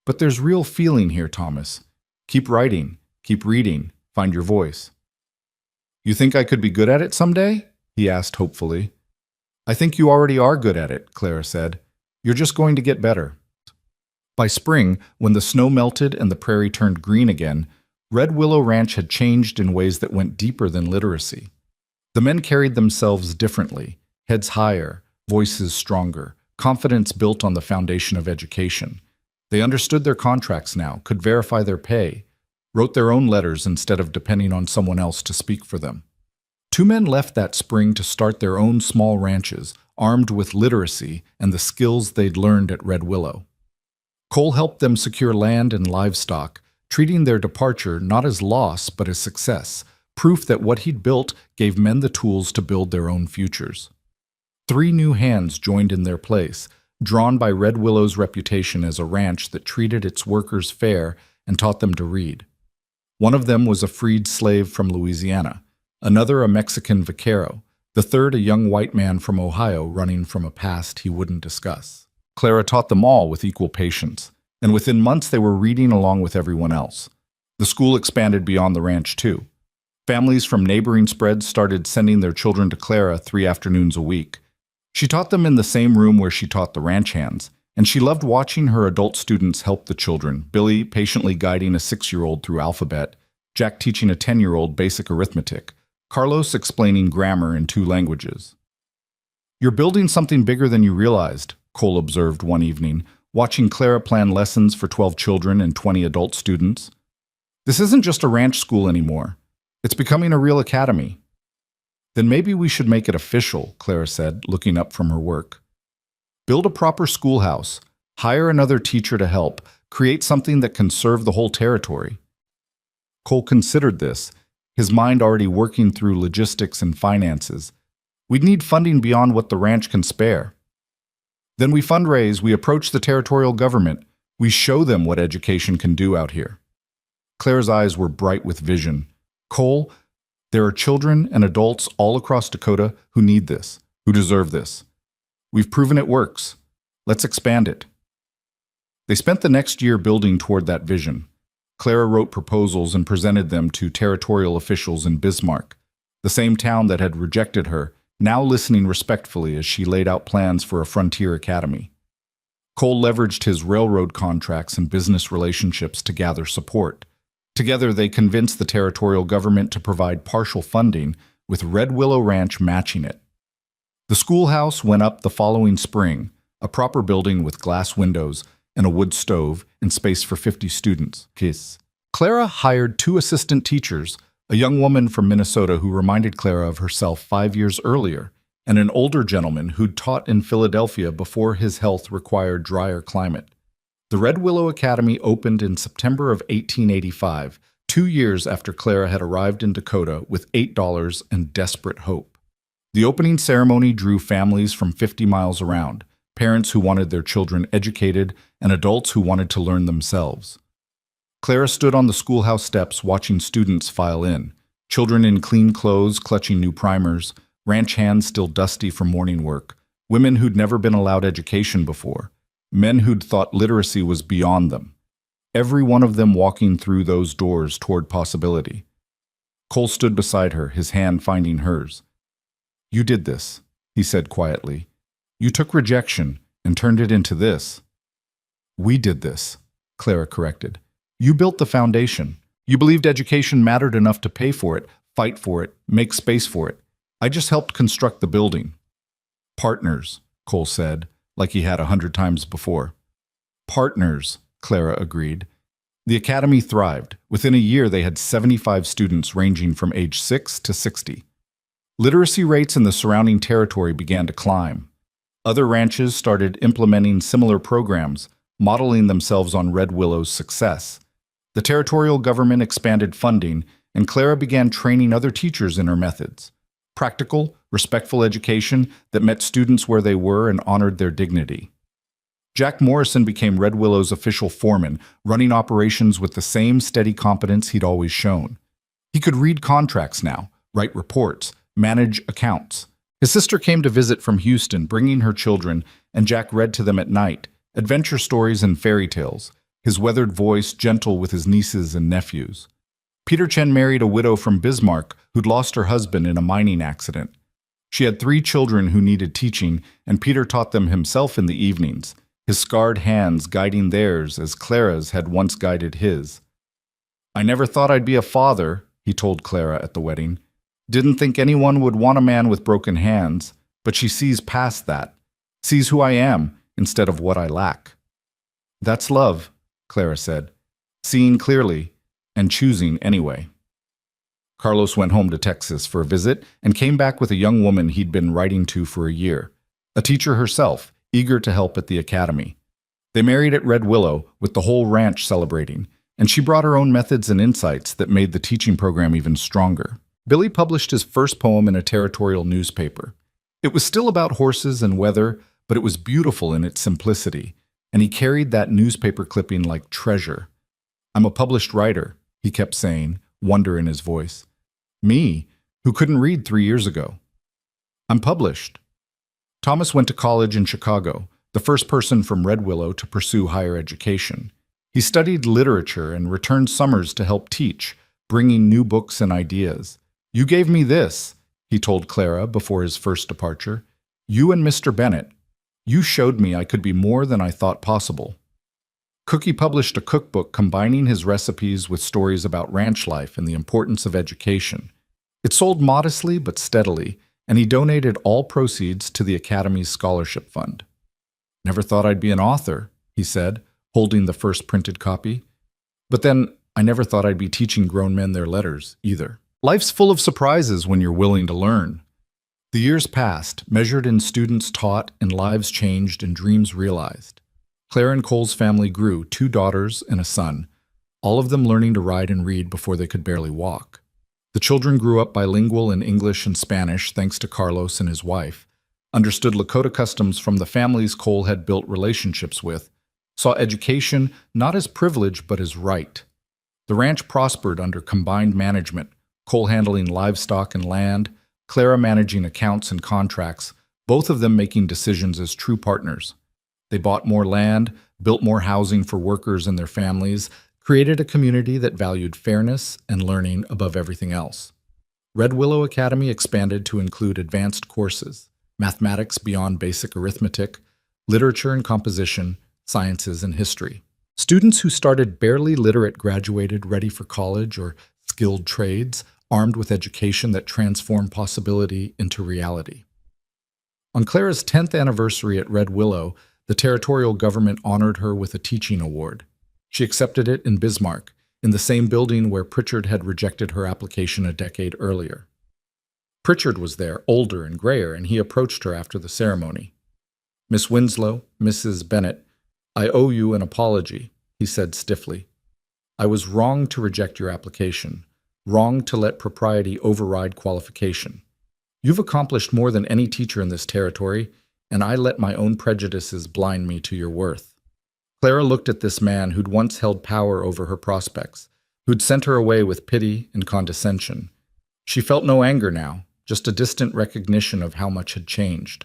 "But there's real feeling here, Thomas. Keep writing, keep reading, find your voice." "You think I could be good at it someday?" he asked hopefully. "I think you already are good at it," Clara said. "You're just going to get better." By spring, when the snow melted and the prairie turned green again, Red Willow Ranch had changed in ways that went deeper than literacy. The men carried themselves differently, heads higher, voices stronger, confidence built on the foundation of education. They understood their contracts now, could verify their pay, wrote their own letters instead of depending on someone else to speak for them. Two men left that spring to start their own small ranches, armed with literacy and the skills they'd learned at Red Willow. Cole helped them secure land and livestock, treating their departure not as loss but as success, proof that what he'd built gave men the tools to build their own futures. 3 new hands joined in their place, drawn by Red Willow's reputation as a ranch that treated its workers fair and taught them to read. One of them was a freed slave from Louisiana, another a Mexican vaquero, the third a young white man from Ohio running from a past he wouldn't discuss. Clara taught them all with equal patience, and within months they were reading along with everyone else. The school expanded beyond the ranch too. Families from neighboring spreads started sending their children to Clara 3 afternoons a week. She taught them in the same room where she taught the ranch hands, and she loved watching her adult students help the children, Billy patiently guiding a 6-year-old through alphabet, Jack teaching a 10-year-old basic arithmetic, Carlos explaining grammar in 2 languages. "You're building something bigger than you realized," Cole observed one evening, watching Clara plan lessons for 12 children and 20 adult students. "This isn't just a ranch school anymore. It's becoming a real academy." "Then maybe we should make it official," Clara said, looking up from her work. "Build a proper schoolhouse, hire another teacher to help, create something that can serve the whole territory." Cole considered this, his mind already working through logistics and finances. "We'd need funding beyond what the ranch can spare." "Then we fundraise, we approach the territorial government, we show them what education can do out here." Claire's eyes were bright with vision. "Cole, there are children and adults all across Dakota who need this, who deserve this. We've proven it works. Let's expand it." They spent the next year building toward that vision. Clara wrote proposals and presented them to territorial officials in Bismarck, the same town that had rejected her, now listening respectfully as she laid out plans for a frontier academy. Cole leveraged his railroad contracts and business relationships to gather support. Together, they convinced the territorial government to provide partial funding, with Red Willow Ranch matching it. The schoolhouse went up the following spring, a proper building with glass windows and a wood stove and space for 50 students. Clara hired 2 assistant teachers, a young woman from Minnesota who reminded Clara of herself 5 years earlier, and an older gentleman who'd taught in Philadelphia before his health required drier climate. The Red Willow Academy opened in September of 1885, 2 years after Clara had arrived in Dakota with $8 and desperate hope. The opening ceremony drew families from 50 miles around, parents who wanted their children educated and adults who wanted to learn themselves. Clara stood on the schoolhouse steps watching students file in, children in clean clothes clutching new primers, ranch hands still dusty from morning work, women who'd never been allowed education before, men who'd thought literacy was beyond them. Every one of them walking through those doors toward possibility. Cole stood beside her, his hand finding hers. "You did this," he said quietly. "You took rejection and turned it into this." "We did this," Clara corrected. "You built the foundation. You believed education mattered enough to pay for it, fight for it, make space for it. I just helped construct the building." "Partners," Cole said, like he had 100 times before. "Partners," Clara agreed. The academy thrived. Within a year, they had 75 students ranging from age 6 to 60. Literacy rates in the surrounding territory began to climb. Other ranches started implementing similar programs, modeling themselves on Red Willow's success. The territorial government expanded funding, and Clara began training other teachers in her methods. Practical, respectful education that met students where they were and honored their dignity. Jack Morrison became Red Willow's official foreman, running operations with the same steady competence he'd always shown. He could read contracts now, write reports, manage accounts. His sister came to visit from Houston, bringing her children, and Jack read to them at night, adventure stories and fairy tales, his weathered voice gentle with his nieces and nephews. Peter Chen married a widow from Bismarck who'd lost her husband in a mining accident. She had 3 children who needed teaching, and Peter taught them himself in the evenings, his scarred hands guiding theirs as Clara's had once guided his. "I never thought I'd be a father," he told Clara at the wedding. "Didn't think anyone would want a man with broken hands, but she sees past that, sees who I am instead of what I lack." "That's love," Clara said, "seeing clearly and choosing anyway." Carlos went home to Texas for a visit and came back with a young woman he'd been writing to for a year, a teacher herself, eager to help at the academy. They married at Red Willow, with the whole ranch celebrating, and she brought her own methods and insights that made the teaching program even stronger. Billy published his first poem in a territorial newspaper. It was still about horses and weather, but it was beautiful in its simplicity, and he carried that newspaper clipping like treasure. "I'm a published writer," he kept saying, wonder in his voice. "Me, who couldn't read 3 years ago. I'm published." Thomas went to college in Chicago, the first person from Red Willow to pursue higher education. He studied literature and returned summers to help teach, bringing new books and ideas. "You gave me this," he told Clara before his first departure. "You and Mr. Bennett. You showed me I could be more than I thought possible." Cookie published a cookbook combining his recipes with stories about ranch life and the importance of education. It sold modestly but steadily, and he donated all proceeds to the Academy's scholarship fund. "Never thought I'd be an author," he said, holding the first printed copy. "But then, I never thought I'd be teaching grown men their letters, either." Life's full of surprises when you're willing to learn. The years passed, measured in students taught and lives changed and dreams realized. Clara and Cole's family grew, 2 daughters and a son, all of them learning to ride and read before they could barely walk. The children grew up bilingual in English and Spanish thanks to Carlos and his wife, understood Lakota customs from the families Cole had built relationships with, saw education not as privilege but as right. The ranch prospered under combined management, Cole handling livestock and land, Clara managing accounts and contracts, both of them making decisions as true partners. They bought more land, built more housing for workers and their families, created a community that valued fairness and learning above everything else. Red Willow Academy expanded to include advanced courses, mathematics beyond basic arithmetic, literature and composition, sciences and history. Students who started barely literate graduated ready for college or skilled trades, armed with education that transformed possibility into reality. On Clara's 10th anniversary at Red Willow, the territorial government honored her with a teaching award. She accepted it in Bismarck, in the same building where Pritchard had rejected her application a decade earlier. Pritchard was there, older and grayer, and he approached her after the ceremony. "Miss Winslow, Mrs. Bennett, I owe you an apology," he said stiffly. "I was wrong to reject your application, wrong to let propriety override qualification. You've accomplished more than any teacher in this territory, and I let my own prejudices blind me to your worth." Clara looked at this man who'd once held power over her prospects, who'd sent her away with pity and condescension. She felt no anger now, just a distant recognition of how much had changed.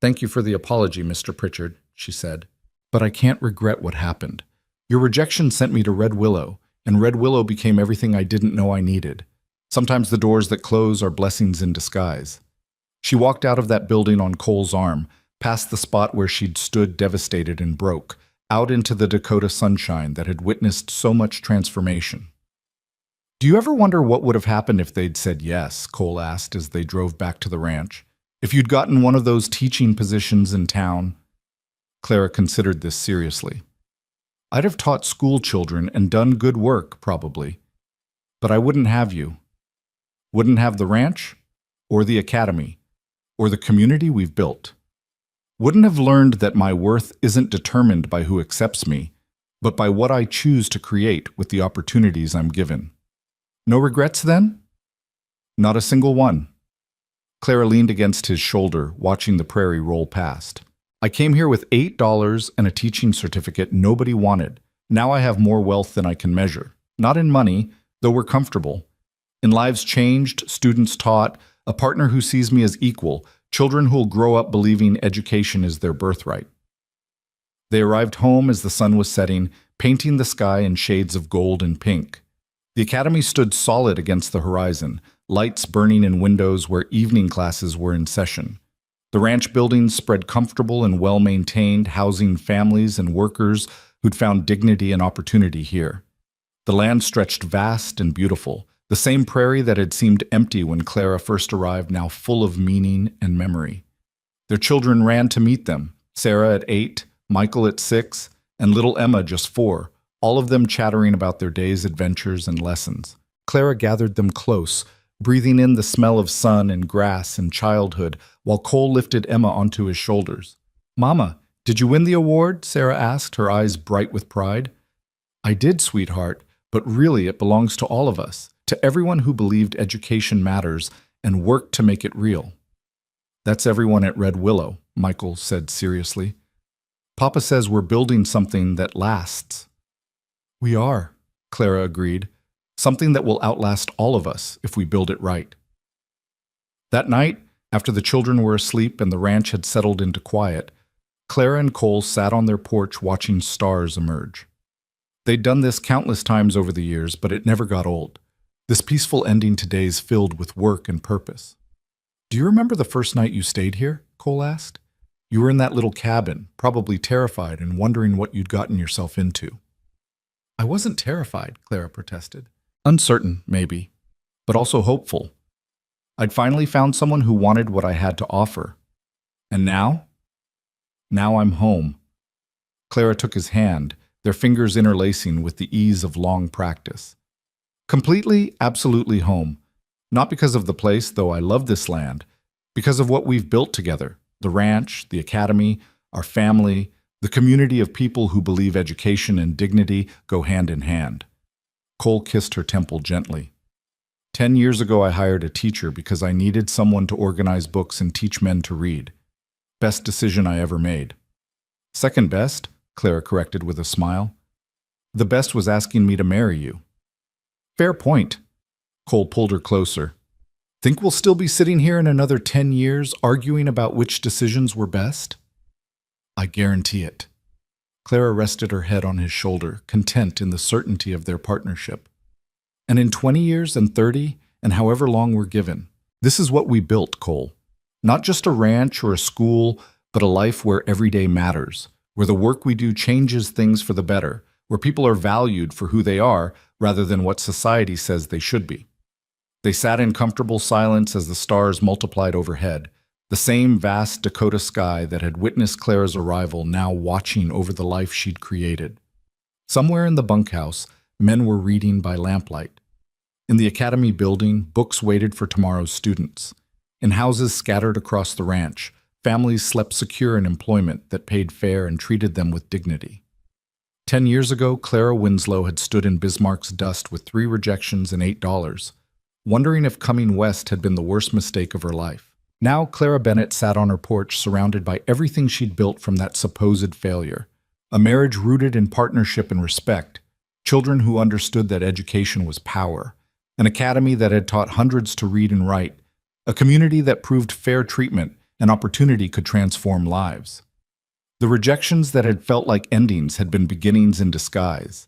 "Thank you for the apology, Mr. Pritchard," she said. "But I can't regret what happened. Your rejection sent me to Red Willow, and Red Willow became everything I didn't know I needed. Sometimes the doors that close are blessings in disguise." She walked out of that building on Cole's arm, past the spot where she'd stood devastated and broke, out into the Dakota sunshine that had witnessed so much transformation. "Do you ever wonder what would have happened if they'd said yes?" Cole asked as they drove back to the ranch. "If you'd gotten one of those teaching positions in town?" Clara considered this seriously. "I'd have taught school children and done good work, probably. But I wouldn't have you. Wouldn't have the ranch, or the academy, or the community we've built. Wouldn't have learned that my worth isn't determined by who accepts me, but by what I choose to create with the opportunities I'm given. No regrets then?" "Not a single one." Clara leaned against his shoulder, watching the prairie roll past. "I came here with $8 and a teaching certificate nobody wanted. Now I have more wealth than I can measure. Not in money, though we're comfortable. In lives changed, students taught, a partner who sees me as equal, children who'll grow up believing education is their birthright." They arrived home as the sun was setting, painting the sky in shades of gold and pink. The academy stood solid against the horizon, lights burning in windows where evening classes were in session. The ranch buildings spread comfortable and well-maintained, housing families and workers who'd found dignity and opportunity here. The land stretched vast and beautiful, the same prairie that had seemed empty when Clara first arrived, now full of meaning and memory. Their children ran to meet them, Sarah at 8, Michael at 6, and little Emma just 4, all of them chattering about their day's adventures and lessons. Clara gathered them close, breathing in the smell of sun and grass and childhood, while Cole lifted Emma onto his shoulders. "Mama, did you win the award?" Sarah asked, her eyes bright with pride. "I did, sweetheart, but really it belongs to all of us, to everyone who believed education matters and worked to make it real." "That's everyone at Red Willow," Michael said seriously. "Papa says we're building something that lasts." "We are," Clara agreed. "Something that will outlast all of us if we build it right." That night, after the children were asleep and the ranch had settled into quiet, Clara and Cole sat on their porch watching stars emerge. They'd done this countless times over the years, but it never got old. This peaceful ending to days filled with work and purpose. "Do you remember the first night you stayed here?" Cole asked. "You were in that little cabin, probably terrified and wondering what you'd gotten yourself into." "I wasn't terrified," Clara protested. "Uncertain, maybe, but also hopeful. I'd finally found someone who wanted what I had to offer. And now? Now I'm home." Clara took his hand, their fingers interlacing with the ease of long practice. "Completely, absolutely home. Not because of the place, though I love this land, because of what we've built together, the ranch, the academy, our family, the community of people who believe education and dignity go hand in hand." Cole kissed her temple gently. 10 years ago I hired a teacher because I needed someone to organize books and teach men to read. Best decision I ever made. Second best, Clara corrected with a smile. The best was asking me to marry you. Fair point. Cole pulled her closer. Think we'll still be sitting here in another 10 years arguing about which decisions were best? I guarantee it. Clara rested her head on his shoulder, content in the certainty of their partnership. And in 20 years and 30, and however long we're given, this is what we built, Cole. Not just a ranch or a school, but a life where every day matters, where the work we do changes things for the better, where people are valued for who they are rather than what society says they should be. They sat in comfortable silence as the stars multiplied overhead, the same vast Dakota sky that had witnessed Clara's arrival now watching over the life she'd created. Somewhere in the bunkhouse, men were reading by lamplight. In the academy building, books waited for tomorrow's students. In houses scattered across the ranch, families slept secure in employment that paid fair and treated them with dignity. 10 years ago, Clara Winslow had stood in Bismarck's dust with 3 rejections and $8. wondering if coming west had been the worst mistake of her life. Now Clara Bennett sat on her porch surrounded by everything she'd built from that supposed failure. A marriage rooted in partnership and respect, children who understood that education was power, an academy that had taught hundreds to read and write, a community that proved fair treatment and opportunity could transform lives. The rejections that had felt like endings had been beginnings in disguise.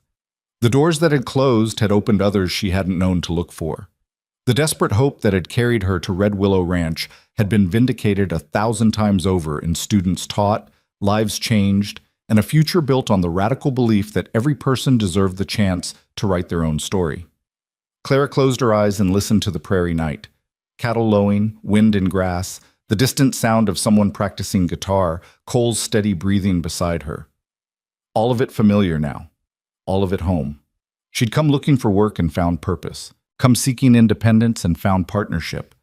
The doors that had closed had opened others she hadn't known to look for. The desperate hope that had carried her to Red Willow Ranch had been vindicated 1,000 times over in students taught, lives changed, and a future built on the radical belief that every person deserved the chance to write their own story. Clara closed her eyes and listened to the prairie night. Cattle lowing, wind in grass, the distant sound of someone practicing guitar, Cole's steady breathing beside her. All of it familiar now. All of it home. She'd come looking for work and found purpose. Come seeking independence and found partnership.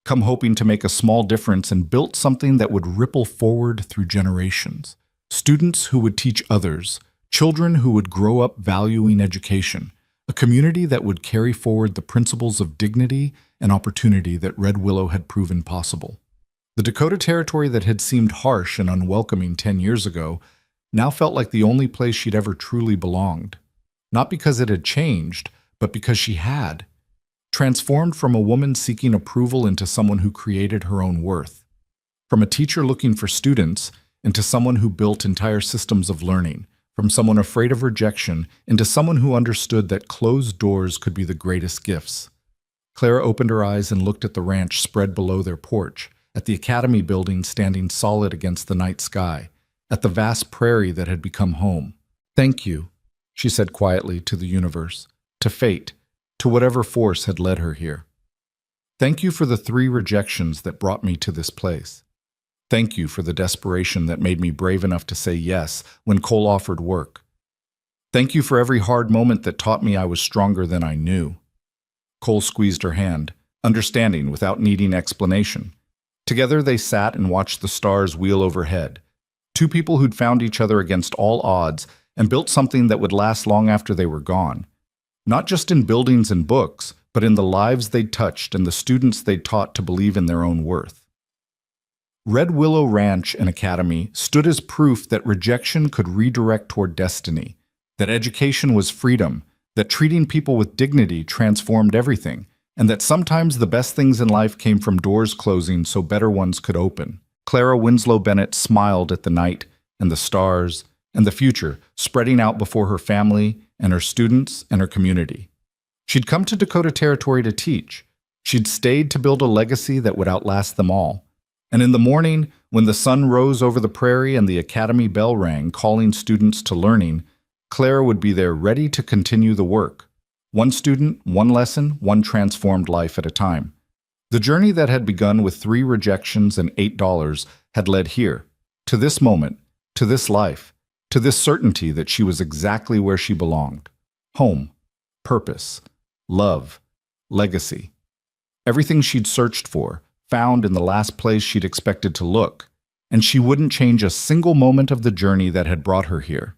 Come hoping to make a small difference and built something that would ripple forward through generations. Students who would teach others. Children who would grow up valuing education. A community that would carry forward the principles of dignity and opportunity that Red Willow had proven possible. The Dakota Territory that had seemed harsh and unwelcoming 10 years ago now felt like the only place she'd ever truly belonged. Not because it had changed, but because she had. Transformed from a woman seeking approval into someone who created her own worth. From a teacher looking for students into someone who built entire systems of learning. From someone afraid of rejection into someone who understood that closed doors could be the greatest gifts. Clara opened her eyes and looked at the ranch spread below their porch, at the academy building standing solid against the night sky, at the vast prairie that had become home. "Thank you," she said quietly to the universe, to fate, to whatever force had led her here. "Thank you for the 3 rejections that brought me to this place. Thank you for the desperation that made me brave enough to say yes when Cole offered work. Thank you for every hard moment that taught me I was stronger than I knew." Cole squeezed her hand, understanding without needing explanation. Together they sat and watched the stars wheel overhead. 2 people who'd found each other against all odds and built something that would last long after they were gone. Not just in buildings and books, but in the lives they'd touched and the students they'd taught to believe in their own worth. Red Willow Ranch and Academy stood as proof that rejection could redirect toward destiny, that education was freedom, that treating people with dignity transformed everything, and that sometimes the best things in life came from doors closing so better ones could open. Clara Winslow Bennett smiled at the night and the stars and the future spreading out before her family and her students and her community. She'd come to Dakota Territory to teach. She'd stayed to build a legacy that would outlast them all. And in the morning, when the sun rose over the prairie and the academy bell rang, calling students to learning, Clara would be there ready to continue the work. One student, one lesson, one transformed life at a time. The journey that had begun with 3 rejections and $8 had led here, to this moment, to this life, to this certainty that she was exactly where she belonged. Home, purpose, love, legacy. Everything she'd searched for, found in the last place she'd expected to look, and she wouldn't change a single moment of the journey that had brought her here.